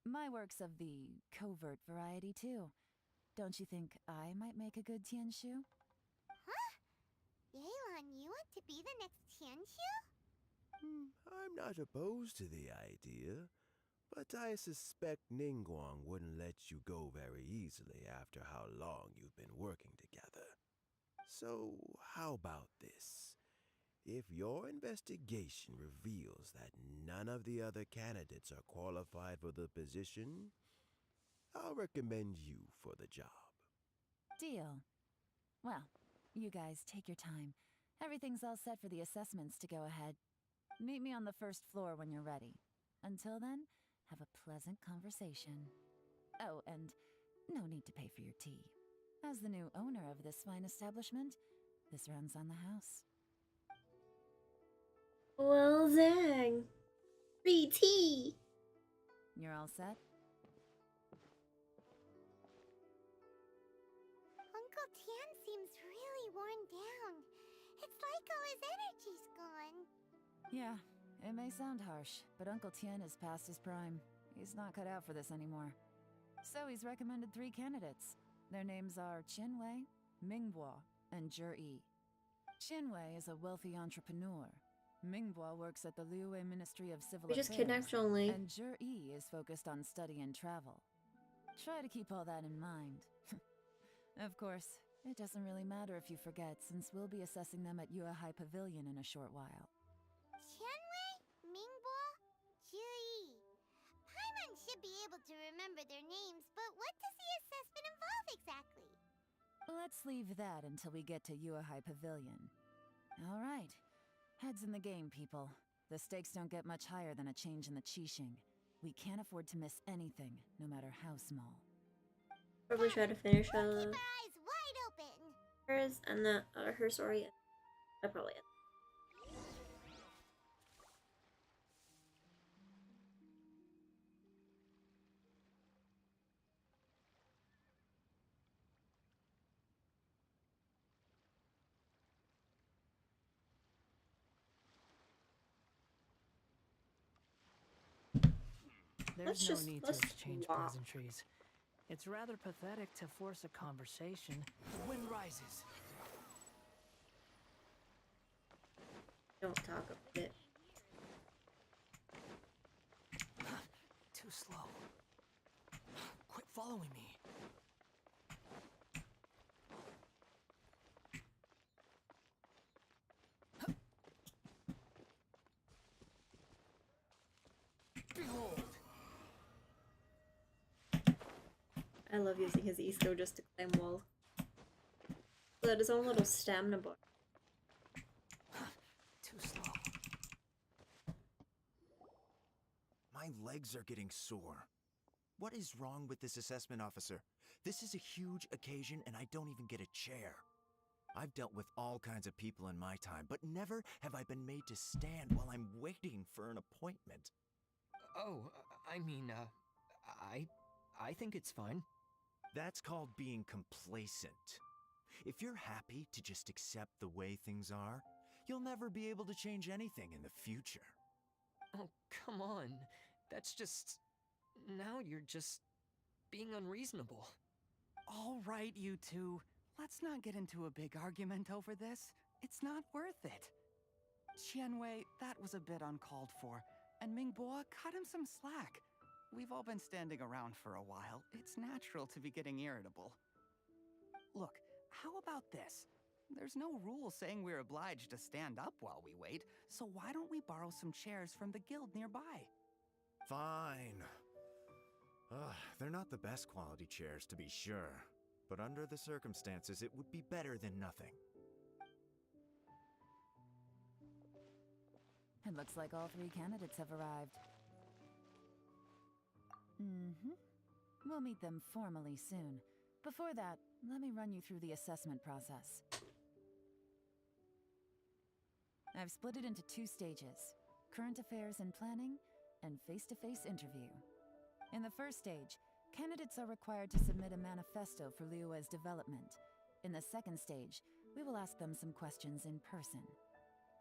P: My work's of the covert variety too. Don't you think I might make a good Tianshu?
C: Huh? Yelan, you want to be the next Tianshu?
F: I'm not opposed to the idea, but I suspect Ningguang wouldn't let you go very easily after how long you've been working together. So, how about this? If your investigation reveals that none of the other candidates are qualified for the position, I'll recommend you for the job.
P: Deal. Well, you guys take your time. Everything's all set for the assessments to go ahead. Meet me on the first floor when you're ready. Until then, have a pleasant conversation. Oh, and no need to pay for your tea. As the new owner of this fine establishment, this runs on the house.
A: Well, dang. Free tea.
P: You're all set?
C: Uncle Tien seems really worn down. It's like all his energy's gone.
P: Yeah, it may sound harsh, but Uncle Tien is past his prime. He's not cut out for this anymore. So he's recommended 3 candidates. Their names are Qinwei, Mingbo, and Zhi. Qinwei is a wealthy entrepreneur. Mingbo works at the Liyue Ministry of Civil
A: We just
P: Affairs,
A: kidnapped Zhongli.
P: and Zhi is focused on study and travel. Try to keep all that in mind. Of course, it doesn't really matter if you forget, since we'll be assessing them at Eyooooo Pavilion in a short while.
C: Qianwei, Mingbo, Zhi. Paimon should be able to remember their names, but what does the assessment involve exactly?
P: Let's leave that until we get to Eyooooo Pavilion. All right. Heads in the game, people. The stakes don't get much higher than a change in the Qixing. We can't afford to miss anything, no matter how small.
A: Probably try to finish
C: Keep our eyes wide open.
A: hers and the her story. I probably.
B: There's no need to exchange pleasantries. It's rather pathetic to force a conversation. The wind rises.
A: Don't talk about it.
B: Too slow. Quit following me. Behold.
A: I love using his Esto just to climb walls. So that his own little stamina bar.
B: Too slow.
J: My legs are getting sore. What is wrong with this assessment officer? This is a huge occasion and I don't even get a chair. I've dealt with all kinds of people in my time, but never have I been made to stand while I'm waiting for an appointment.
D: Oh, I mean, I think it's fine.
J: That's called being complacent. If you're happy to just accept the way things are, you'll never be able to change anything in the future.
D: Oh, come on. That's just... Now you're just... being unreasonable.
T: All right, you two. Let's not get into a big argument over this. It's not worth it. Qianwei, that was a bit uncalled for. And Mingbo, cut him some slack. We've all been standing around for a while. It's natural to be getting irritable.
E: Look, how about this? There's no rule saying we're obliged to stand up while we wait, so why don't we borrow some chairs from the guild nearby?
J: Fine. Ugh, they're not the best quality chairs, to be sure. But under the circumstances, it would be better than nothing.
P: It looks like all 3 candidates have arrived. We'll meet them formally soon. Before that, let me run you through the assessment process. I've split it into 2 stages: current affairs and planning, and face-to-face interview. In the first stage, candidates are required to submit a manifesto for Liyue's development. In the second stage, we will ask them some questions in person.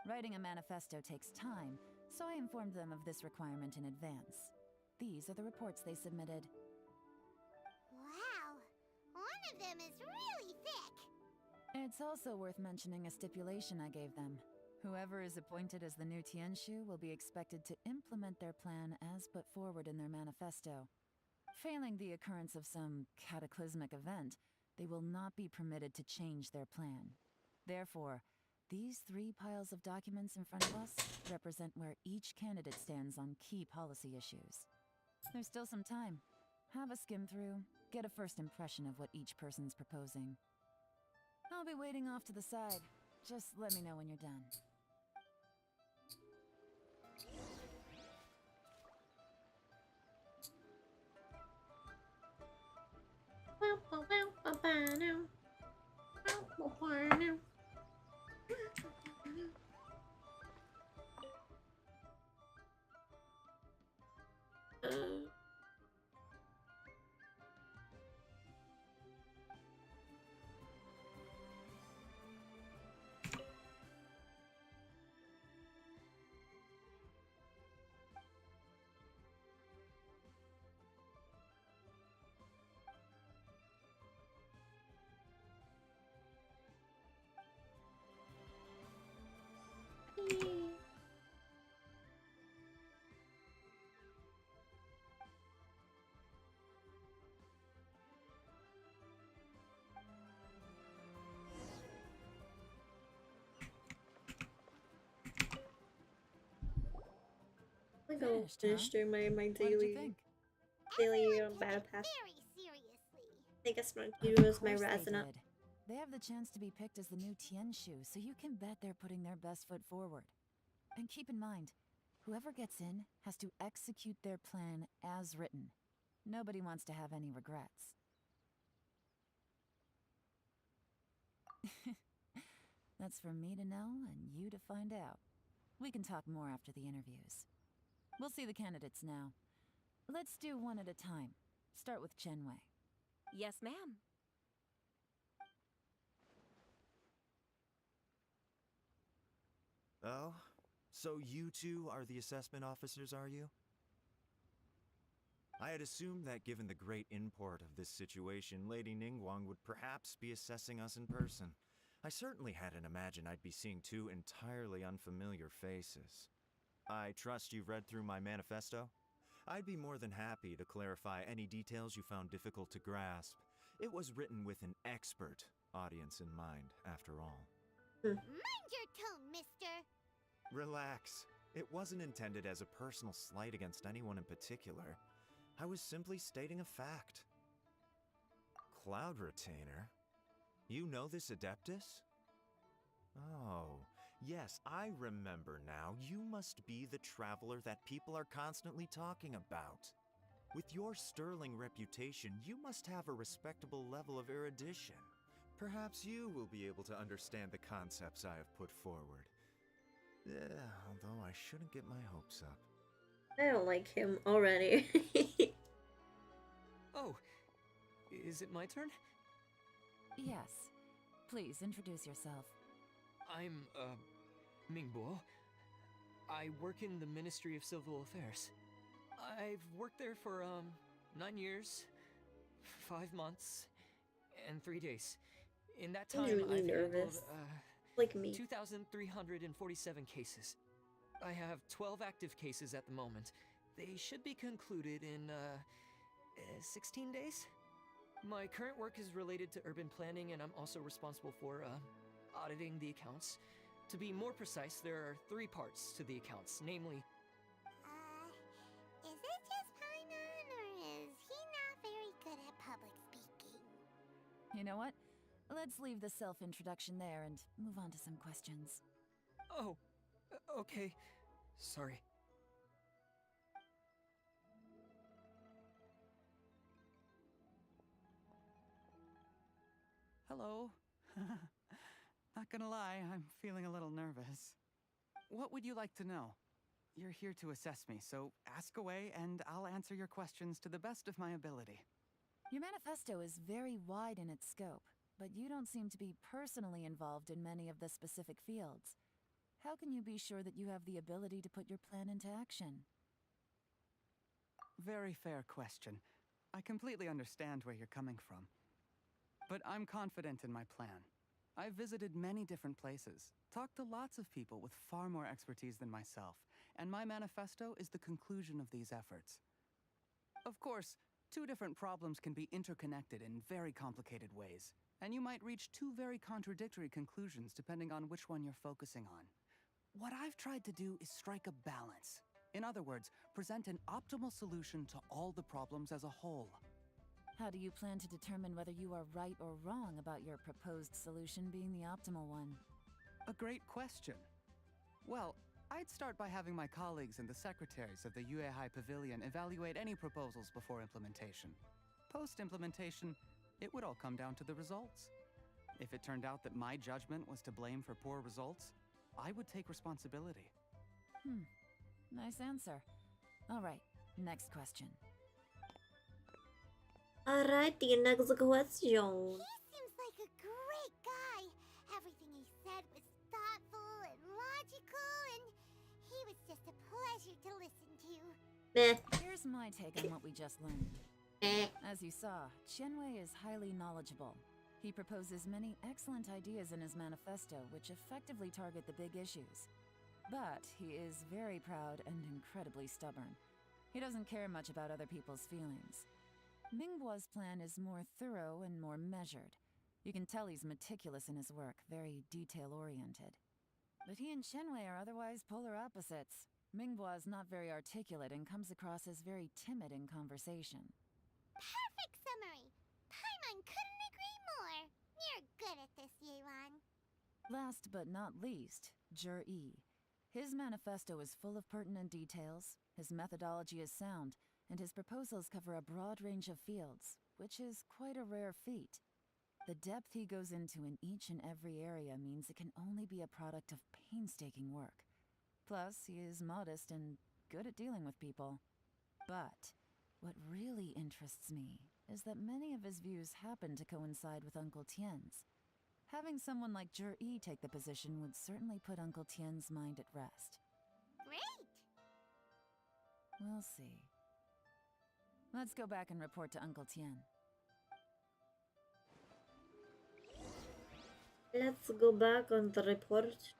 P: Writing a manifesto takes time, so I informed them of this requirement in advance. These are the reports they submitted.
C: Wow, one of them is really thick.
P: It's also worth mentioning a stipulation I gave them. Whoever is appointed as the new Tianshu will be expected to implement their plan as put forward in their manifesto. Failing the occurrence of some cataclysmic event, they will not be permitted to change their plan. Therefore, these 3 piles of documents in front of us represent where each candidate stands on key policy issues. There's still some time. Have a skim through, get a first impression of what each person's proposing. I'll be waiting off to the side. Just let me know when you're done.
A: I go finish doing my daily battle pass.
C: Very seriously.
A: I guess I'm gonna use my Razana.
P: They have the chance to be picked as the new Tianshu, so you can bet they're putting their best foot forward. And keep in mind, whoever gets in has to execute their plan as written. Nobody wants to have any regrets. That's for me to know and you to find out. We can talk more after the interviews. We'll see the candidates now. Let's do one at a time. Start with Chenwei.
N: Yes, ma'am.
J: Oh? So you 2 are the assessment officers, are you? I had assumed that given the great import of this situation, Lady Ningguang would perhaps be assessing us in person. I certainly hadn't imagined I'd be seeing 2 entirely unfamiliar faces. I trust you've read through my manifesto? I'd be more than happy to clarify any details you found difficult to grasp. It was written with an expert audience in mind, after all.
C: Mind your tone, mister.
J: Relax. It wasn't intended as a personal slight against anyone in particular. I was simply stating a fact. Cloud Retainer? You know this Adeptus? Oh, yes, I remember now. You must be the traveler that people are constantly talking about. With your sterling reputation, you must have a respectable level of erudition. Perhaps you will be able to understand the concepts I have put forward. Although I shouldn't get my hopes up.
A: I don't like him already.
D: Oh, is it my turn?
P: Yes. Please introduce yourself.
D: I'm, Mingbo. I work in the Ministry of Civil Affairs. I've worked there for, 9 years, 5 months, and 3 days. In that time,
A: really
D: I've
A: nervous.
D: handled,
A: Like me.
D: 2,347 cases. I have 12 active cases at the moment. They should be concluded in, 16 days? My current work is related to urban planning, and I'm also responsible for, auditing the accounts. To be more precise, there are 3 parts to the accounts, namely...
C: Is it just Paimon, or is he not very good at public speaking?
P: You know what? Let's leave the self-introduction there and move on to some questions.
D: Oh, okay. Sorry.
E: Hello. Not gonna lie, I'm feeling a little nervous. What would you like to know? You're here to assess me, so ask away and I'll answer your questions to the best of my ability.
P: Your manifesto is very wide in its scope, but you don't seem to be personally involved in many of the specific fields. How can you be sure that you have the ability to put your plan into action?
E: Very fair question. I completely understand where you're coming from. But I'm confident in my plan. I've visited many different places, talked to lots of people with far more expertise than myself, and my manifesto is the conclusion of these efforts. Of course, 2 different problems can be interconnected in very complicated ways, and you might reach 2 very contradictory conclusions depending on which one you're focusing on. What I've tried to do is strike a balance. In other words, present an optimal solution to all the problems as a whole.
P: How do you plan to determine whether you are right or wrong about your proposed solution being the optimal one?
E: A great question. Well, I'd start by having my colleagues and the secretaries of the Eyooooo Pavilion evaluate any proposals before implementation. Post-implementation, it would all come down to the results. If it turned out that my judgment was to blame for poor results, I would take responsibility.
P: Nice answer. All right, next question.
A: Alrighty, next question.
C: He seems like a great guy. Everything he said was thoughtful and logical, and he was just a pleasure to listen to.
P: Here's my take on what we just learned. As you saw, Qianwei is highly knowledgeable. He proposes many excellent ideas in his manifesto which effectively target the big issues. But he is very proud and incredibly stubborn. He doesn't care much about other people's feelings. Mingbo's plan is more thorough and more measured. You can tell he's meticulous in his work, very detail-oriented. But he and Qianwei are otherwise polar opposites. Mingbo is not very articulate and comes across as very timid in conversation.
C: Perfect summary! Paimon couldn't agree more! You're good at this, Yewan.
P: Last but not least, Yi. His manifesto is full of pertinent details, his methodology is sound, and his proposals cover a broad range of fields, which is quite a rare feat. The depth he goes into in each and every area means it can only be a product of painstaking work. Plus, he is modest and good at dealing with people. But what really interests me is that many of his views happen to coincide with Uncle Tien's. Having someone like Yi take the position would certainly put Uncle Tien's mind at rest.
C: Great!
P: We'll see. Let's go back and report to Uncle Tien.
A: Let's go back on the report.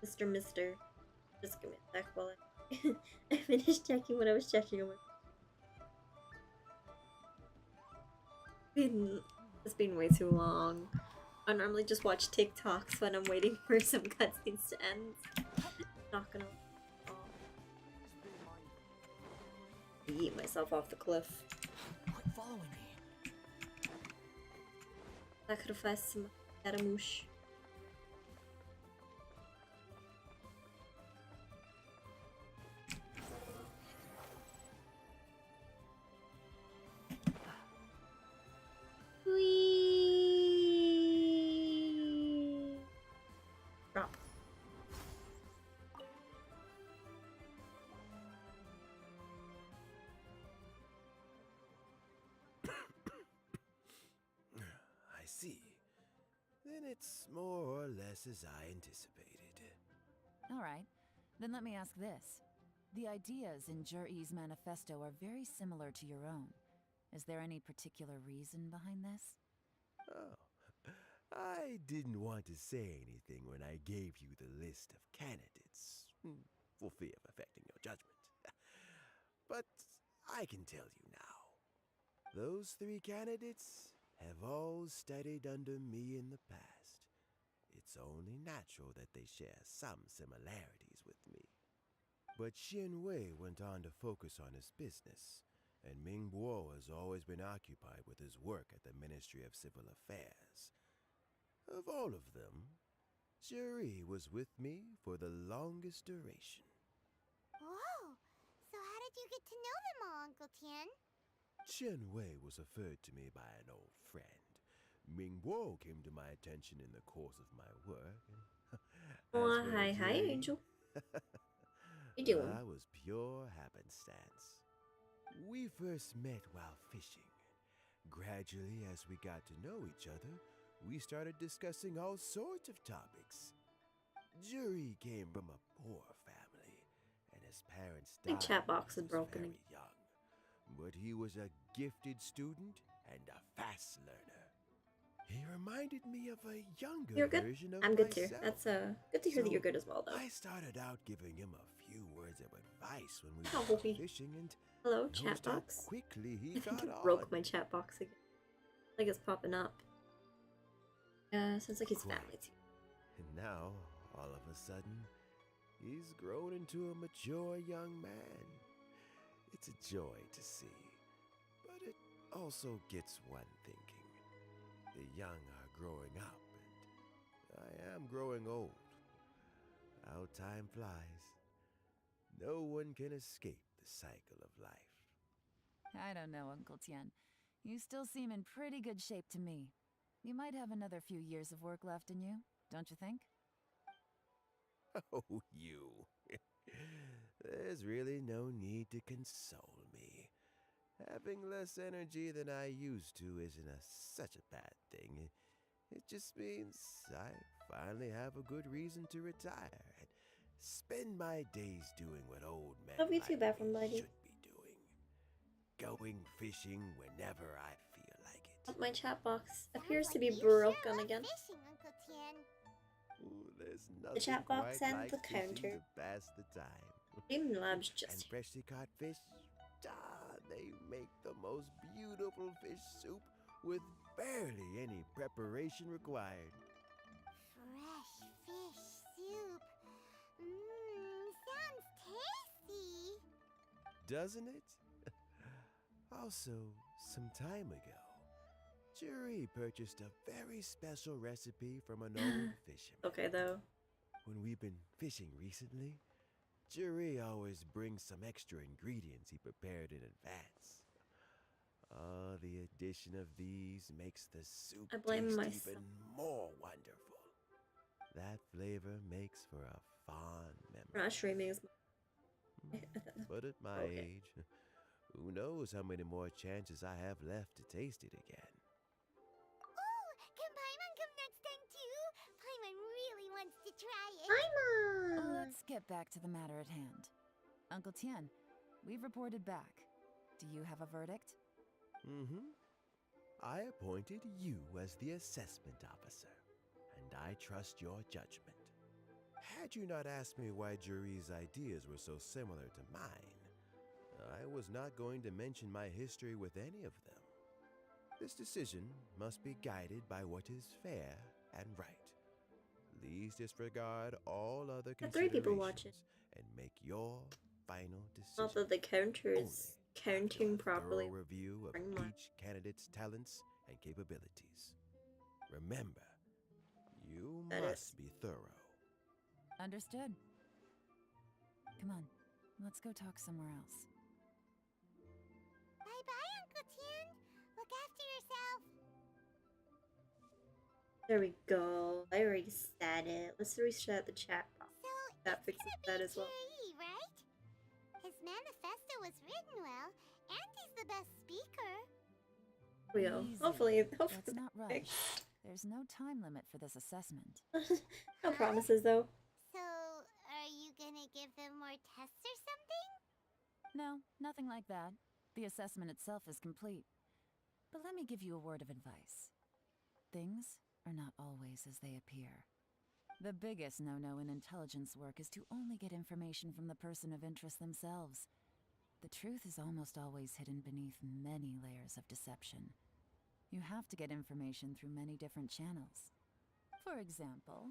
A: Mister. Just give me a sec while I finished checking what I was checking on. It's been way too long. I normally just watch TikToks when I'm waiting for some cutscenes to end. Not gonna yeet myself off the cliff.
B: Quit following me.
A: Sacrifice my Scaramouche. Drop.
F: I see. Then it's more or less as I anticipated.
P: All right, then let me ask this. The ideas in Yi's manifesto are very similar to your own. Is there any particular reason behind this?
F: Oh, I didn't want to say anything when I gave you the list of candidates, for fear of affecting your judgment. But I can tell you now. Those three candidates have all studied under me in the past. It's only natural that they share some similarities with me. But Xin Wei went on to focus on his business, and Ming Guo has always been occupied with his work at the Ministry of Civil Affairs. Of all of them, Juri was with me for the longest duration.
C: Whoa! So how did you get to know them all, Uncle Tian?
F: Chen Wei was referred to me by an old friend. Ming Guo came to my attention in the course of my work.
A: Oh, hi, Angel. You doing?
F: I was pure happenstance. We first met while fishing. Gradually, as we got to know each other, we started discussing all sorts of topics. Juri came from a poor family, and his parents died
A: My chat box is
F: when he was
A: broken.
F: very young. But he was a gifted student and a fast learner. He reminded me of a younger
A: You're good.
F: version of
A: I'm good too.
F: myself.
A: That's good to hear that you're good as well, though.
F: I started out giving him a few words of advice when we
A: Oh,
F: were
A: Wolfie.
F: fishing, and
A: Hello, chat
F: noticed how
A: box.
F: quickly he
A: I think
F: got
A: it
F: on.
A: broke my chat box again. Like it's popping up. Sounds like his family too.
F: And now, all of a sudden, he's grown into a mature young man. It's a joy to see, but it also gets one thinking. The young are growing up, and I am growing old. How time flies. No one can escape the cycle of life.
P: I don't know, Uncle Tian. You still seem in pretty good shape to me. You might have another few years of work left in you, don't you think?
F: Oh, you. There's really no need to console me. Having less energy than I used to isn't such a bad thing. It just means I finally have a good reason to retire and spend my days doing what old men
A: Love you too,
F: like
A: Bathroom
F: me
A: Lady.
F: should be doing. Going fishing whenever I feel like it.
A: My chat box appears to
C: like
A: be
C: you sure
A: broken
C: love
A: again.
C: fishing, Uncle Tian.
F: Ooh, there's
A: The
F: nothing
A: chat box
F: quite
A: and
F: like
A: the
F: fishing
A: counter.
F: to pass the time.
A: SammyyLuvya's
F: And
A: just
F: freshly caught fish, they make the most beautiful fish soup with barely any preparation required.
C: Fresh fish soup. Sounds tasty.
F: Doesn't it? Also, some time ago, Juri purchased a very special recipe from an old fisherman.
A: okay though.
F: When we've been fishing recently, Juri always brings some extra ingredients he prepared in advance. The addition of these makes the soup
A: I blame
F: taste
A: myself.
F: even more wonderful. That flavor makes for a fond memory.
A: We're not streaming as much.
F: But at my
A: Okay.
F: age, who knows how many more chances I have left to taste it again.
C: Oh, can Paimon come next time too? Paimon really wants to try it.
P: Let's get back to the matter at hand. Uncle Tian, we've reported back. Do you have a verdict?
F: Mm-hmm. I appointed you as the assessment officer, and I trust your judgment. Had you not asked me why Juri's ideas were so similar to mine, I was not going to mention my history with any of them. This decision must be guided by what is fair and right. Please disregard all other
A: Got 3 people
F: considerations
A: watching.
F: and make your final decision.
A: Not that the counter is counting properly.
F: Thorough review of
A: Bring my-
F: each candidate's talents and capabilities. Remember, you
A: That
F: must
A: is-
F: be thorough.
P: Understood. Come on, let's go talk somewhere else.
C: Bye-bye, Uncle Tian. Look after yourself.
A: There we go. I already said it. Let's reset the chat box.
C: So
A: That fixes that as well.
C: Juri, right? His manifesto was written well, and he's the best speaker.
A: We go.
P: Easy.
A: Hopefully.
P: Let's not rush. There's no time limit for this assessment.
A: No promises though.
C: So, are you gonna give them more tests or something?
P: No, nothing like that. The assessment itself is complete. But let me give you a word of advice. Things are not always as they appear. The biggest no-no in intelligence work is to only get information from the person of interest themselves. the truth is almost always hidden beneath many layers of deception. You have to get information through many different channels. For example,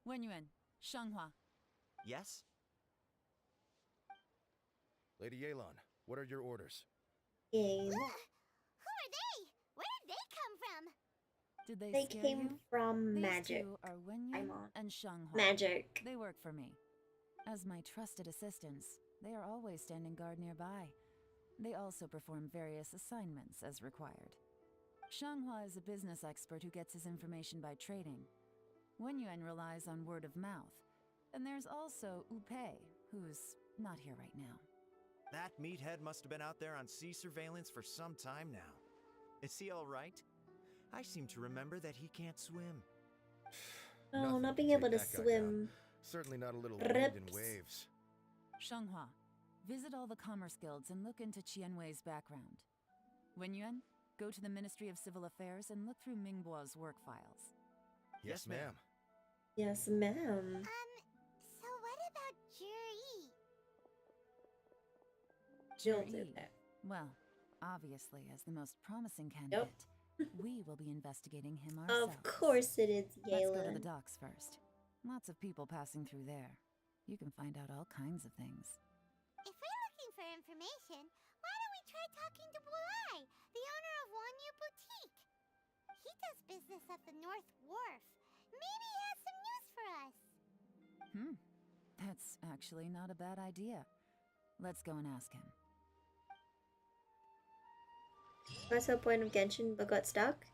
P: Wenyuan, Shanghua.
J: Yes?
M: Lady Yelan, what are your orders?
A: Game.
C: Who are they? Where did they come from?
P: Did they
A: They
P: scare
A: came
P: you?
A: from
P: These
A: magic.
P: two are Wenyuan and Shanghua.
A: Magic.
P: They work for me. As my trusted assistants, they are always standing guard nearby. They also perform various assignments as required. Shanghua is a business expert who gets his information by trading. Wenyuan relies on word of mouth. And there's also Upei, who's not here right now.
J: That meathead must have been out there on sea surveillance for some time now. Is he all right? I seem to remember that he can't swim.
A: No,
M: Nothing
A: not being
M: to
A: able to
M: take that guy
A: swim.
M: down. Certainly not a little wind
A: Rips.
M: and waves.
P: Shanghua, visit all the commerce guilds and look into Qianwei's background. Wenyuan, go to the Ministry of Civil Affairs and look through Mingbo's work files.
M: Yes, ma'am.
A: Yes, ma'am.
C: So what about Juri?
A: Jill
P: Juri.
A: did that.
P: Well, obviously, as the most promising candidate, we will be investigating him
A: Of
P: ourselves.
A: course it is,
P: Let's go to
A: Yelan.
P: the docks first. Lots of people passing through there. You can find out all kinds of things.
C: If we're looking for information, why don't we try talking to Bulai, the owner of Wanyu Boutique? He does business at the North Wharf. Maybe he has some news for us.
P: That's actually not a bad idea. Let's go and ask him.
A: What's the point of Genshin but got stuck?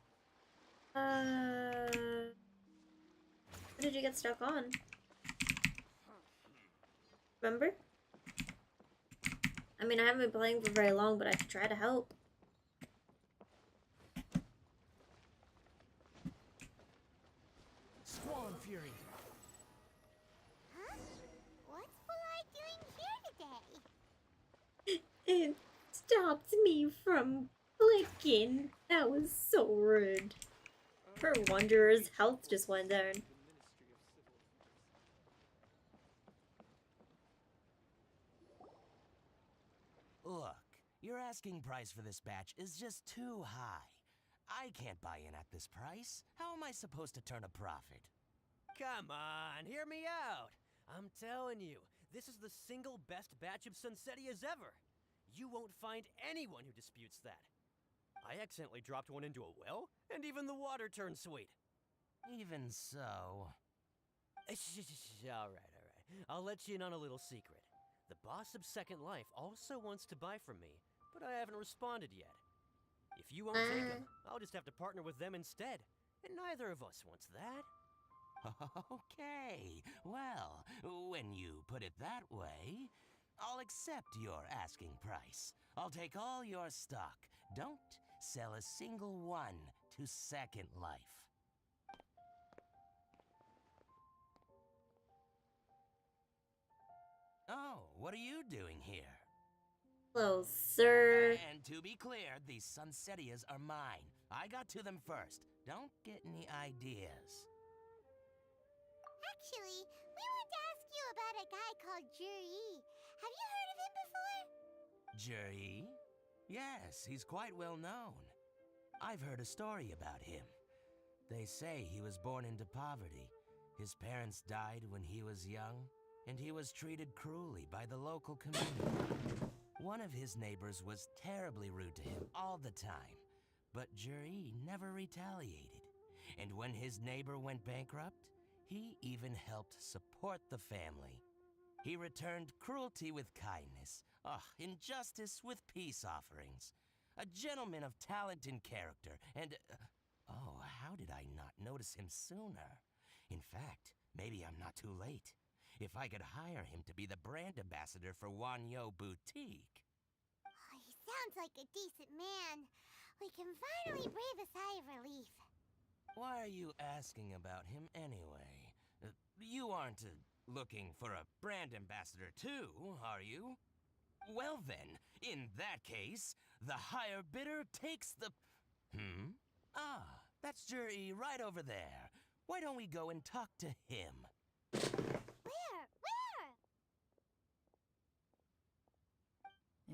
A: What did you get stuck on? Remember? I mean, I haven't been playing for very long, but I could try to help.
R: Squall and Fury.
C: Huh? What's Bulai doing here today?
A: It stopped me from clicking. That was so rude. For Wanderer's health just went down.
O: Look, your asking price for this batch is just too high. I can't buy in at this price. How am I supposed to turn a profit?
W: Come on, hear me out. I'm telling you, this is the single best batch of Sunsettias ever. You won't find anyone who disputes that. I accidentally dropped one into a well, and even the water turned sweet.
O: Even so...
W: All right. I'll let you in on a little secret. The boss of Second Life also wants to buy from me, but I haven't responded yet. If you won't take him, I'll just have to partner with them instead, and neither of us wants that.
O: Okay, well, when you put it that way, I'll accept your asking price. I'll take all your stock. Don't sell a single one to Second Life. Oh, what are you doing here?
A: Hello, sir.
O: And to be clear, these Sunsettias are mine. I got to them first. Don't get any ideas.
C: Actually, we want to ask you about a guy called Juri. Have you heard of him before?
O: Juri? Yes, he's quite well known. I've heard a story about him. They say he was born into poverty. His parents died when he was young, and he was treated cruelly by the local community. One of his neighbors was terribly rude to him all the time, but Juri never retaliated. And when his neighbor went bankrupt, he even helped support the family. He returned cruelty with kindness, injustice with peace offerings. A gentleman of talent and character, and... how did I not notice him sooner? In fact, maybe I'm not too late. If I could hire him to be the brand ambassador for Wanyu Boutique.
C: Oh, he sounds like a decent man. We can finally breathe a sigh of relief.
O: Why are you asking about him anyway? You aren't looking for a brand ambassador too, are you? Well then, in that case, the higher bidder takes the... that's Juri right over there. Why don't we go and talk to him?
C: Where?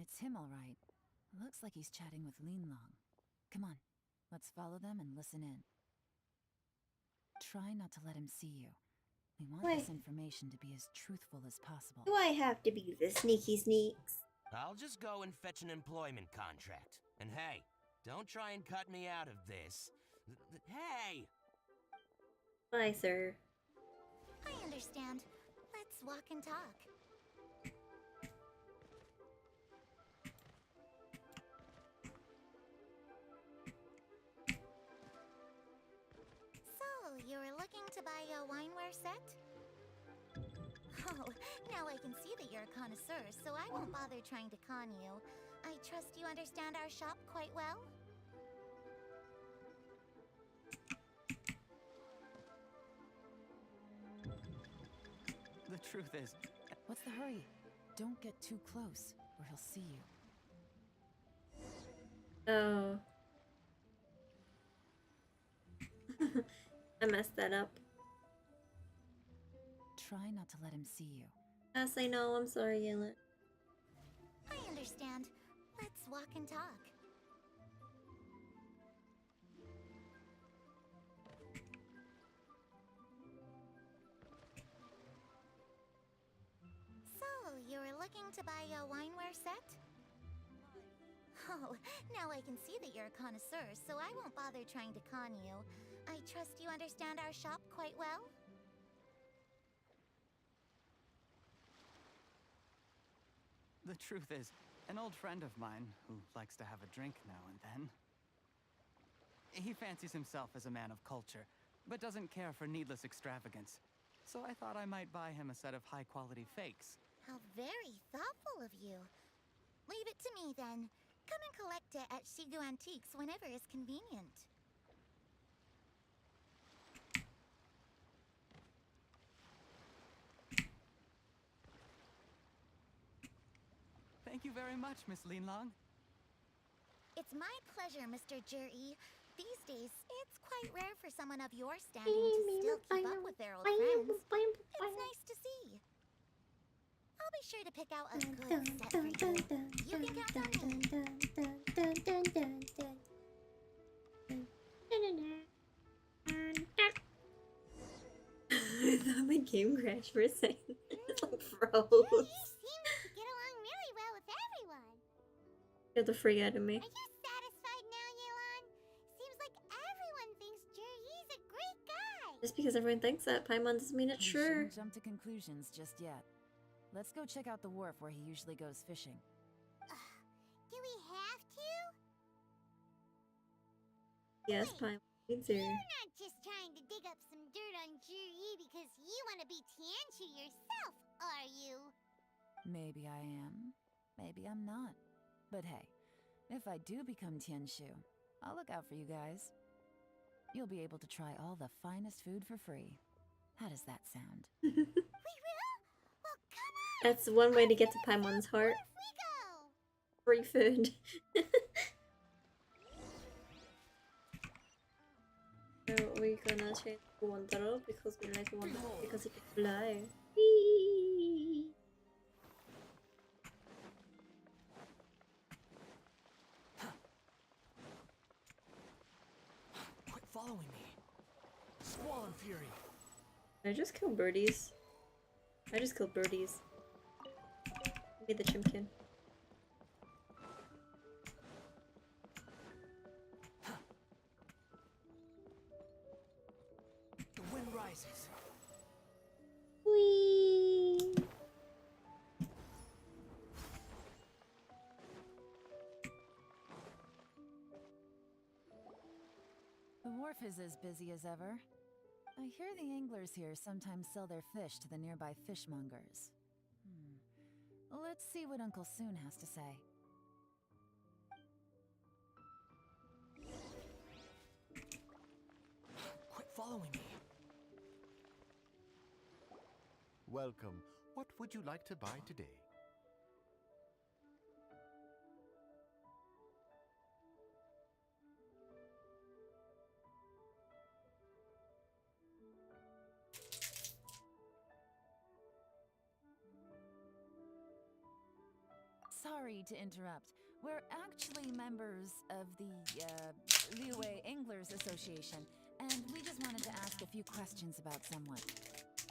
P: It's him, all right. Looks like he's chatting with Linlong. Come on, let's follow them and listen in. Try not to let him see you. We want this information to be as truthful as possible.
A: Do I have to be the sneaky sneaks?
O: I'll just go and fetch an employment contract. And hey, don't try and cut me out of this. Hey!
A: Bye, sir.
C: I understand. Let's walk and talk. So, you were looking to buy a wineware set? Oh, now I can see that you're a connoisseur, so I won't bother trying to con you. I trust you understand our shop quite well?
E: The truth is...
P: What's the hurry? Don't get too close, or he'll see you.
A: Oh. I messed that up.
P: Try not to let him see you.
A: Yes, I know. I'm sorry, Yelan.
C: I understand. Let's walk and talk. So, you were looking to buy a wineware set? Oh, now I can see that you're a connoisseur, so I won't bother trying to con you. I trust you understand our shop quite well?
E: The truth is, an old friend of mine, who likes to have a drink now and then, he fancies himself as a man of culture, but doesn't care for needless extravagance. So I thought I might buy him a set of high-quality fakes.
C: How very thoughtful of you. Leave it to me, then. Come and collect it at Shigu Antiques whenever is convenient.
E: Thank you very much, Miss Linlong.
C: It's my pleasure, Mr. Juri. These days, it's quite rare for someone of your standing to still keep up with their old friends. It's nice to see. I'll be sure to pick out a good set for you. You can count on
A: I thought my game crashed for a second. It's like froze.
C: You seem to get along really well with everyone.
A: Get the freak out of me.
C: Are you satisfied now, Yelan? Seems like everyone thinks Juri's a great guy.
A: Just because everyone thinks that, Paimon doesn't mean it's
P: We
A: true.
P: shouldn't jump to conclusions just yet. Let's go check out the wharf where he usually goes fishing.
C: Do we have to?
A: Yes, Paimon, we do.
C: You're not just trying to dig up some dirt on Juri because you want to be Tianshu yourself, are you?
P: Maybe I am. Maybe I'm not. But hey, if I do become Tianshu, I'll look out for you guys. You'll be able to try all the finest food for free. How does that sound?
C: We will? Well, come on!
A: That's one way to get to Paimon's heart. Free food. So we're gonna change to Wanderer because we like Wanderer because he can fly. Whee!
S: Quit following me. Squall and fury.
A: I just killed birdies. I just killed birdies. Be the chimkin.
S: The wind rises.
A: Whee!
P: The wharf is as busy as ever. I hear the anglers here sometimes sell their fish to the nearby fishmongers. Let's see what Uncle Soon has to say.
S: Quit following me.
M: Welcome. What would you like to buy today?
P: sorry to interrupt. We're actually members of the, Liyue Anglers Association, and we just wanted to ask a few questions about someone.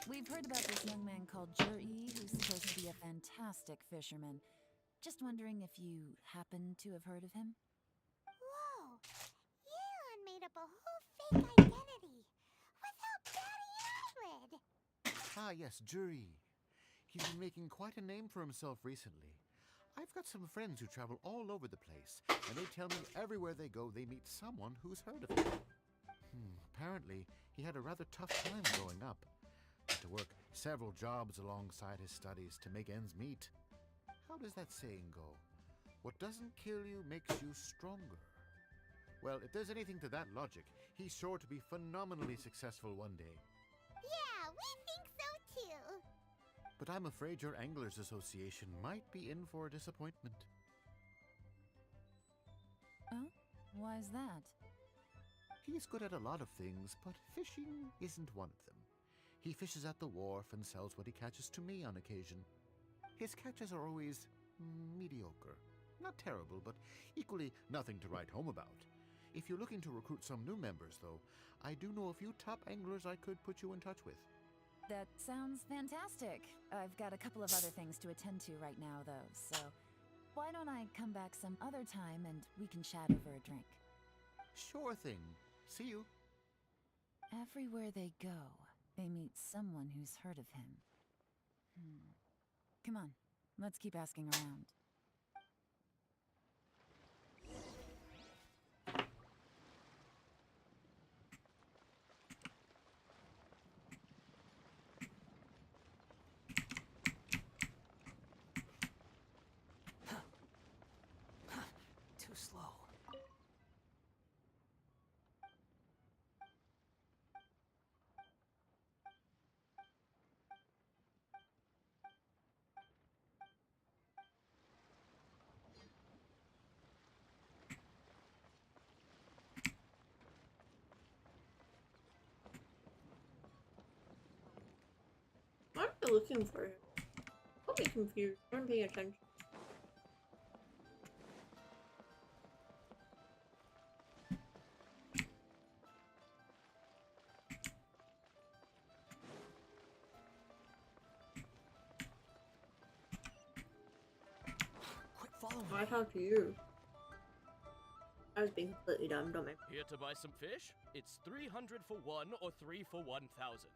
P: We've heard about this young man called Eyooooo, who's supposed to be a fantastic fisherman. Just wondering if you happen to have heard of him?
C: Whoa! Yeon made up a whole fake identity without batting an eyelid.
M: Ah, yes, Eyooooo. He's been making quite a name for himself recently. I've got some friends who travel all over the place, and they tell me everywhere they go they meet someone who's heard of him. Apparently, he had a rather tough time growing up. Had to work several jobs alongside his studies to make ends meet. How does that saying go? What doesn't kill you makes you stronger. Well, if there's anything to that logic, he's sure to be phenomenally successful one day.
C: Yeah, we think so too.
M: But I'm afraid your Anglers Association might be in for a disappointment.
P: Oh? Why is that?
M: He's good at a lot of things, but fishing isn't one of them. He fishes at the wharf and sells what he catches to me on occasion. His catches are always mediocre. Not terrible, but equally nothing to write home about. If you're looking to recruit some new members, though, I do know a few top anglers I could put you in touch with.
P: That sounds fantastic. I've got a couple of other things to attend to right now, though, so why don't I come back some other time and we can chat over a drink?
M: Sure thing. See you.
P: Everywhere they go, they meet someone who's heard of him. Come on, let's keep asking around.
B: Too slow.
A: What are you looking for? I'll be confused. I'm paying attention.
B: Quick, follow me.
A: I talked to you. I was being completely dumb, don't make me.
H: Here to buy some fish? It's 300 for one or 3 for 1,000.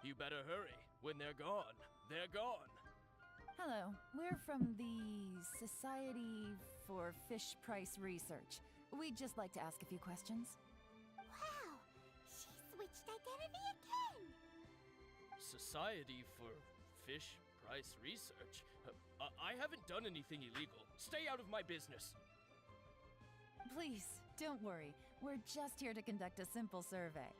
H: You better hurry. When they're gone, they're gone.
P: Hello, we're from the Society for Fish Price Research. We'd just like to ask a few questions.
C: Wow, she switched identity again.
H: Society for Fish Price Research? I haven't done anything illegal. Stay out of my business.
P: Please, don't worry. We're just here to conduct a simple survey.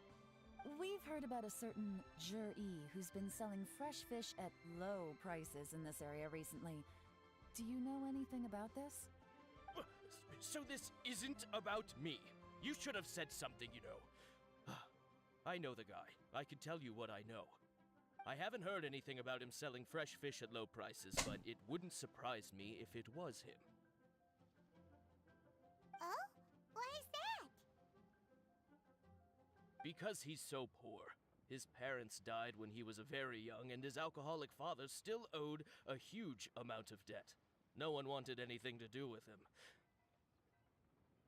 P: We've heard about a certain Eyooooo who's been selling fresh fish at low prices in this area recently. Do you know anything about this?
H: So this isn't about me. You should have said something, you know. I know the guy. I can tell you what I know. I haven't heard anything about him selling fresh fish at low prices, but it wouldn't surprise me if it was him.
C: Oh? Why is that?
H: Because he's so poor. His parents died when he was very young, and his alcoholic father still owed a huge amount of debt. No one wanted anything to do with him.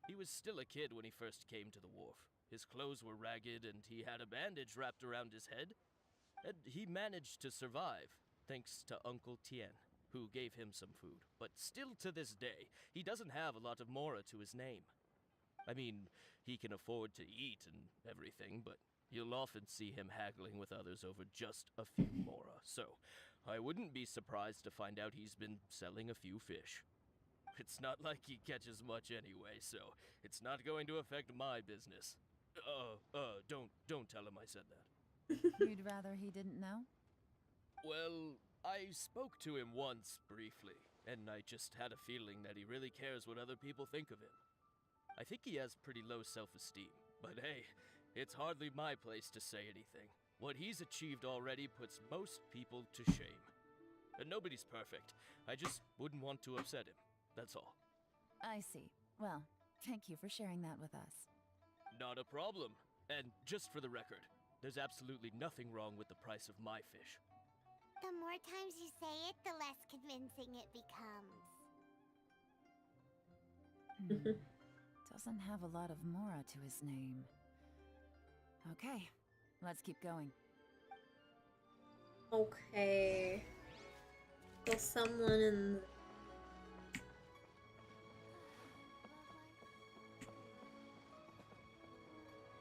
H: He was still a kid when he first came to the wharf. His clothes were ragged, and he had a bandage wrapped around his head. And he managed to survive, thanks to Uncle Tien, who gave him some food. But still to this day, he doesn't have a lot of mora to his name. I mean, he can afford to eat and everything, but you'll often see him haggling with others over just a few mora. So, I wouldn't be surprised to find out he's been selling a few fish. It's not like he catches much anyway, so it's not going to affect my business. Don't tell him I said that.
P: You'd rather he didn't know?
H: Well, I spoke to him once, briefly, and I just had a feeling that he really cares what other people think of him. I think he has pretty low self-esteem, but hey, it's hardly my place to say anything. What he's achieved already puts most people to shame. and nobody's perfect. I just wouldn't want to upset him. That's all.
P: I see. Well, thank you for sharing that with us.
H: Not a problem. And just for the record, there's absolutely nothing wrong with the price of my fish.
C: The more times you say it, the less convincing it becomes.
P: Doesn't have a lot of mora to his name. Okay, let's keep going.
A: Okay. So someone in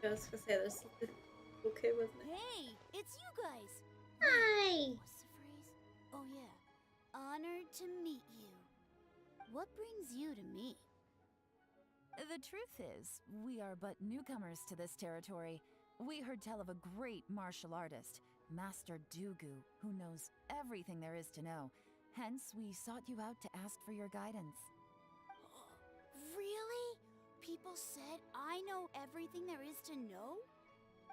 A: I was gonna say there's something okay with me.
K: Hey, it's you guys.
A: Hi.
K: What's the phrase? Oh yeah. Honored to meet you. What brings you to me?
P: The truth is, we are but newcomers to this territory. We heard tell of a great martial artist, Master Dugu, who knows everything there is to know. Hence, we sought you out to ask for your guidance.
K: Really? People said I know everything there is to know?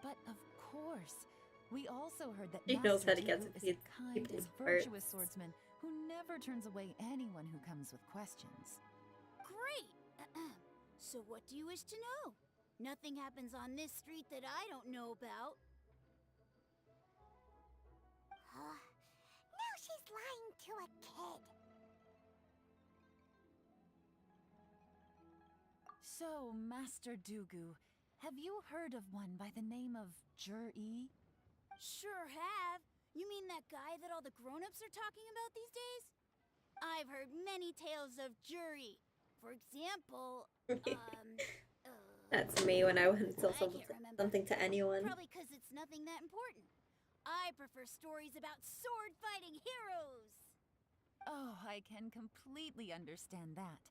P: But of course. We also heard that
A: He
P: Master
A: knows how to get
P: Dugu
A: to
P: is a kind
A: people's
P: and virtuous swordsman who never turns away anyone who comes with questions.
K: Great! So what do you wish to know? Nothing happens on this street that I don't know about.
C: Now she's lying to a kid.
P: So, Master Dugu, have you heard of one by the name of Jur-E?
K: Sure have. You mean that guy that all the grown-ups are talking about these days? I've heard many tales of Juri. For example,
A: That's me when I went to tell
K: I can't remember.
A: something to anyone.
K: Probably because it's nothing that important. I prefer stories about sword-fighting heroes.
P: Oh, I can completely understand that.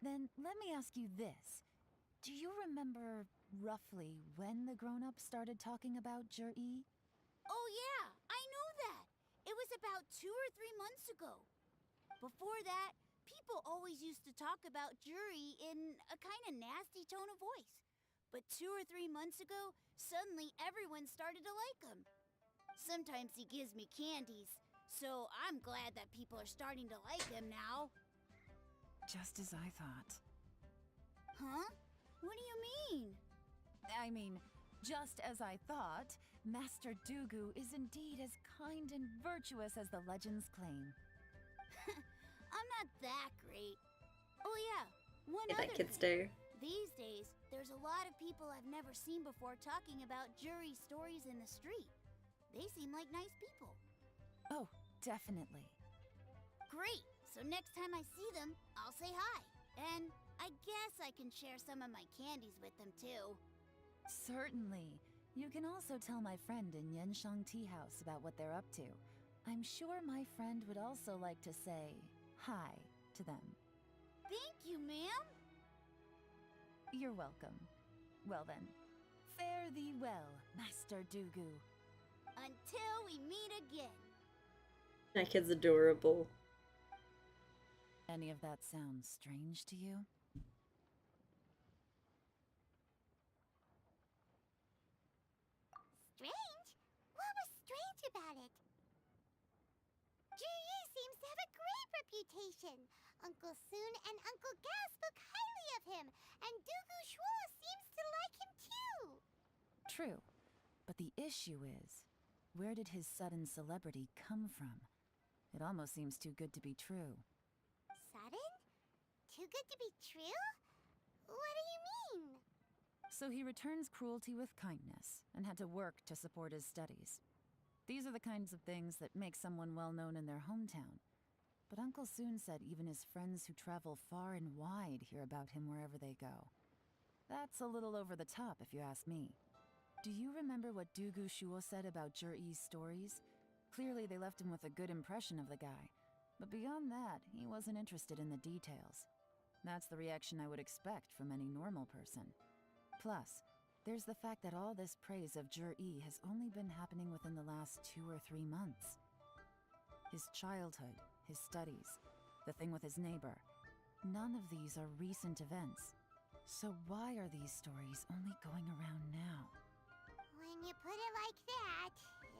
P: Then let me ask you this. Do you remember roughly when the grown-ups started talking about Jur-E?
K: Oh yeah, I know that. It was about 2 or 3 months ago. Before that, people always used to talk about Juri in a kind of nasty tone of voice. But 2 or 3 months ago, suddenly everyone started to like him. Sometimes he gives me candies, so I'm glad that people are starting to like him now.
P: Just as I thought.
K: Huh? What do you mean?
P: I mean, just as I thought, Master Dugu is indeed as kind and virtuous as the legends claim.
K: I'm not that great. Oh yeah, one
A: Yeah,
K: other
A: that kid's
K: thing.
A: there.
K: These days, there's a lot of people I've never seen before talking about Juri stories in the street. They seem like nice people.
P: Oh, definitely.
K: Great! So next time I see them, I'll say hi. And I guess I can share some of my candies with them too.
P: Certainly. You can also tell my friend in Yenshang Tea House about what they're up to. I'm sure my friend would also like to say hi to them.
K: Thank you, ma'am.
P: You're welcome. Well then, fare thee well, Master Dugu.
K: Until we meet again.
A: That kid's adorable.
P: Any of that sound strange to you?
C: Strange? What was strange about it? Juri seems to have a great reputation. Uncle Soon and Uncle Gao spoke highly of him, and Dugu Shuo seems to like him too.
P: True. But the issue is, where did his sudden celebrity come from? It almost seems too good to be true.
C: Sudden? Too good to be true? What do you mean?
P: So he returns cruelty with kindness, and had to work to support his studies. These are the kinds of things that make someone well known in their hometown. But Uncle Soon said even his friends who travel far and wide hear about him wherever they go. That's a little over the top, if you ask me. Do you remember what Dugu Shuo said about Jur-E's stories? Clearly they left him with a good impression of the guy. But beyond that, he wasn't interested in the details. That's the reaction I would expect from any normal person. Plus, there's the fact that all this praise of Jur-E has only been happening within the last 2 or 3 months. His childhood, his studies, the thing with his neighbor, none of these are recent events. So why are these stories only going around now?
C: When you put it like that,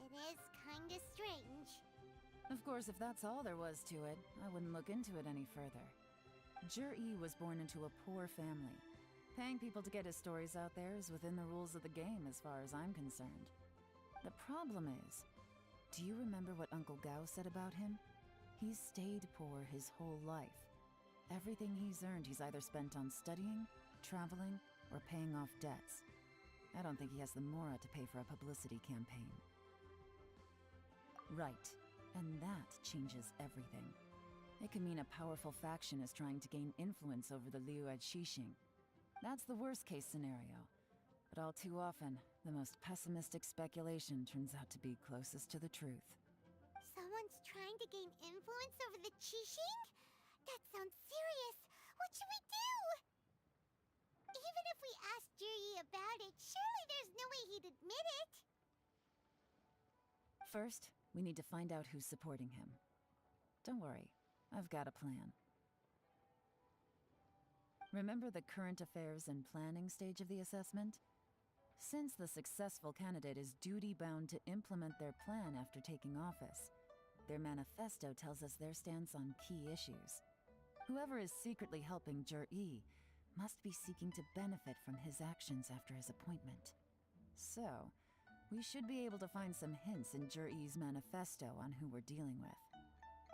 C: it is kinda strange.
P: Of course, if that's all there was to it, I wouldn't look into it any further. Jur-E was born into a poor family. Paying people to get his stories out there is within the rules of the game as far as I'm concerned. The problem is, do you remember what Uncle Gao said about him? He's stayed poor his whole life. Everything he's earned he's either spent on studying, traveling, or paying off debts. I don't think he has the mora to pay for a publicity campaign. Right, and that changes everything. It could mean a powerful faction is trying to gain influence over the Liu Xixing. That's the worst-case scenario. But all too often, the most pessimistic speculation turns out to be closest to the truth.
C: Someone's trying to gain influence over the Qixing? That sounds serious. What should we do? Even if we asked Juri about it, surely there's no way he'd admit it.
P: First, we need to find out who's supporting him. Don't worry, I've got a plan. Remember the current affairs and planning stage of the assessment? Since the successful candidate is duty-bound to implement their plan after taking office, their manifesto tells us their stance on key issues. Whoever is secretly helping Jur-E must be seeking to benefit from his actions after his appointment. So, we should be able to find some hints in Jur-E's manifesto on who we're dealing with.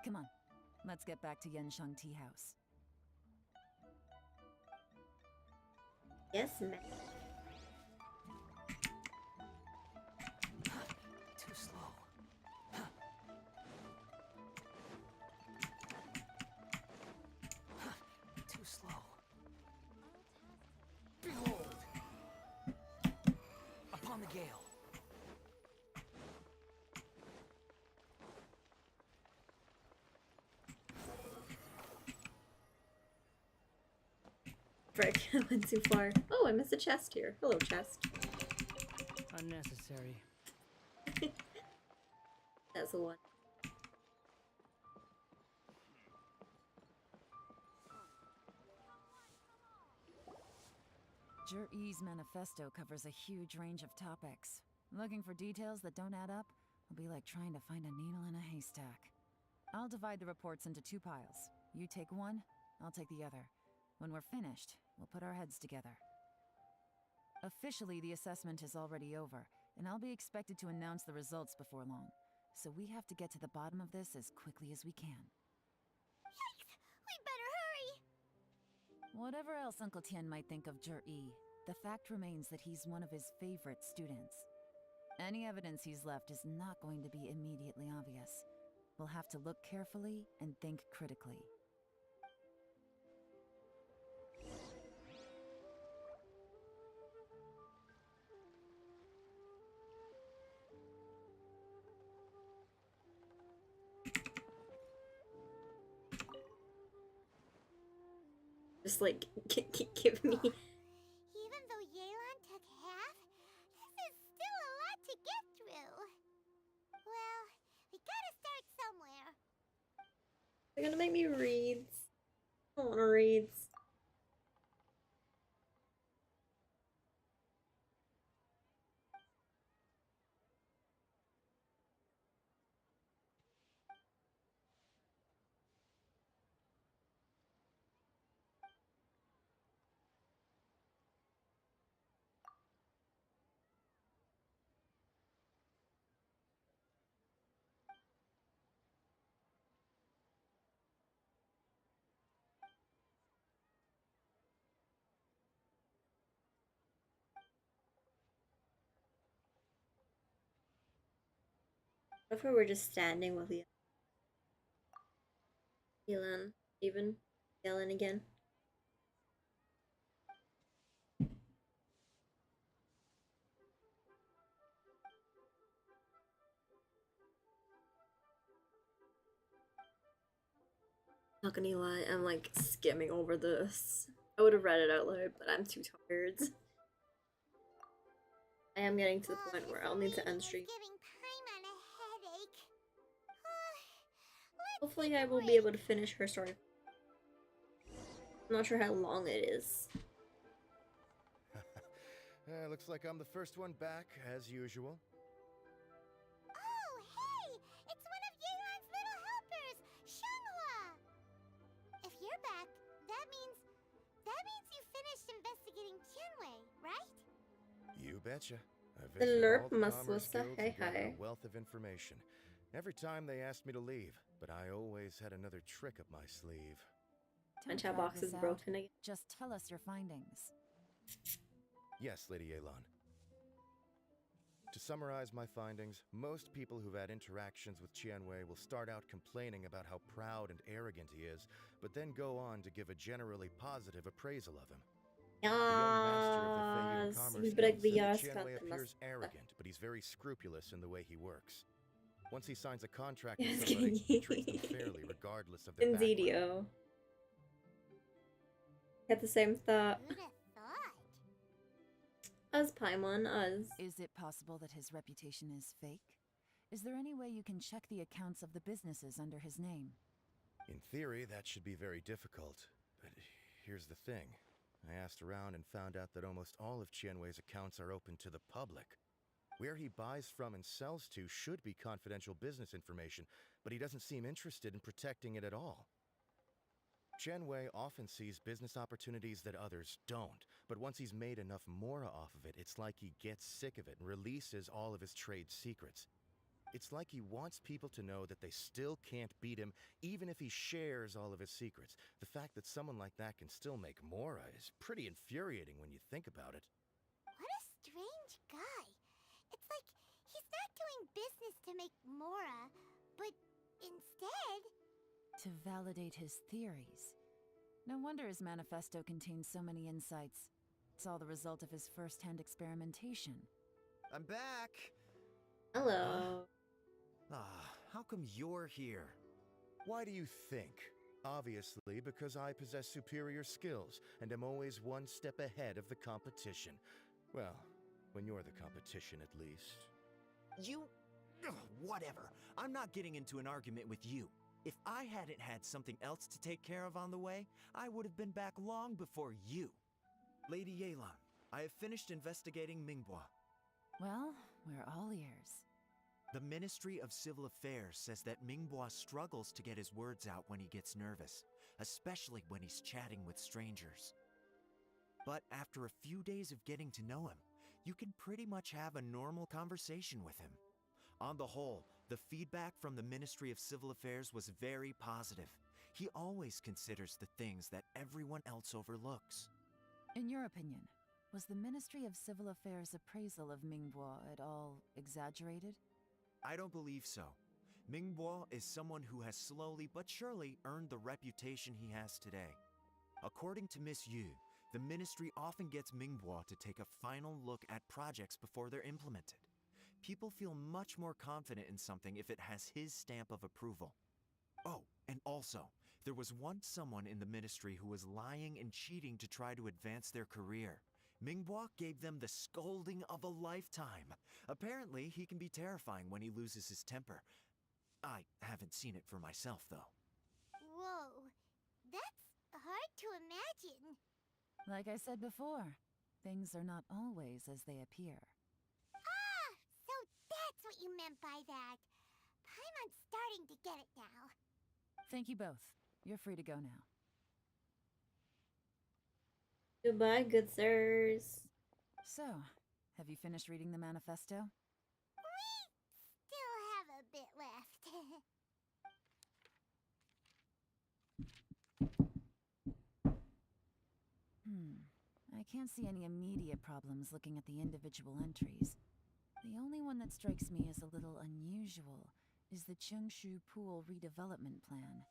P: Come on, let's get back to Yansheng Tea House.
A: Yes, ma'am.
B: Too slow. Too slow. Behold! Upon the gale.
A: Frick, I went too far. Oh, I missed a chest here. Hello, chest.
B: Unnecessary.
A: That's the one.
P: Jur-E's manifesto covers a huge range of topics. Looking for details that don't add up will be like trying to find a needle in a haystack. I'll divide the reports into 2 piles. You take one, I'll take the other. When we're finished, we'll put our heads together. Officially, the assessment is already over, and I'll be expected to announce the results before long. So we have to get to the bottom of this as quickly as we can.
C: Yikes! We better hurry!
P: Whatever else Uncle Tian might think of Jur-E, the fact remains that he's one of his favorite students. Any evidence he's left is not going to be immediately obvious. We'll have to look carefully and think critically.
A: Just like, give me.
C: Even though Yelan took half, this is still a lot to get through. Well, we gotta start somewhere.
A: They're gonna make me read. I don't wanna read. What if we were just standing with Yelan, even Yelan again? Not gonna lie, I'm like skimming over this. I would have read it out loud, but I'm too tired. I am getting to the point where I'll need to end stream. Hopefully I will be able to finish her story. I'm not sure how long it is.
F: Looks like I'm the first one back, as usual.
C: Oh, hey! It's one of Yelan's little investigating Chinwei, right?
L: You betcha. I
A: The
L: visited
A: lerp
L: all the
A: must
L: commerce
A: was a
L: guilds
A: hey
L: and gathered
A: hey.
L: a wealth of information. Every time they asked me to leave, but I always had another trick up my sleeve.
P: Don't
A: chat
P: drag
A: box
P: this
A: is
P: out.
A: broken again.
P: Just tell us your findings.
L: Yes, Lady Eyooooo. To summarize my findings, most people who've had interactions with Qianwei will start out complaining about how proud and arrogant he is, but then go on to give a generally positive appraisal of him. The young master of the Feyun
A: Yes,
L: Commerce
A: vi
L: Guild
A: börjar
L: said that
A: göra
L: Qianwei
A: skratt
L: appears
A: massa.
L: arrogant, but he's very scrupulous in the way he works. Once he signs a contract
A: Jag
L: with
A: ska
L: somebody, he treats them
A: ge-
L: fairly regardless of their
A: En
L: background.
A: video. Had the same thought.
C: Who'da thought?
A: Us, Paimon, us.
P: Is it possible that his reputation is fake? Is there any way you can check the accounts of the businesses under his name?
L: In theory, that should be very difficult. But here's the thing. I asked around and found out that almost all of Qianwei's accounts are open to the public. Where he buys from and sells to should be confidential business information, but he doesn't seem interested in protecting it at all. Qianwei often sees business opportunities that others don't, but once he's made enough mora off of it, it's like he gets sick of it and releases all of his trade secrets. It's like he wants people to know that they still can't beat him, even if he shares all of his secrets. The fact that someone like that can still make mora is pretty infuriating when you think about it.
C: What a strange guy. It's like he's not doing business to make mora, but instead...
P: To validate his theories. No wonder his manifesto contains so many insights. It's all the result of his first-hand experimentation.
J: I'm back!
A: Hello.
J: How come you're here?
L: Why do you think? Obviously, because I possess superior skills and am always one step ahead of the competition. Well, when you're the competition, at least.
J: You... Ugh, whatever. I'm not getting into an argument with you. If I hadn't had something else to take care of on the way, I would have been back long before you. Lady Eyooooo, I have finished investigating Mingbua.
P: Well, we're all ears.
J: The Ministry of Civil Affairs says that Mingbua struggles to get his words out when he gets nervous, especially when he's chatting with strangers. But after a few days of getting to know him, you can pretty much have a normal conversation with him. On the whole, the feedback from the Ministry of Civil Affairs was very positive. He always considers the things that everyone else overlooks.
P: In your opinion, was the Ministry of Civil Affairs' appraisal of Mingbua at all exaggerated?
J: I don't believe so. Mingbua is someone who has slowly but surely earned the reputation he has today. According to Miss Yu, the Ministry often gets Mingbua to take a final look at projects before they're implemented. People feel much more confident in something if it has his stamp of approval. Oh, and also, there was once someone in the Ministry who was lying and cheating to try to advance their career. Mingbua gave them the scolding of a lifetime. Apparently, he can be terrifying when he loses his temper. I haven't seen it for myself, though.
C: Whoa, that's hard to imagine.
P: Like I said before, things are not always as they appear.
C: Ah, so that's what you meant by that. Paimon's starting to get it now.
P: Thank you both. You're free to go now.
A: Goodbye, good sirs.
P: So, have you finished reading the manifesto?
C: We still have a bit left.
P: I can't see any immediate problems looking at the individual entries. The only one that strikes me as a little unusual is the Cheongshu Pool redevelopment plan.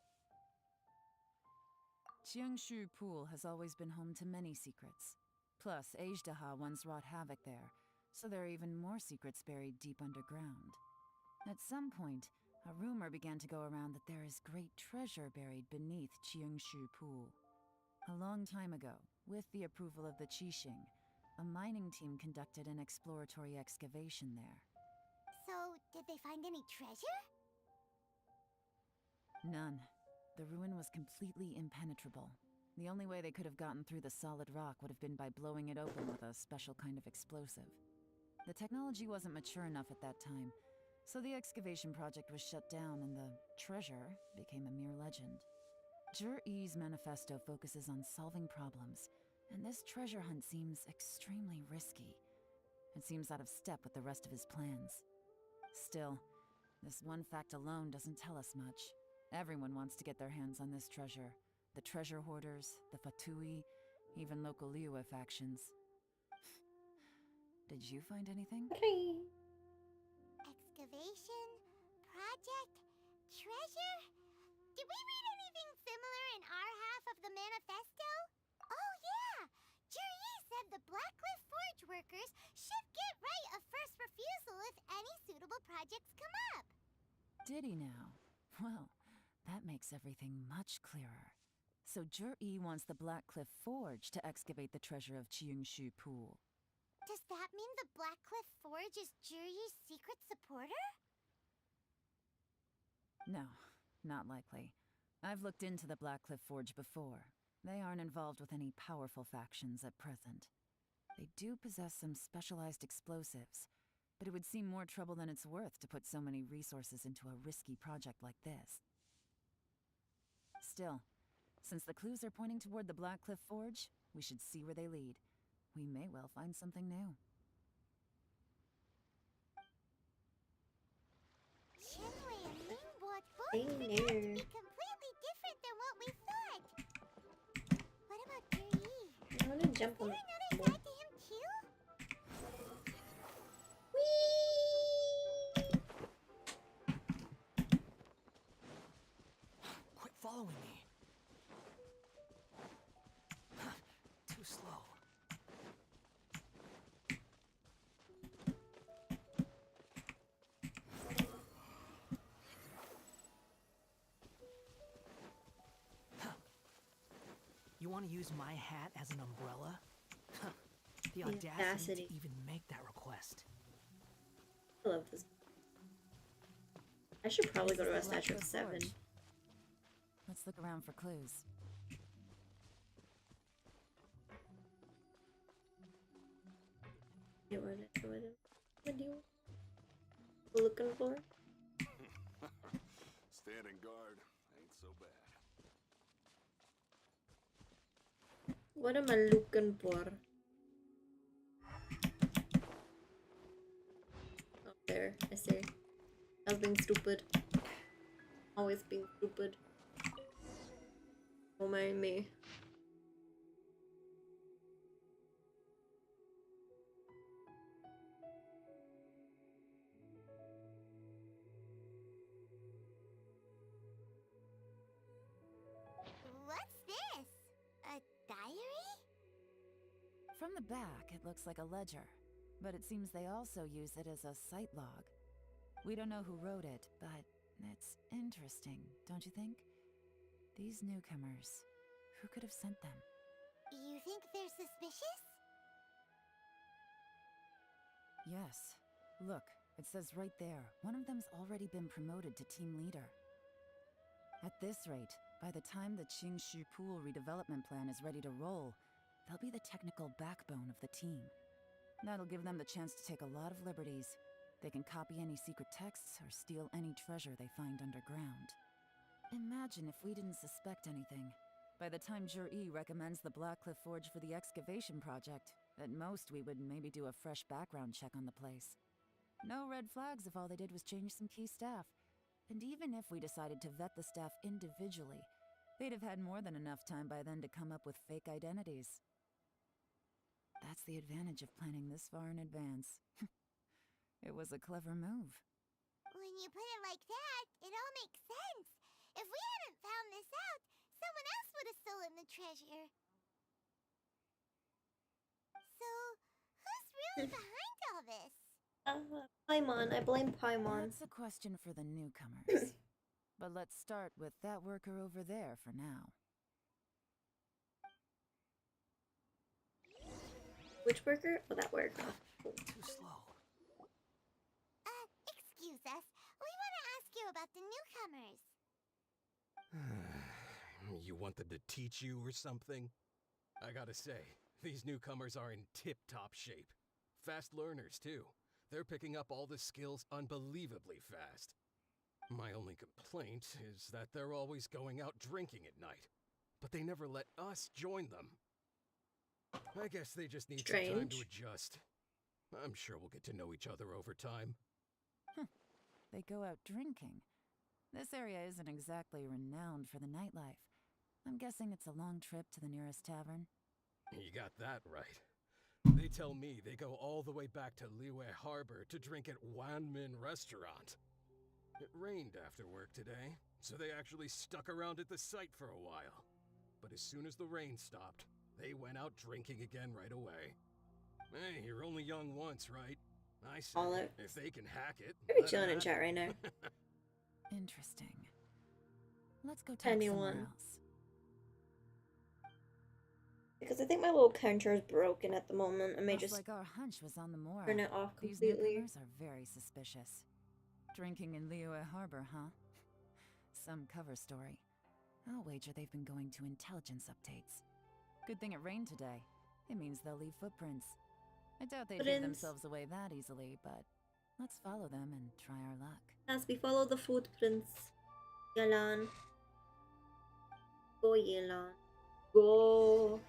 P: Cheongshu Pool has always been home to many secrets. Plus, Ajdaha once wrought havoc there, so there are even more secrets buried deep underground. At some point, a rumor began to go around that there is great treasure buried beneath Cheongshu Pool. A long time ago, with the approval of the Qixing, a mining team conducted an exploratory excavation there.
C: So, did they find any treasure?
P: None. The ruin was completely impenetrable. The only way they could have gotten through the solid rock would have been by blowing it open with a special kind of explosive. The technology wasn't mature enough at that time, so the excavation project was shut down and the treasure became a mere legend. Zhi-Yi's manifesto focuses on solving problems, And this treasure hunt seems extremely risky. It seems out of step with the rest of his plans. Still, this one fact alone doesn't tell us much. Everyone wants to get their hands on this treasure. The treasure hoarders, the Fatui, even local Liyue factions. Did you find anything?
C: Excavation, project, treasure? Did we read anything similar in our half of the manifesto? Oh yeah! Juri said the Blackcliff Forge workers should get right of first refusal if any suitable projects come up.
P: Did he now? Well, that makes everything much clearer. So Juri wants the Blackcliff Forge to excavate the treasure of Qingshu Pool.
C: Does that mean the Blackcliff Forge is Juri's secret supporter?
P: No, not likely. I've looked into the Blackcliff Forge before. They aren't involved with any powerful factions at present. They do possess some specialized explosives, but it would seem more trouble than it's worth to put so many resources into a risky project like this. Still, since the clues are pointing toward the Blackcliff Forge, we should see where they lead. We may well find something new.
C: Shenwei and Ningbo both turned out to be completely different than what we thought. What about Juri?
A: I want to jump on
C: Is there another side to him too?
B: Quit following me. Too slow. You want to use my hat as an umbrella? The audacity to even make that request.
A: I love this. I should probably go to a Statue of 7.
P: Let's look around for clues.
A: What do you looking for?
I: Standing guard ain't so bad.
A: What am I looking for? Oh, there. I see. I was being stupid. Always being stupid. Don't mind me.
C: What's this? A diary?
P: From the back, it looks like a ledger, but it seems they also use it as a site log. We don't know who wrote it, but it's interesting, don't you think? These newcomers, who could have sent them?
C: You think they're suspicious?
P: Yes. Look, it says right there, one of them's already been promoted to team leader. At this rate, by the time the Qingshu Pool redevelopment plan is ready to roll, they'll be the technical backbone of the team. That'll give them the chance to take a lot of liberties. They can copy any secret texts or steal any treasure they find underground. Imagine if we didn't suspect anything. By the time Juri recommends the Blackcliff Forge for the excavation project, at most we would maybe do a fresh background check on the place. No red flags if all they did was change some key staff. And even if we decided to vet the staff individually, they'd have had more than enough time by then to come up with fake identities. That's the advantage of planning this far in advance. It was a clever move.
C: When you put it like that, it all makes sense. If we hadn't found this out, someone else would have stolen the treasure. So, who's really behind all this?
A: Paimon. I blame Paimon.
P: That's a question for the newcomers. But let's start with that worker over there for now.
A: Which worker? Oh, that worker.
B: Too slow.
C: Excuse us. We want to ask you about the newcomers.
Q: You want them to teach you or something? I gotta say, these newcomers are in tip-top shape. Fast learners, too. They're picking up all the skills unbelievably fast. My only complaint is that they're always going out drinking at night. But they never let us join them. I guess they just need some time to
A: Strange.
Q: adjust. I'm sure we'll get to know each other over time.
P: They go out drinking. This area isn't exactly renowned for the nightlife. I'm guessing it's a long trip to the nearest tavern.
Q: You got that right. They tell me they go all the way back to Liyue Harbor to drink at Wanmin Restaurant. It rained after work today, so they actually stuck around at the site for a while. But as soon as the rain stopped, they went out drinking again right away. Hey, you're only young once, right? I say, if they can hack it,
A: We're
Q: let 'em
A: chilling in
Q: have
A: chat
Q: it.
A: right now.
P: Interesting. Let's go talk somewhere
A: Anyone?
P: else.
A: Because I think my little counter is broken at the moment. I may
P: Looks
A: just
P: like our hunch was on the moor.
A: turn it off
P: These
A: completely.
P: newcomers are very suspicious. Drinking in Liyue Harbor, huh? Some cover story. I'll wager they've been going to intelligence updates. Good thing it rained today. It means they'll leave footprints. I doubt they'd give
A: Footprints.
P: themselves away that easily, but let's follow them and try our luck.
A: As we follow the footprints. Yelan. Go, Yelan. Go.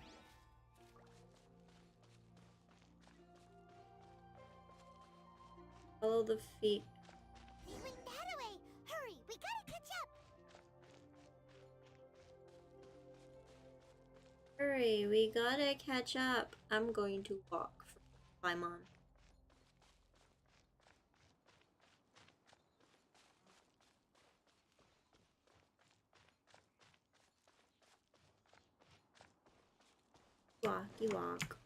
A: Follow the feet.
C: They went that way. Hurry, we gotta catch up.
A: Hurry, we gotta catch up. I'm going to walk from Paimon. Walk, you walk.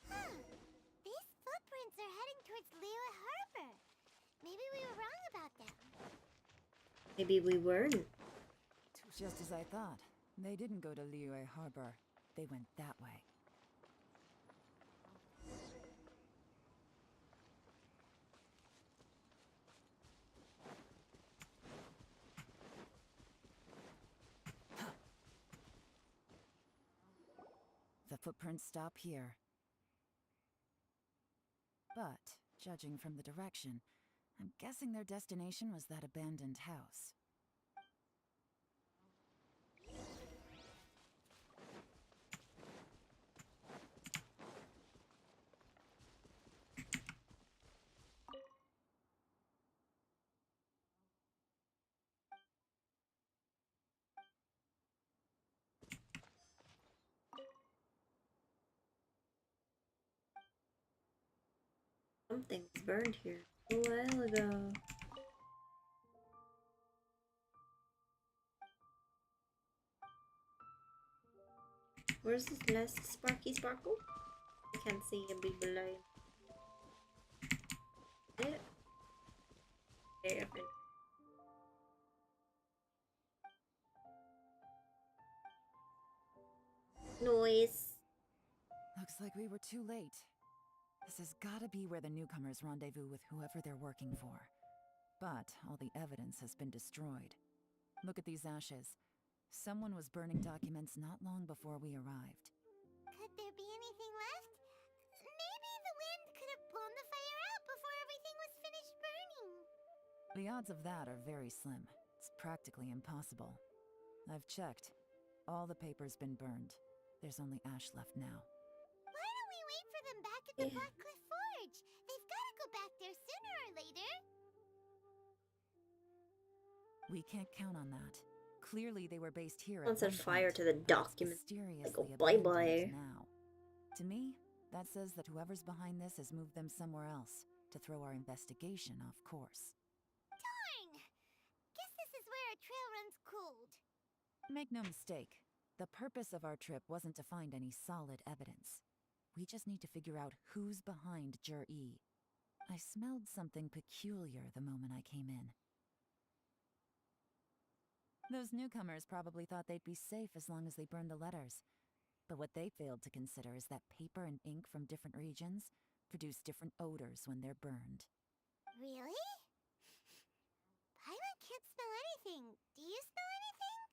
C: Huh. These footprints are heading towards Liyue Harbor. Maybe we were wrong about them.
A: Maybe we weren't.
P: Just as I thought. They didn't go to Liyue Harbor. They went that way. The footprints stop here. But, judging from the direction, I'm guessing their destination was that abandoned house.
A: Something was burned here a while ago. Where's this last sparky sparkle? I can't see a big below. Yeah. Okay, up in. Noise.
P: Looks like we were too late. This has gotta be where the newcomers rendezvous with whoever they're working for. But all the evidence has been destroyed. Look at these ashes. Someone was burning documents not long before we arrived.
C: Could there be anything left? Maybe the wind could have blown the fire out before everything was finished burning.
P: The odds of that are very slim. It's practically impossible. I've checked. All the paper's been burned. There's only ash left now.
C: Why don't we wait for them back at the Black Cliff Forge? They've gotta go back there sooner or later.
P: We can't count on that. Clearly they were based here
A: Someone
P: at
A: set
P: one
A: fire
P: point.
A: to the document.
P: Mysteriously
A: Like, oh, bye
P: abandoned
A: bye.
P: now. To me, that says that whoever's behind this has moved them somewhere else to throw our investigation off course.
C: Darn! Guess this is where our trail runs cold.
P: Make no mistake, the purpose of our trip wasn't to find any solid evidence. We just need to figure out who's behind Jur-E. I smelled something peculiar the moment I came in. Those newcomers probably thought they'd be safe as long as they burned the letters. But what they failed to consider is that paper and ink from different regions produce different odors when they're burned.
C: Really? Paimon can't smell anything. Do you smell anything?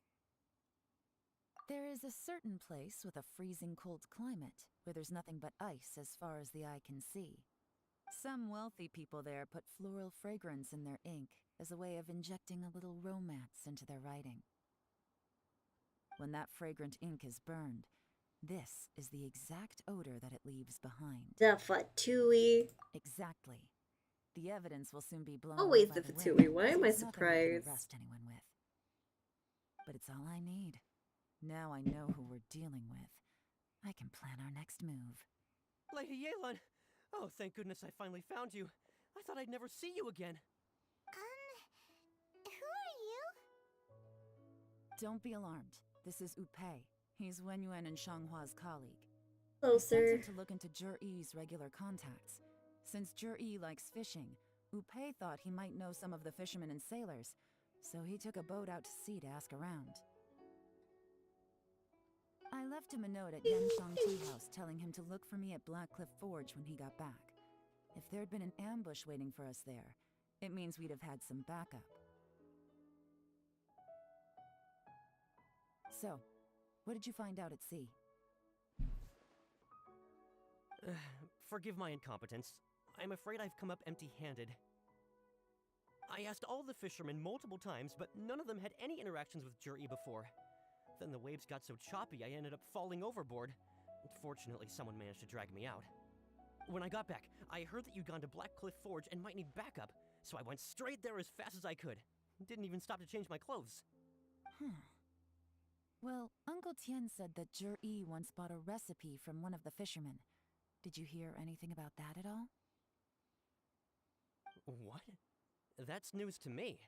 P: There is a certain place with a freezing cold climate where there's nothing but ice as far as the eye can see. Some wealthy people there put floral fragrance in their ink as a way of injecting a little romance into their writing. When that fragrant ink is burned, This is the exact odor that it leaves behind.
A: The Fatui.
P: Exactly. The evidence will soon be blown
A: Always
P: away
A: the
P: by
A: Fatui.
P: wind,
A: Why
P: so
A: am I
P: it's nothing we can
A: surprised?
P: arrest anyone with. But it's all I need. Now I know who we're dealing with. I can plan our next move.
W: Lady Yelan! Oh, thank goodness I finally found you. I thought I'd never see you again.
C: Who are you?
P: Don't be alarmed. This is Upei. He's Wenyuan and Shanghua's colleague.
A: Hello,
P: I sent
A: sir.
P: him to look into Zhiyi's regular contacts. Since Zhiyi likes fishing, Upei thought he might know some of the fishermen and sailors, so he took a boat out to sea to ask around. I left him a note at Yanshang Tea House telling him to look for me at Blackcliff Forge when he got back. If there'd been an ambush waiting for us there, it means we'd have had some backup. So, what did you find out at sea?
W: Forgive my incompetence. I'm afraid I've come up empty-handed. I asked all the fishermen multiple times, but none of them had any interactions with Zhiyi before. Then the waves got so choppy I ended up falling overboard. Fortunately, someone managed to drag me out. When I got back, I heard that you'd gone to Blackcliff Forge and might need backup, so I went straight there as fast as I could. Didn't even stop to change my clothes.
P: Well, Uncle Tien said that Zhiyi once bought a recipe from one of the fishermen. Did you hear anything about that at all?
W: What? That's news to me.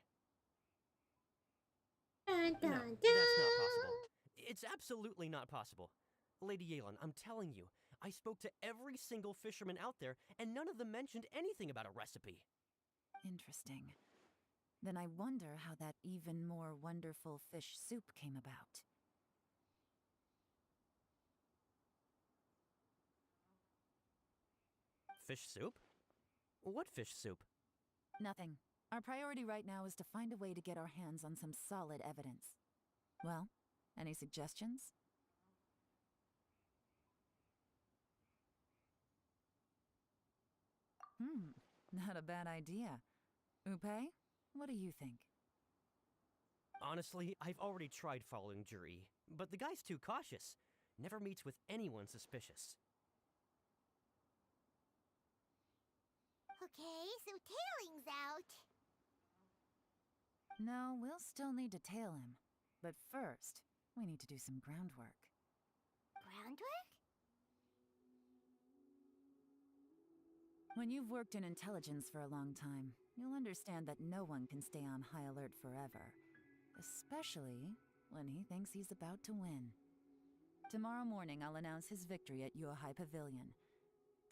C: Dun, dun,
W: No,
C: dun.
W: that's not possible. It's absolutely not possible. Lady Yelan, I'm telling you, I spoke to every single fisherman out there, and none of them mentioned anything about a recipe.
P: Interesting. Then I wonder how that even more wonderful fish soup came about.
W: Fish soup? What fish soup?
P: Nothing. Our priority right now is to find a way to get our hands on some solid evidence. Well, any suggestions? Not a bad idea. Upei, what do you think?
W: Honestly, I've already tried following Zhiyi, but the guy's too cautious. Never meets with anyone suspicious.
C: Okay, so tailing's out.
P: No, we'll still need to tail him. But first, we need to do some groundwork.
C: Groundwork?
P: When you've worked in intelligence for a long time, you'll understand that no one can stay on high alert forever. Especially when he thinks he's about to win. Tomorrow morning, I'll announce his victory at Eyooooo Pavilion.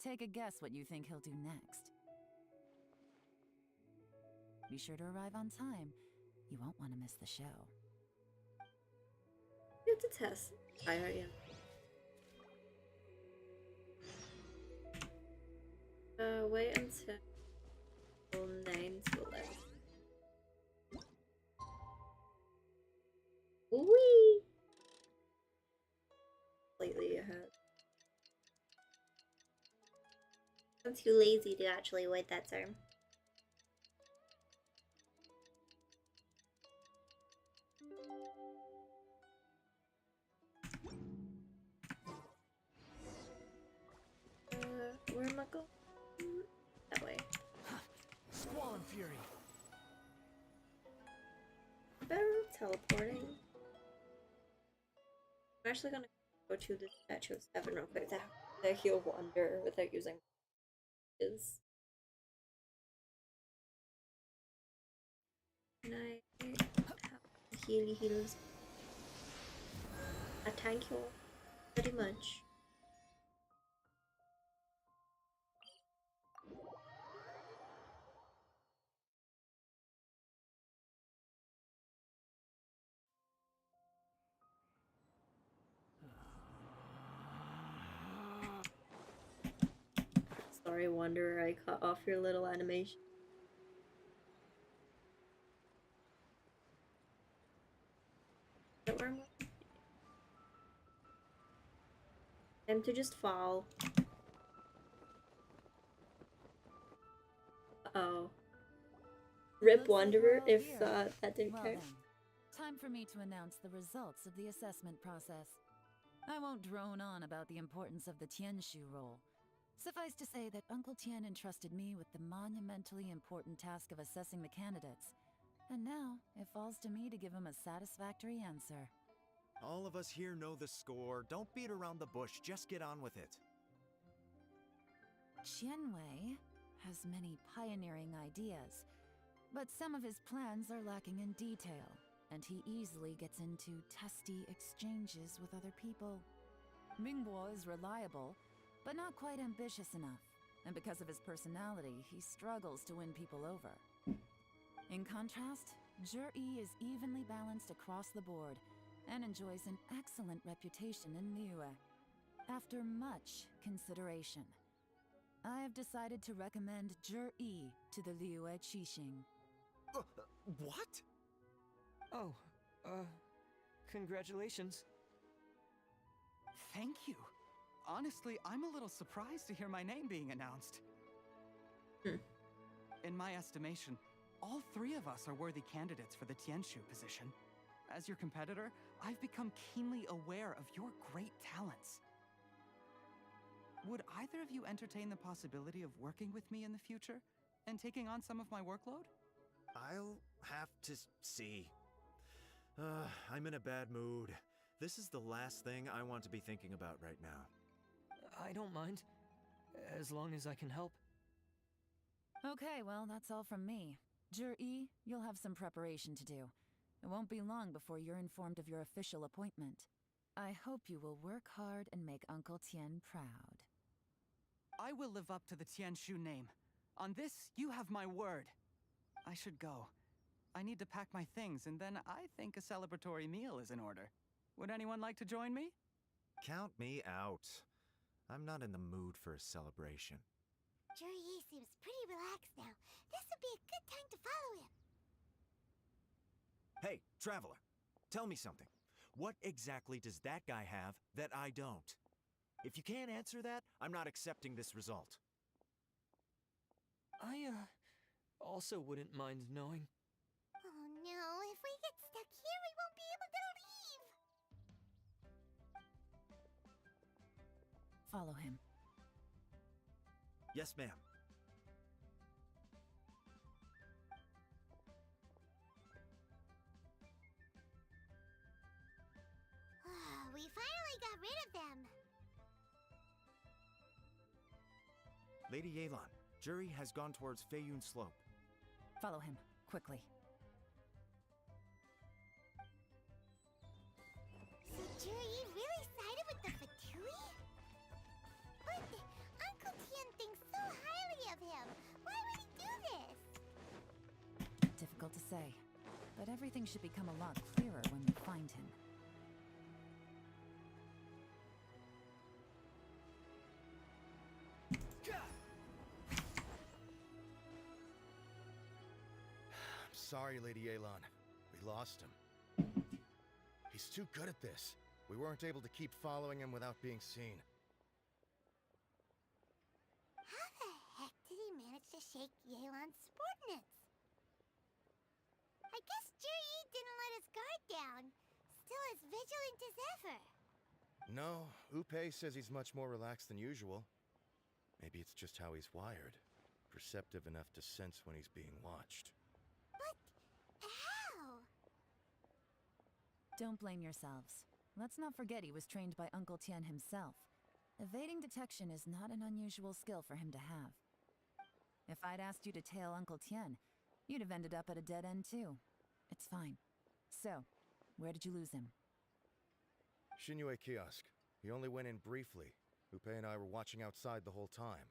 P: Take a guess what you think he'll do next. Be sure to arrive on time. You won't want to miss the show.
A: You have to test. I heard you. Wait until 9 to 11. Wee! Slightly ahead. I'm too lazy to actually wait that time. Where am I going? That way.
O: Squall and Fury.
A: Better teleporting. I'm actually gonna go to the Statue of Seven real quick to heal Wander without using his. Can I have heals? A tank heal pretty much. Sorry, Wanderer, I cut off your little animation. Is that where I'm going? Time to just fall. Uh-oh. Rip Wanderer if that didn't
P: Well
A: count.
P: then, time for me to announce the results of the assessment process. I won't drone on about the importance of the Tianshu role. Suffice to say that Uncle Tien entrusted me with the monumentally important task of assessing the candidates. And now, it falls to me to give him a satisfactory answer.
J: All of us here know the score. Don't beat around the bush, just get on with it.
P: Qianwei has many pioneering ideas, but some of his plans are lacking in detail, and he easily gets into testy exchanges with other people. Mingbo is reliable, but not quite ambitious enough, and because of his personality, he struggles to win people over. In contrast, Zhi is evenly balanced across the board, and enjoys an excellent reputation in Liyue. After much consideration, I have decided to recommend Zhi to the Liyue Qixing.
J: What?
D: Oh, congratulations.
E: Thank you. Honestly, I'm a little surprised to hear my name being announced. In my estimation, all three of us are worthy candidates for the Tianshu position. As your competitor, I've become keenly aware of your great talents. Would either of you entertain the possibility of working with me in the future and taking on some of my workload?
J: I'll have to see. I'm in a bad mood. This is the last thing I want to be thinking about right now.
D: I don't mind, as long as I can help.
P: Okay, well, that's all from me. Zhi, you'll have some preparation to do. It won't be long before you're informed of your official appointment. I hope you will work hard and make Uncle Tien proud.
E: I will live up to the Tianshu name. On this, you have my word. I should go. I need to pack my things, and then I think a celebratory meal is in order. Would anyone like to join me?
J: Count me out. I'm not in the mood for a celebration.
C: Zhi seems pretty relaxed now. This would be a good time to follow him.
J: Hey, Traveler, tell me something. What exactly does that guy have that I don't? If you can't answer that, I'm not accepting this result.
D: I, also wouldn't mind knowing.
C: Oh no, if we get stuck here, we won't be able to leave!
P: Follow him.
J: Yes, ma'am.
C: We finally got rid of them.
J: Lady Yelan, Zhi has gone towards Feiyun Slope.
P: Follow him, quickly.
C: So Zhi really sided with the Fatui? But Uncle Tien thinks so highly of him. Why would he do this?
P: Difficult to say, but everything should become a lot clearer when we find him.
L: Sorry, Lady Yelan. We lost him. He's too good at this. We weren't able to keep following him without being seen.
C: How the heck did he manage to shake Yelan's subordinates? I guess Zhi didn't let his guard down. Still as vigilant as ever.
L: No, Upe says he's much more relaxed than usual. Maybe it's just how he's wired. Perceptive enough to sense when he's being watched.
C: But how?
P: Don't blame yourselves. Let's not forget he was trained by Uncle Tien himself. Evading detection is not an unusual skill for him to have. If I'd asked you to tail Uncle Tien, you'd have ended up at a dead end too. It's fine. So, where did you lose him?
L: Xinyue Kiosk. He only went in briefly. Upe and I were watching outside the whole time.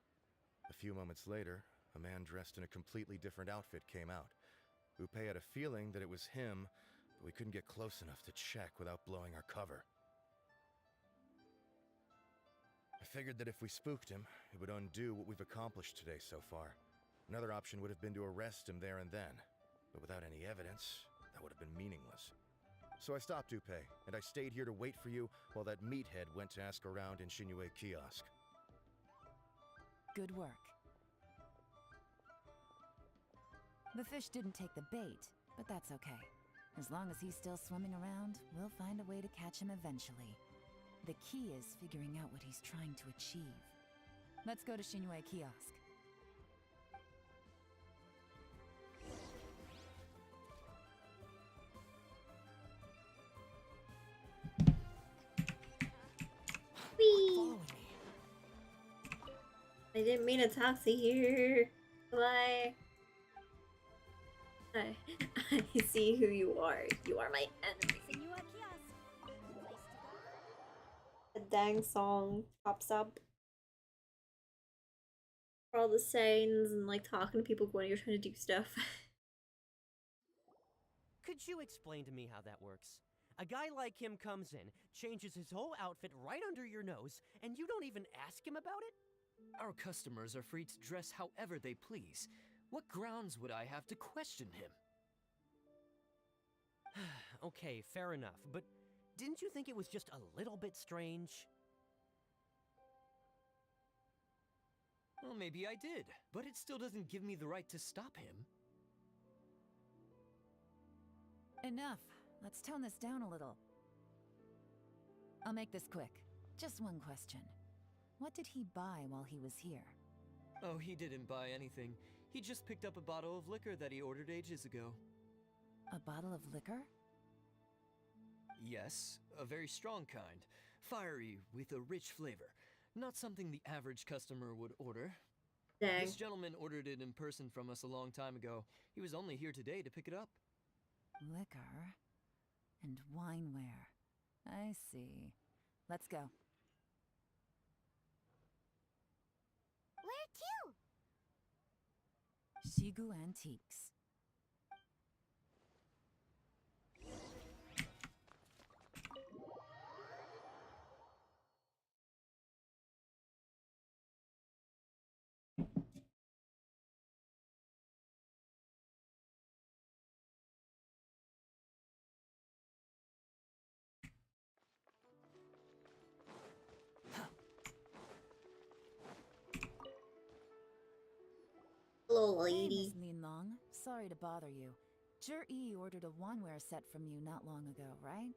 L: A few moments later, a man dressed in a completely different outfit came out. Upe had a feeling that it was him, but we couldn't get close enough to check without blowing our cover. I figured that if we spooked him, it would undo what we've accomplished today so far. Another option would have been to arrest him there and then, but without any evidence, that would have been meaningless. So I stopped Upe, and I stayed here to wait for you while that meathead went to ask around in Xinyue Kiosk.
P: Good work. The fish didn't take the bait, but that's okay. As long as he's still swimming around, we'll find a way to catch him eventually. The key is figuring out what he's trying to achieve. Let's go to Shinue Kiosk.
A: Whee! I didn't mean a taxi here. Bye. I see who you are. You are my enemy. A dang song pops up. For all the sayings and like talking to people when you're trying to do stuff.
W: Could you explain to me how that works? A guy like him comes in, changes his whole outfit right under your nose, and you don't even ask him about it?
D: Our customers are free to dress however they please. What grounds would I have to question him?
W: Okay, fair enough, but didn't you think it was just a little bit strange?
D: Well, maybe I did, but it still doesn't give me the right to stop him.
P: Enough. Let's tone this down a little. I'll make this quick. Just one question. What did he buy while he was here?
D: Oh, he didn't buy anything. He just picked up a bottle of liquor that he ordered ages ago.
P: A bottle of liquor?
D: Yes, a very strong kind. Fiery, with a rich flavor. Not something the average customer would order.
A: Dang.
D: This gentleman ordered it in person from us a long time ago. He was only here today to pick it up.
P: Liquor and wineware. I see. Let's go.
C: Where to?
P: Shigu Antiques.
A: Hello,
P: Hey,
A: lady.
P: Miss Linlong. Sorry to bother you. Jur-E ordered a wanware set from you not long ago, right?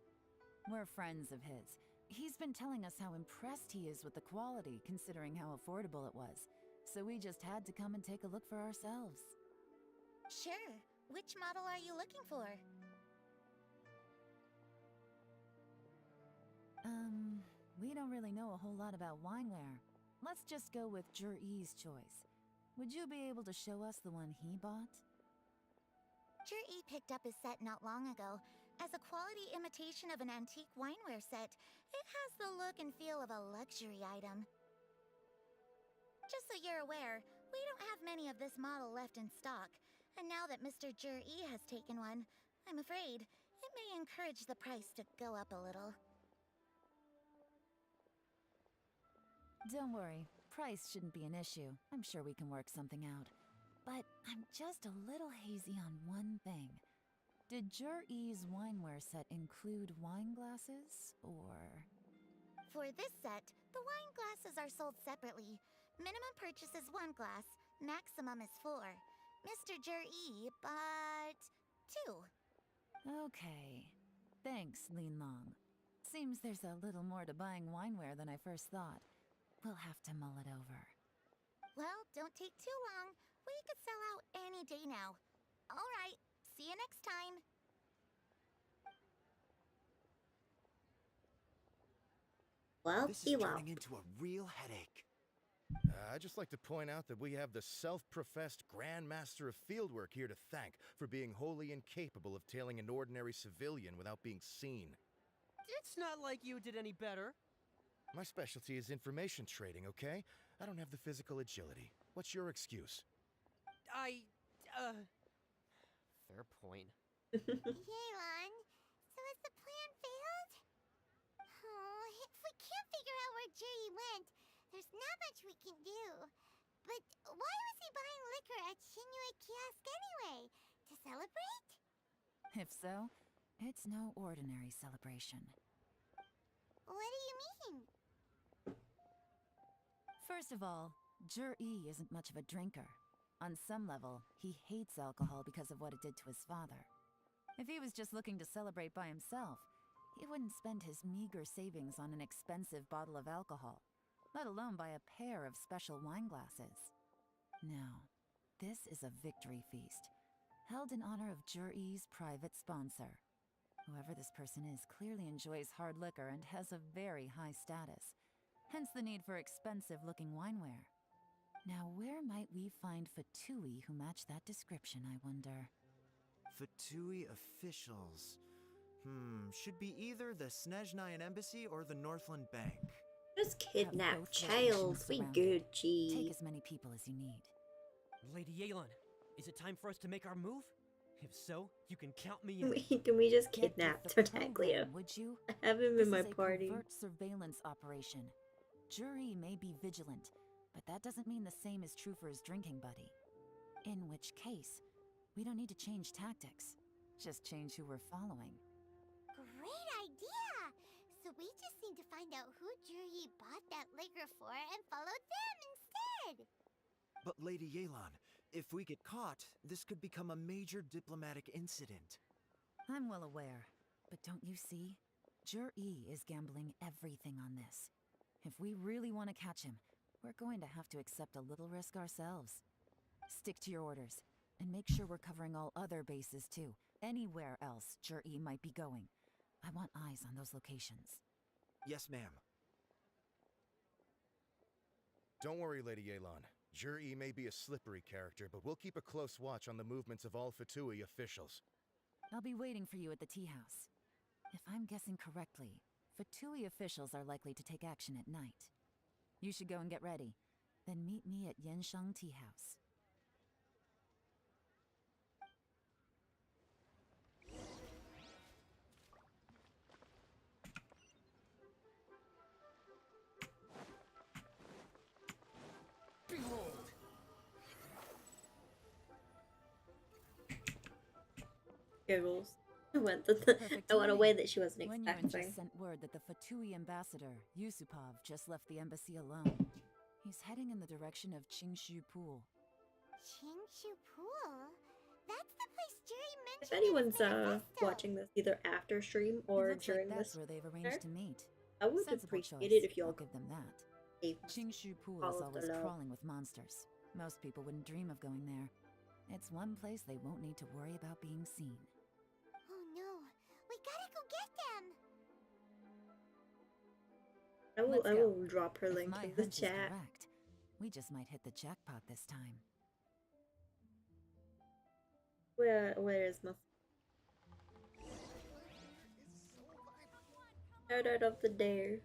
P: We're friends of his. He's been telling us how impressed he is with the quality, considering how affordable it was. So we just had to come and take a look for ourselves.
C: Sure. Which model are you looking for?
P: We don't really know a whole lot about wineware. Let's just go with Jur-E's choice. Would you be able to show us the one he bought?
C: Jur-E picked up his set not long ago. As a quality imitation of an antique wineware set, it has the look and feel of a luxury item. Just so you're aware, we don't have many of this model left in stock. And now that Mr. Jur-E has taken one, I'm afraid it may encourage the price to go up a little.
P: Don't worry. Price shouldn't be an issue. I'm sure we can work something out. But I'm just a little hazy on one thing. Did Jur-E's wineware set include wine glasses, or...?
C: For this set, the wine glasses are sold separately. Minimum purchase is 1 glass, maximum is 4. Mr. Jur-E bought 2.
P: Okay. Thanks, Linlong. Seems there's a little more to buying wineware than I first thought. We'll have to mull it over.
C: Well, don't take too long. We could sell out any day now. All right, see you next time.
A: Well,
J: This is turning into a real headache.
L: I'd just like to point out that we have the self-professed Grand Master of Fieldwork here to thank for being wholly incapable of tailing an ordinary civilian without being seen.
W: It's not like you did any better.
L: My specialty is information trading, okay? I don't have the physical agility. What's your excuse?
W: Fair point.
C: Yelan, so has the plan failed? Oh, if we can't figure out where Juri went, there's not much we can do. But why was he buying liquor at Shinue Kiosk anyway? To celebrate?
P: If so, it's no ordinary celebration.
C: What do you mean?
P: First of all, Jur-E isn't much of a drinker. On some level, he hates alcohol because of what it did to his father. If he was just looking to celebrate by himself, he wouldn't spend his meager savings on an expensive bottle of alcohol, let alone buy a pair of special wine glasses. No, this is a victory feast, held in honor of Jur-E's private sponsor. Whoever this person is clearly enjoys hard liquor and has a very high status, hence the need for expensive-looking wineware. Now, where might we find Fatui who match that description, I wonder?
J: Fatui officials. Should be either the Snezhnayan Embassy or the Northland Bank.
A: Just kidnap child. We good, G.
P: Take as many people as you need.
W: Lady Yelan, is it time for us to make our move? If so, you can count me in.
A: Can we just kidnap Tartaglia?
P: Would you?
A: I have him in my party.
P: This is a covert surveillance operation. Jur-E may be vigilant, but that doesn't mean the same is true for his drinking buddy. In which case, we don't need to change tactics. Just change who we're following.
C: Great idea! So we just need to find out who Jur-E bought that liquor for and follow them instead!
J: But Lady Yelan, if we get caught, this could become a major diplomatic incident.
P: I'm well aware, but don't you see? Jur-E is gambling everything on this. If we really want to catch him, we're going to have to accept a little risk ourselves. Stick to your orders, and make sure we're covering all other bases too. Anywhere else Jur-E might be going. I want eyes on those locations.
J: Yes, ma'am.
L: Don't worry, Lady Yelan. Jur-E may be a slippery character, but we'll keep a close watch on the movements of all Fatui officials.
P: I'll be waiting for you at the tea house. If I'm guessing correctly, Fatui officials are likely to take action at night. You should go and get ready. Then meet me at Yansheng Tea House.
Q: Behold!
A: Giggles. I went a way that she wasn't
P: When
A: expecting.
P: just sent word that the Fatui ambassador, Yusupov, just left the embassy alone. He's heading in the direction of Qingshu Pool.
C: Qingshu Pool? That's the place Juri mentioned.
A: If anyone's watching this either after stream or
P: Looks like
A: during
P: that's
A: this,
P: where they've arranged to meet.
A: I would
P: Sensible
A: appreciate
P: choice,
A: it if y'all
P: I'll give them that. Qingshu Pool is always crawling with monsters. Most people wouldn't dream of going there. It's one place they won't need to worry about being seen.
C: Oh no, we gotta go get them!
A: I will drop her link
P: My
A: in the
P: hunch is
A: chat.
P: correct, we just might hit the jackpot this time.
A: Where is my shout out of the day?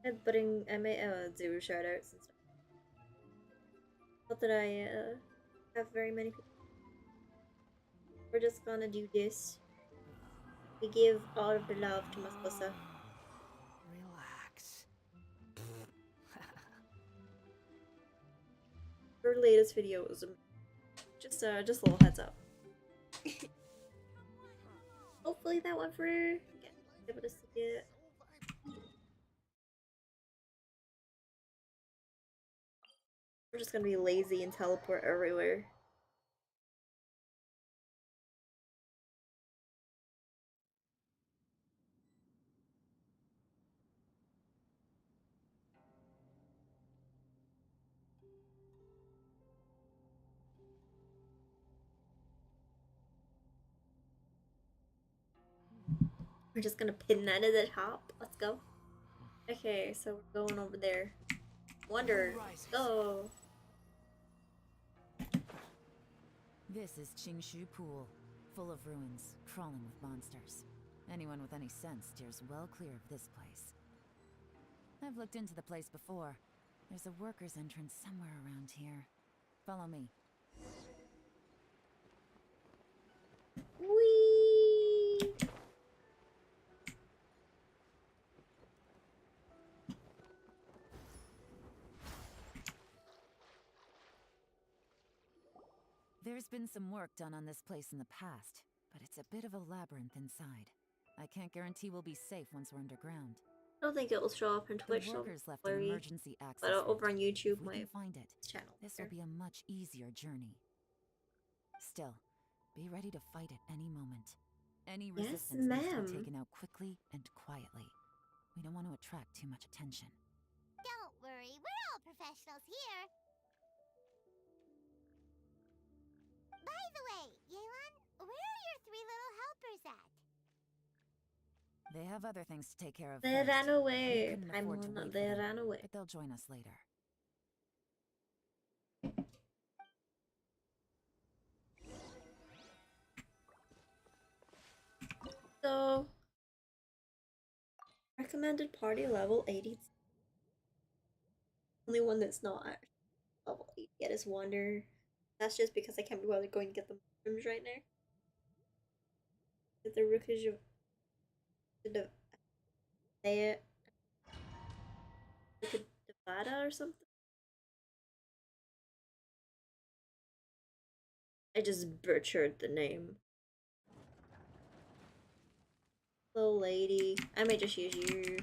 A: Headbutting, I may do shout outs and stuff. Not that I have very many people. We're just gonna do this. We give all of the love to Masposa.
W: Relax.
A: Her latest video was just a little heads up. Hopefully that went for her. Yeah, able to see it. We're just gonna be lazy and teleport everywhere. We're just gonna pin that at the top. Let's go. Okay, so we're going over there. Wonder. Go.
P: This is Qingshu Pool, full of ruins, crawling with monsters. Anyone with any sense steers well clear of this place. I've looked into the place before. There's a worker's entrance somewhere around here. Follow me.
A: Whee!
P: There's been some work done on this place in the past, but it's a bit of a labyrinth inside. I can't guarantee we'll be safe once we're underground.
A: I don't think it will show up on Twitch.
P: The
A: So
P: workers left an
A: blurry,
P: emergency access
A: but over on
P: route.
A: YouTube,
P: If we
A: my
P: can find it,
A: channel.
P: this will be a much easier journey. Still, be ready to fight at any moment. Any
A: Yes,
P: resistance needs to
A: ma'am.
P: be taken out quickly and quietly. We don't want to attract too much attention.
C: Don't worry, we're all professionals here. By the way, Yelan, where are your three little helpers at?
P: They have other things to take care of
A: They
P: first.
A: ran
P: We
A: away.
P: couldn't afford to
A: Paimon,
P: wait
A: they
P: for them,
A: ran away.
P: but they'll join us later.
A: So, recommended party level 80. Only one that's not at level 80 yet is Wonder. That's just because I can't be bothered going to get the mushrooms right now. Get the Rookish of the say it. Devada or something? I just butchered the name. Hello, lady. I may just use you.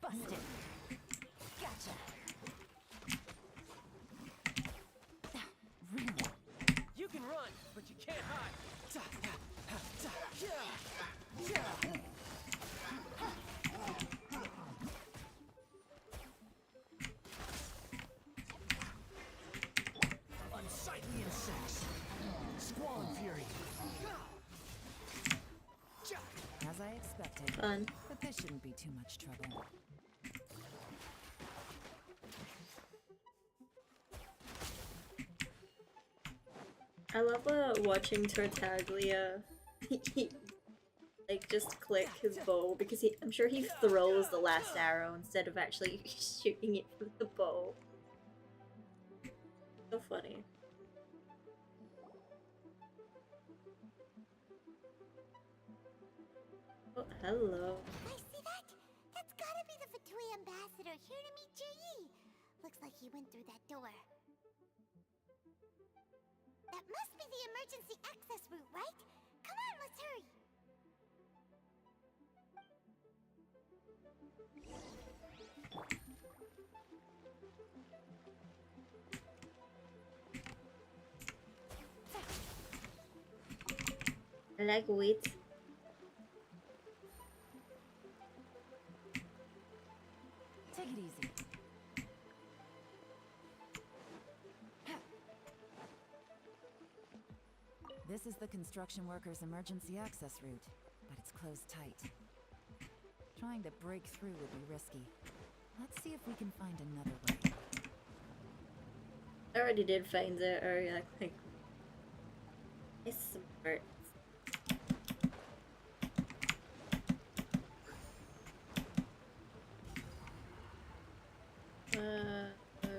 P: Busted. Gotcha. Really?
W: You can run, but you can't hide.
B: Unsightly insects. Squall and fury.
P: As I expected.
A: Fun.
P: But this shouldn't be too much trouble.
A: I love watching Tartaglia like just click his bow because I'm sure he throws the last arrow instead of actually shooting it from the bow. So funny. Oh, hello.
C: I see that? That's gotta be the Fatui ambassador here to meet Ji. Looks like he went through that door. That must be the emergency access route, right? Come on, let's hurry.
A: I like wheat.
P: Take it easy. This is the construction workers' emergency access route, but it's closed tight. Trying to break through would be risky. Let's see if we can find another way.
A: I already did find it, or like it's smart. There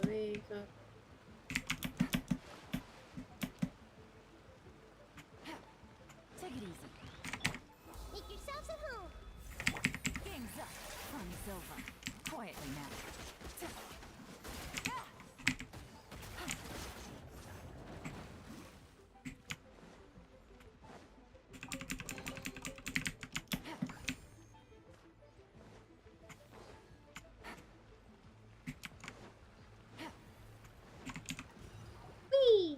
A: we go.
P: Take it easy.
C: Make yourselves at home.
P: Gang's up. Fun's over. Quietly now.
A: Whee!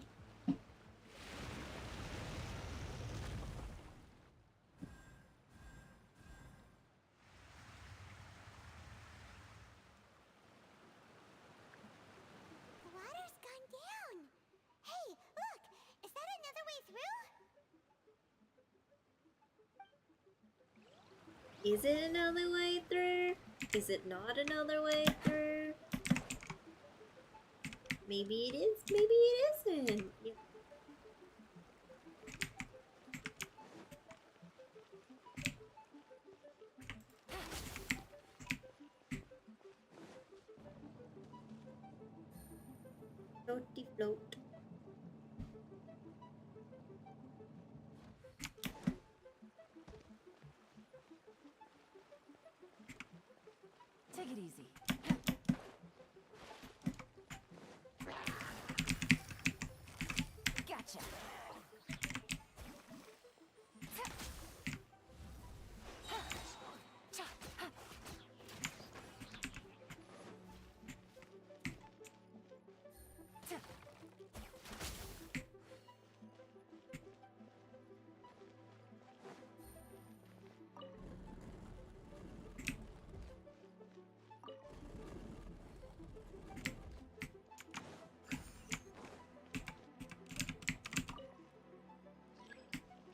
C: The water's gone down. Hey, look! Is that another way through?
A: Is it another way through? Is it not another way through? Maybe it is, maybe it isn't. Floaty float.
P: Take it easy. Gotcha.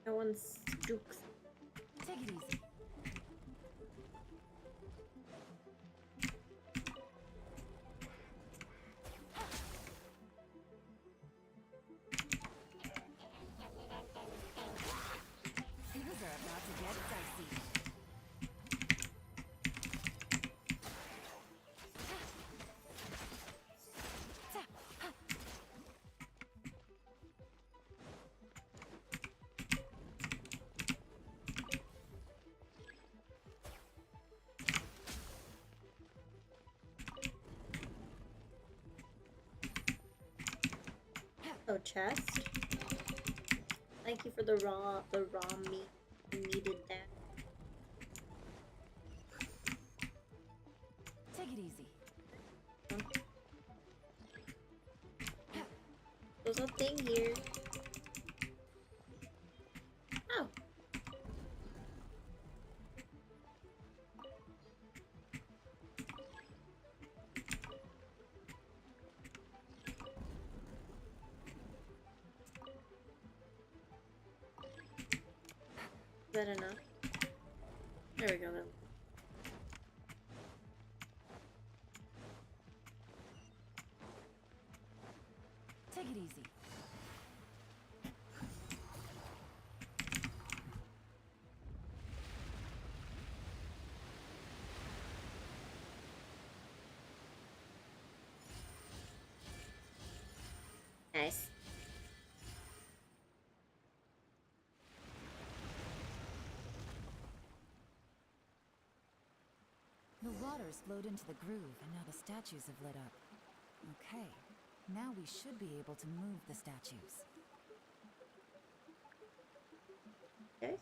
A: That one's Dukes.
P: Take it easy. Things are about to get dicey.
A: Oh, chest. Thank you for the raw meat. I needed that.
P: Take it easy.
A: There's a thing here. Oh. Is that enough? There we go then.
P: Take it easy.
A: Nice.
P: The water's flowed into the groove, and now the statues have lit up. Okay, now we should be able to move the statues.
A: Okay.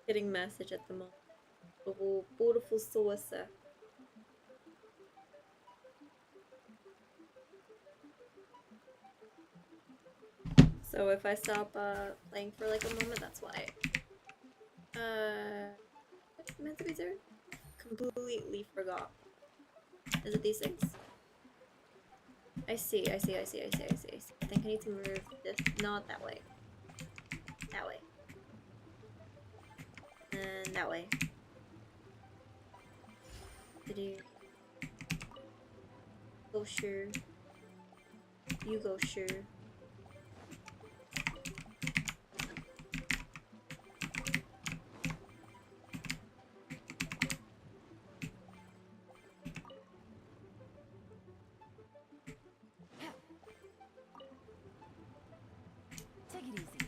A: Getting message at the moment. Oh, beautiful saucer. So if I stop playing for like a moment, that's why. What's meant to be there? Completely forgot. Is it these things? I see. I think I need to move this, not that way. That way. And that way. Did you go sure? You go sure.
P: Take it easy.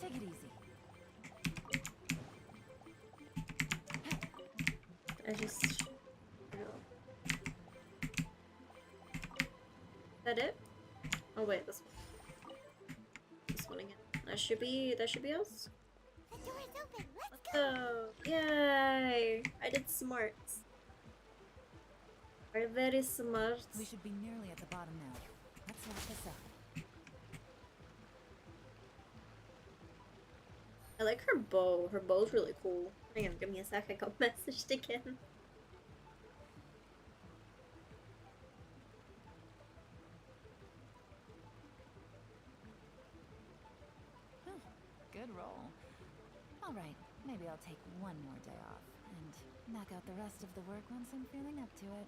P: Take it easy.
A: I just. Is that it? Oh wait, this one. This one again. That should be us.
C: The door is open. Let's
A: Oh, yay! I did smarts. We're very smart.
P: We should be nearly at the bottom now. Let's wrap this up.
A: I like her bow. Her bow's really cool. Hang on, give me a sec. I got messaged again.
P: Good roll. All right, maybe I'll take one more day off and knock out the rest of the work once I'm feeling up to it.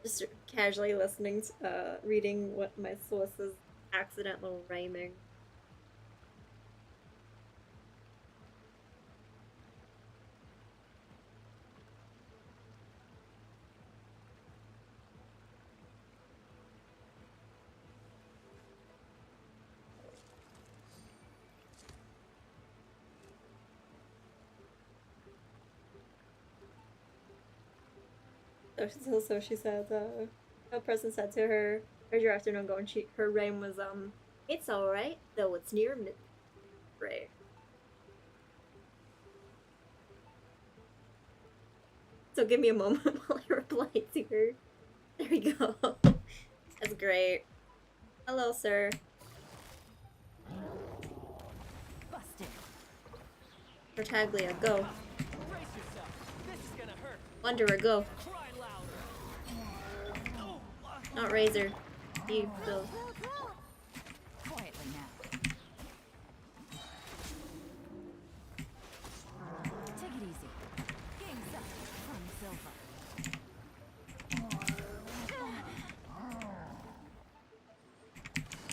A: Just casually listening to, reading what my sources accidental rhyming. So she says, A person said to her, "How's your afternoon going?" Her rain was, "It's alright, though it's near midnight." Right. So give me a moment while I reply to her. There we go. That's great. Hello, sir.
P: Busted.
A: Tartaglia, go.
W: Brace yourself. This is gonna hurt.
A: Wanderer, go.
W: Cry louder.
A: Not Razor. You go.
P: Quietly now. Take it easy. Game's up from Silva.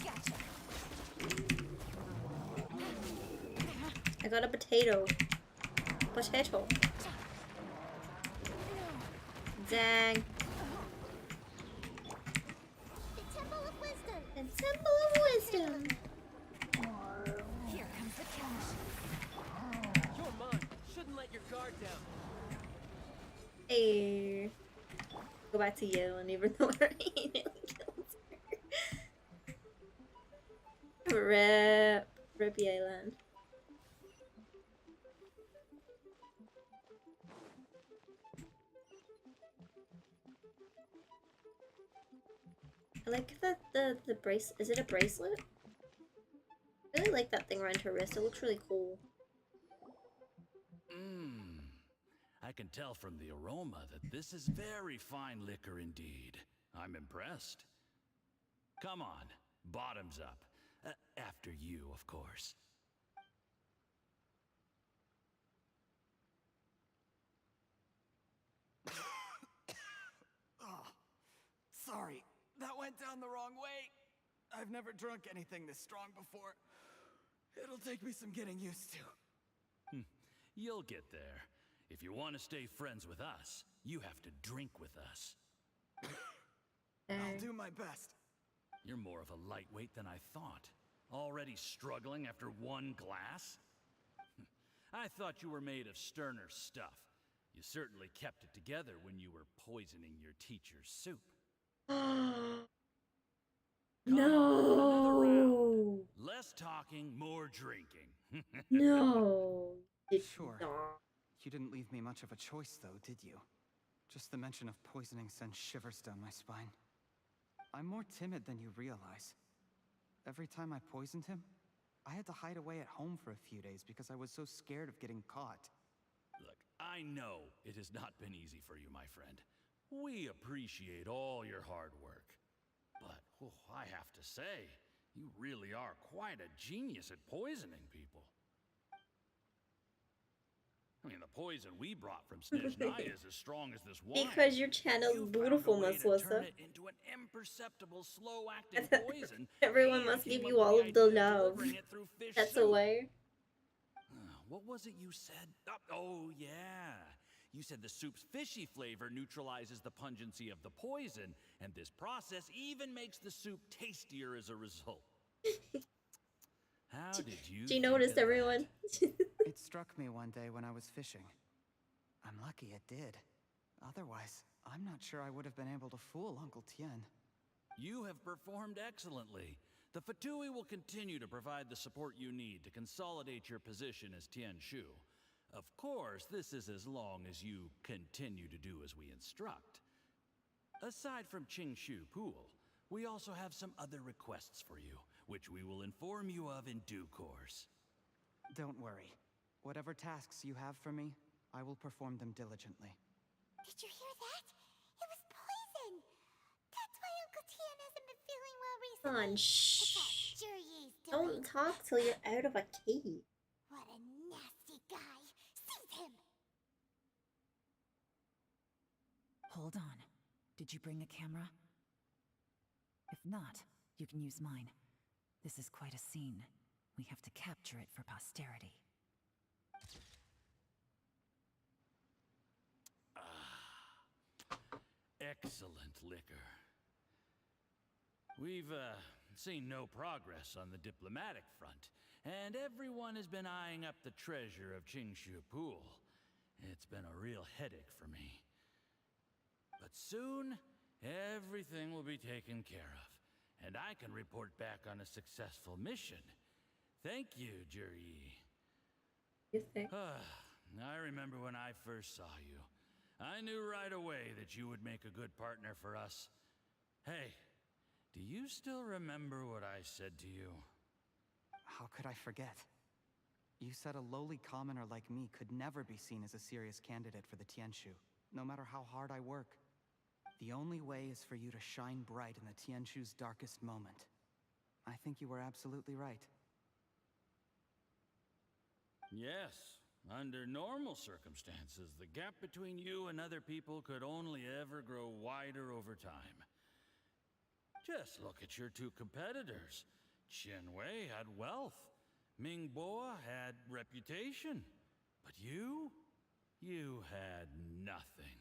P: Gotcha.
A: I got a potato. Potato. Dang.
C: The Temple of Wisdom.
A: The Temple of Wisdom.
P: Here comes the cash.
W: You're mine. Shouldn't let your guard down.
A: Hey. Go back to you, and even though her email kills her. Rip Yelan. I like that the brace. Is it a bracelet? I really like that thing around her wrist. It looks really cool.
G: I can tell from the aroma that this is very fine liquor indeed. I'm impressed. Come on, bottoms up. After you, of course.
E: Oh, sorry. That went down the wrong way. I've never drunk anything this strong before. It'll take me some getting used to.
G: You'll get there. If you want to stay friends with us, you have to drink with us.
E: I'll do my best.
G: You're more of a lightweight than I thought. Already struggling after one glass? I thought you were made of sterner stuff. You certainly kept it together when you were poisoning your teacher's soup.
A: No.
G: Less talking, more drinking.
A: No.
E: Sure. You didn't leave me much of a choice, though, did you? Just the mention of poisoning sends shivers down my spine. I'm more timid than you realize. Every time I poisoned him, I had to hide away at home for a few days because I was so scared of getting caught.
G: Look, I know it has not been easy for you, my friend. We appreciate all your hard work. But I have to say, you really are quite a genius at poisoning people. I mean, the poison we brought from Snezhnaya is as strong as this wine.
A: Because your channel's beautifulness, Lissa.
G: Turn it into an imperceptible, slow-acting poison.
A: Everyone must give you all of the love. That's a way.
G: What was it you said? Oh, yeah. You said the soup's fishy flavor neutralizes the pungency of the poison, and this process even makes the soup tastier as a result. How did you?
A: She noticed everyone.
E: It struck me one day when I was fishing. I'm lucky it did. Otherwise, I'm not sure I would have been able to fool Uncle Tien.
G: You have performed excellently. The Fatui will continue to provide the support you need to consolidate your position as Tien Shu. Of course, this is as long as you continue to do as we instruct. Aside from Qingshu Pool, we also have some other requests for you, which we will inform you of in due course.
E: Don't worry. Whatever tasks you have for me, I will perform them diligently.
C: Did you hear that? It was poison. That's why Uncle Tien hasn't been feeling well recently.
A: Come on, shh.
C: Jury's
A: Don't talk till you're out of a cave.
C: What a nasty guy. Seize him.
P: Hold on. Did you bring a camera? If not, you can use mine. This is quite a scene. We have to capture it for posterity.
G: Excellent liquor. We've seen no progress on the diplomatic front, and everyone has been eyeing up the treasure of Qingshu Pool. It's been a real headache for me. But soon, everything will be taken care of, and I can report back on a successful mission. Thank you, Juri.
A: You think?
G: I remember when I first saw you. I knew right away that you would make a good partner for us. Hey, do you still remember what I said to you?
E: How could I forget? You said a lowly commoner like me could never be seen as a serious candidate for the Tianshu, no matter how hard I work. The only way is for you to shine bright in the Tianshu's darkest moment. I think you were absolutely right.
G: Yes. Under normal circumstances, the gap between you and other people could only ever grow wider over time. Just look at your two competitors. Qianwei had wealth. Mingbo had reputation. But you had nothing.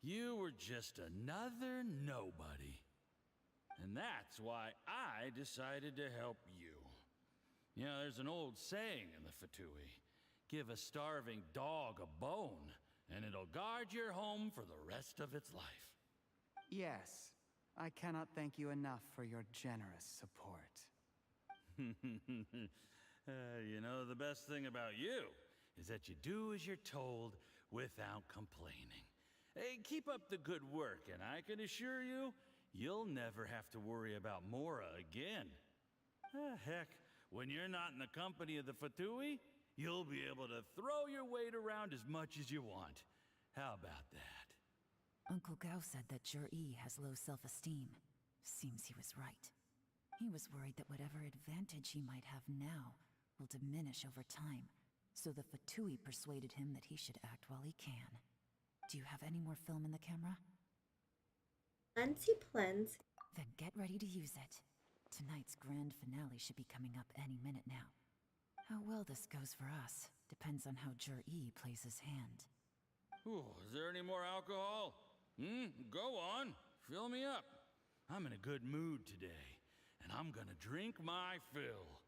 G: You were just another nobody. And that's why I decided to help you. You know, there's an old saying in the Fatui. Give a starving dog a bone, and it'll guard your home for the rest of its life.
E: Yes. I cannot thank you enough for your generous support.
G: You know, the best thing about you is that you do as you're told without complaining. Hey, keep up the good work, and I can assure you, you'll never have to worry about Mora again. Heck, when you're not in the company of the Fatui, you'll be able to throw your weight around as much as you want. How about that?
P: Uncle Gao said that Jur-E has low self-esteem. Seems he was right. He was worried that whatever advantage he might have now will diminish over time, so the Fatui persuaded him that he should act while he can. Do you have any more film in the camera?
A: Plenty, plenty.
P: Then get ready to use it. Tonight's grand finale should be coming up any minute now. How well this goes for us depends on how Jur-E plays his hand.
G: Ooh, is there any more alcohol? Go on, fill me up. I'm in a good mood today, and I'm gonna drink my fill.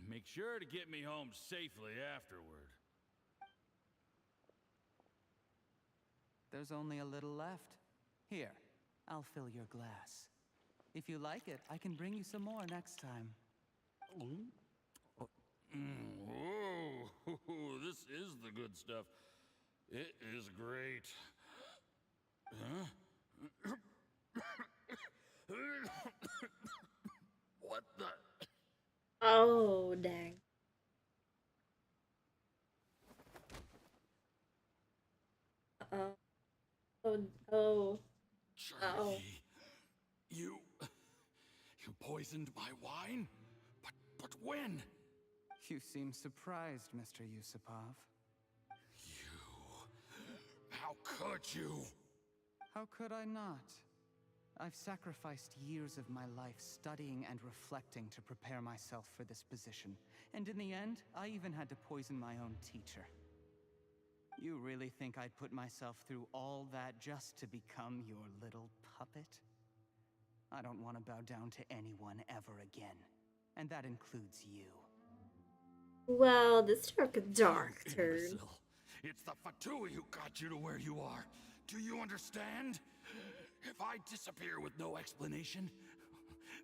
G: Make sure to get me home safely afterward.
E: There's only a little left. Here, I'll fill your glass. If you like it, I can bring you some more next time.
G: Whoa, this is the good stuff. It is great. Huh? What the?
A: Oh, dang. Uh-oh. Oh. Uh-oh.
G: You poisoned my wine? But when?
E: You seem surprised, Mr. Yusupov.
G: How could you?
E: How could I not? I've sacrificed years of my life studying and reflecting to prepare myself for this position. And in the end, I even had to poison my own teacher. You really think I'd put myself through all that just to become your little puppet? I don't want to bow down to anyone ever again. And that includes you.
A: Well, this took a dark turn.
G: Imbecile. It's the Fatui who got you to where you are. Do you understand? If I disappear with no explanation,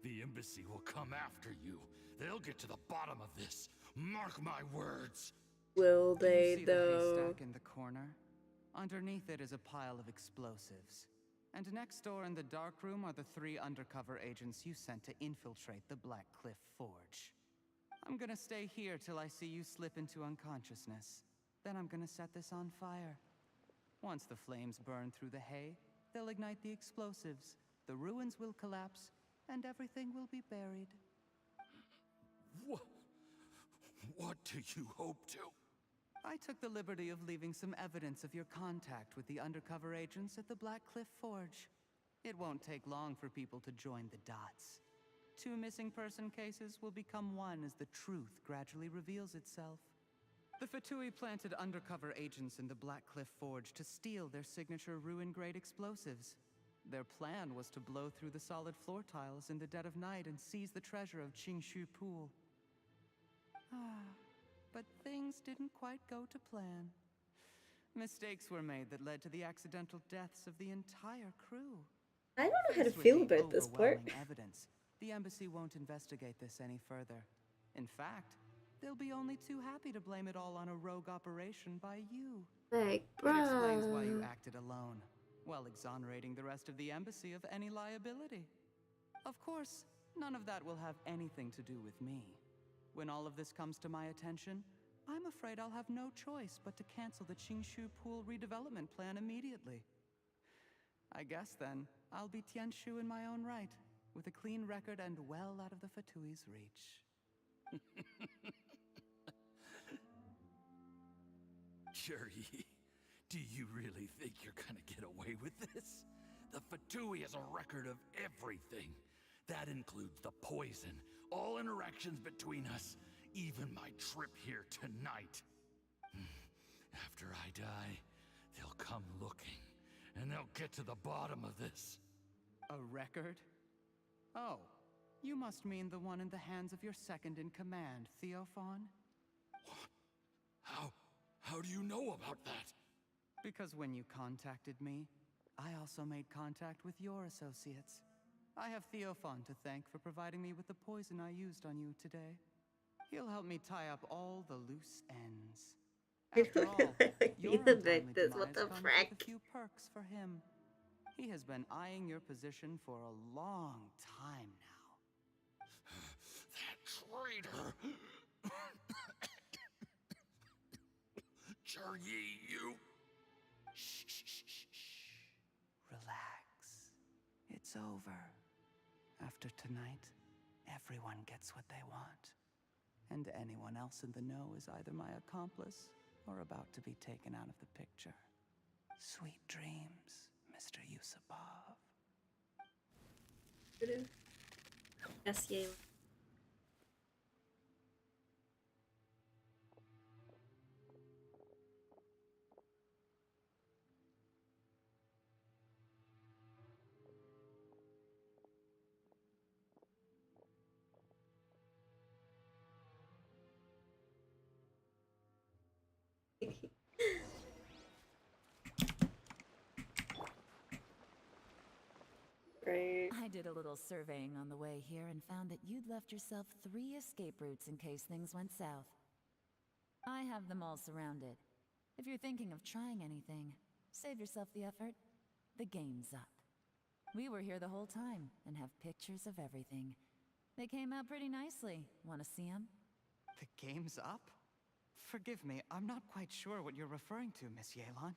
G: the embassy will come after you. They'll get to the bottom of this. Mark my words.
A: Will they,
E: You see
A: though?
E: the haystack in the corner? Underneath it is a pile of explosives. And next door in the dark room are the 3 undercover agents you sent to infiltrate the Black Cliff Forge. I'm gonna stay here till I see you slip into unconsciousness. Then I'm gonna set this on fire. Once the flames burn through the hay, they'll ignite the explosives, the ruins will collapse, and everything will be buried.
G: What do you hope to?
E: I took the liberty of leaving some evidence of your contact with the undercover agents at the Black Cliff Forge. It won't take long for people to join the dots. 2 missing person cases will become one as the truth gradually reveals itself. The Fatui planted undercover agents in the Black Cliff Forge to steal their signature ruin-grade explosives. Their plan was to blow through the solid floor tiles in the dead of night and seize the treasure of Qingshu Pool. But things didn't quite go to plan. Mistakes were made that led to the accidental deaths of the entire crew.
A: I don't know how to
E: Faced with
A: feel
E: the
A: about this part.
E: overwhelming evidence, the embassy won't investigate this any further. In fact, they'll be only too happy to blame it all on a rogue operation by you.
A: Like,
E: It explains why you
A: bruh.
E: acted alone, while exonerating the rest of the embassy of any liability. Of course, none of that will have anything to do with me. When all of this comes to my attention, I'm afraid I'll have no choice but to cancel the Qingshu Pool redevelopment plan immediately. I guess then, I'll be Tianshu in my own right, with a clean record and well out of the Fatui's reach.
G: Jerry, do you really think you're gonna get away with this? The Fatui has a record of everything. That includes the poison, all interactions between us, even my trip here tonight. After I die, they'll come looking, and they'll get to the bottom of this.
E: A record? Oh, you must mean the one in the hands of your second-in-command, Theophan?
G: How do you know about that?
E: Because when you contacted me, I also made contact with your associates. I have Theophan to thank for providing me with the poison I used on you today. He'll help me tie up all the loose ends. After all, your untimely
A: this. What the
E: demise comes
A: frick?
E: with a few perks for him. He has been eyeing your position for a long time now.
G: That traitor! Jerry, you...
E: Shh. Relax. It's over. After tonight, everyone gets what they want. And anyone else in the know is either my accomplice or about to be taken out of the picture. Sweet dreams, Mr. Yusupov.
A: Yes, yeah. Great.
P: I did a little surveying on the way here and found that you'd left yourself 3 escape routes in case things went south. I have them all surrounded. If you're thinking of trying anything, save yourself the effort. The game's up. We were here the whole time and have pictures of everything. They came out pretty nicely. Want to see them?
E: The game's up? Forgive me, I'm not quite sure what you're referring to, Miss Yelan.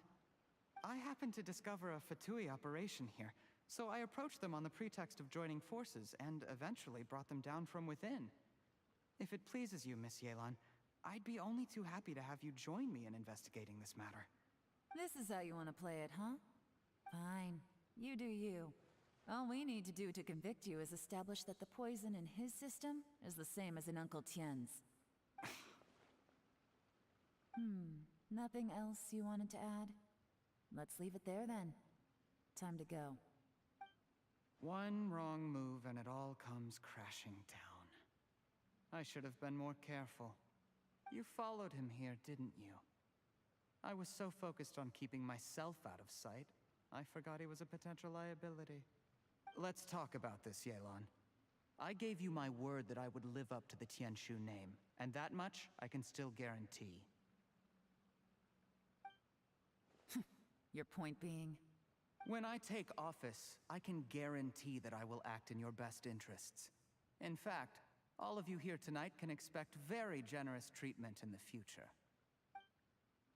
E: I happened to discover a Fatui operation here, so I approached them on the pretext of joining forces and eventually brought them down from within. If it pleases you, Miss Yelan, I'd be only too happy to have you join me in investigating this matter.
P: This is how you want to play it, huh? Fine. You do you. All we need to do to convict you is establish that the poison in his system is the same as in Uncle Tien's. Nothing else you wanted to add? Let's leave it there then. Time to go.
E: One wrong move and it all comes crashing down. I should have been more careful. You followed him here, didn't you? I was so focused on keeping myself out of sight, I forgot he was a potential liability. Let's talk about this, Yelan. I gave you my word that I would live up to the Tianshu name, and that much I can still guarantee.
P: Your point being?
E: When I take office, I can guarantee that I will act in your best interests. In fact, all of you here tonight can expect very generous treatment in the future.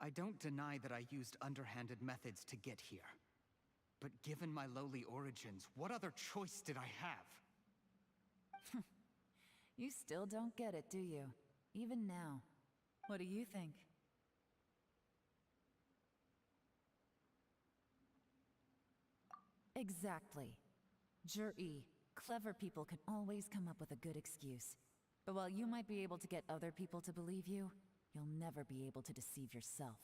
E: I don't deny that I used underhanded methods to get here. But given my lowly origins, what other choice did I have?
P: You still don't get it, do you? Even now. What do you think? Exactly. Jur-E, clever people can always come up with a good excuse. But while you might be able to get other people to believe you, you'll never be able to deceive yourself.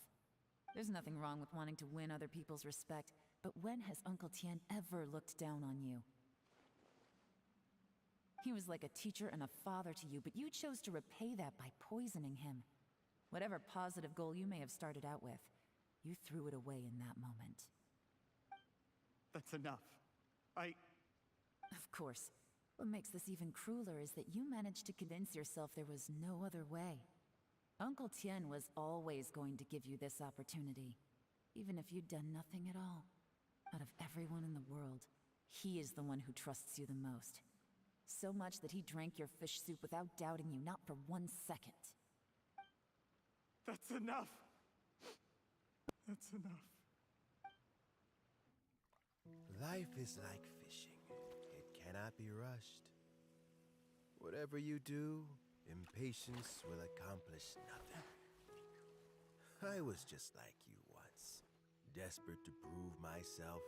P: There's nothing wrong with wanting to win other people's respect, but when has Uncle Tien ever looked down on you? He was like a teacher and a father to you, but you chose to repay that by poisoning him. Whatever positive goal you may have started out with, you threw it away in that moment.
E: That's enough.
P: Of course. What makes this even crueler is that you managed to convince yourself there was no other way. Uncle Tien was always going to give you this opportunity, even if you'd done nothing at all. Out of everyone in the world, he is the one who trusts you the most. So much that he drank your fish soup without doubting you, not for 1 second.
E: That's enough! That's enough.
F: Life is like fishing. It cannot be rushed. Whatever you do, impatience will accomplish nothing. I was just like you once, desperate to prove myself.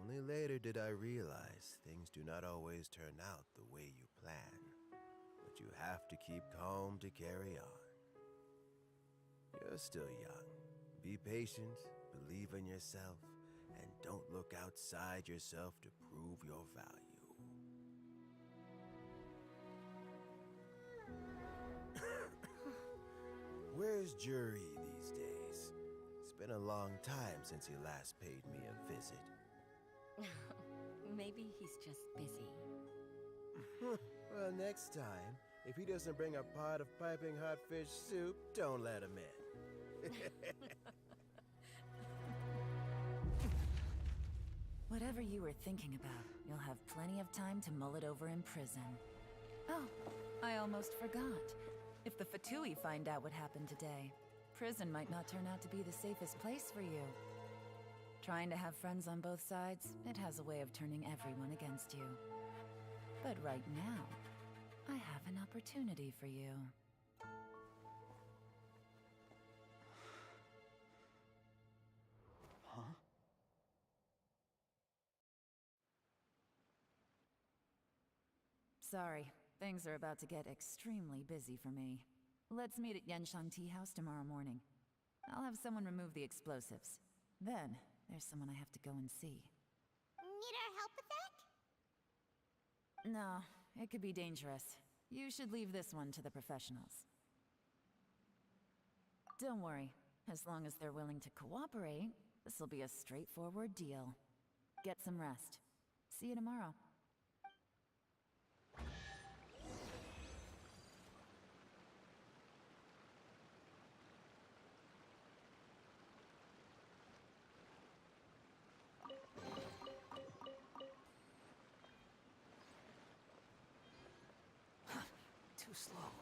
F: Only later did I realize things do not always turn out the way you plan, but you have to keep calm to carry on. You're still young. Be patient, believe in yourself, and don't look outside yourself to prove your value. Where's Jury these days? It's been a long time since he last paid me a visit.
T: Maybe he's just busy.
F: Well, next time, if he doesn't bring a pot of piping hot fish soup, don't let him in.
P: Whatever you were thinking about, you'll have plenty of time to mull it over in prison. Oh, I almost forgot. If the Fatui find out what happened today, prison might not turn out to be the safest place for you. Trying to have friends on both sides, it has a way of turning everyone against you. But right now, I have an opportunity for you.
E: Huh?
P: Sorry, things are about to get extremely busy for me. Let's meet at Genshin Tea House tomorrow morning. I'll have someone remove the explosives. Then, there's someone I have to go and see.
C: Need our help with that?
P: No, it could be dangerous. You should leave this one to the professionals. Don't worry. As long as they're willing to cooperate, this'll be a straightforward deal. Get some rest. See you tomorrow.
B: Too slow.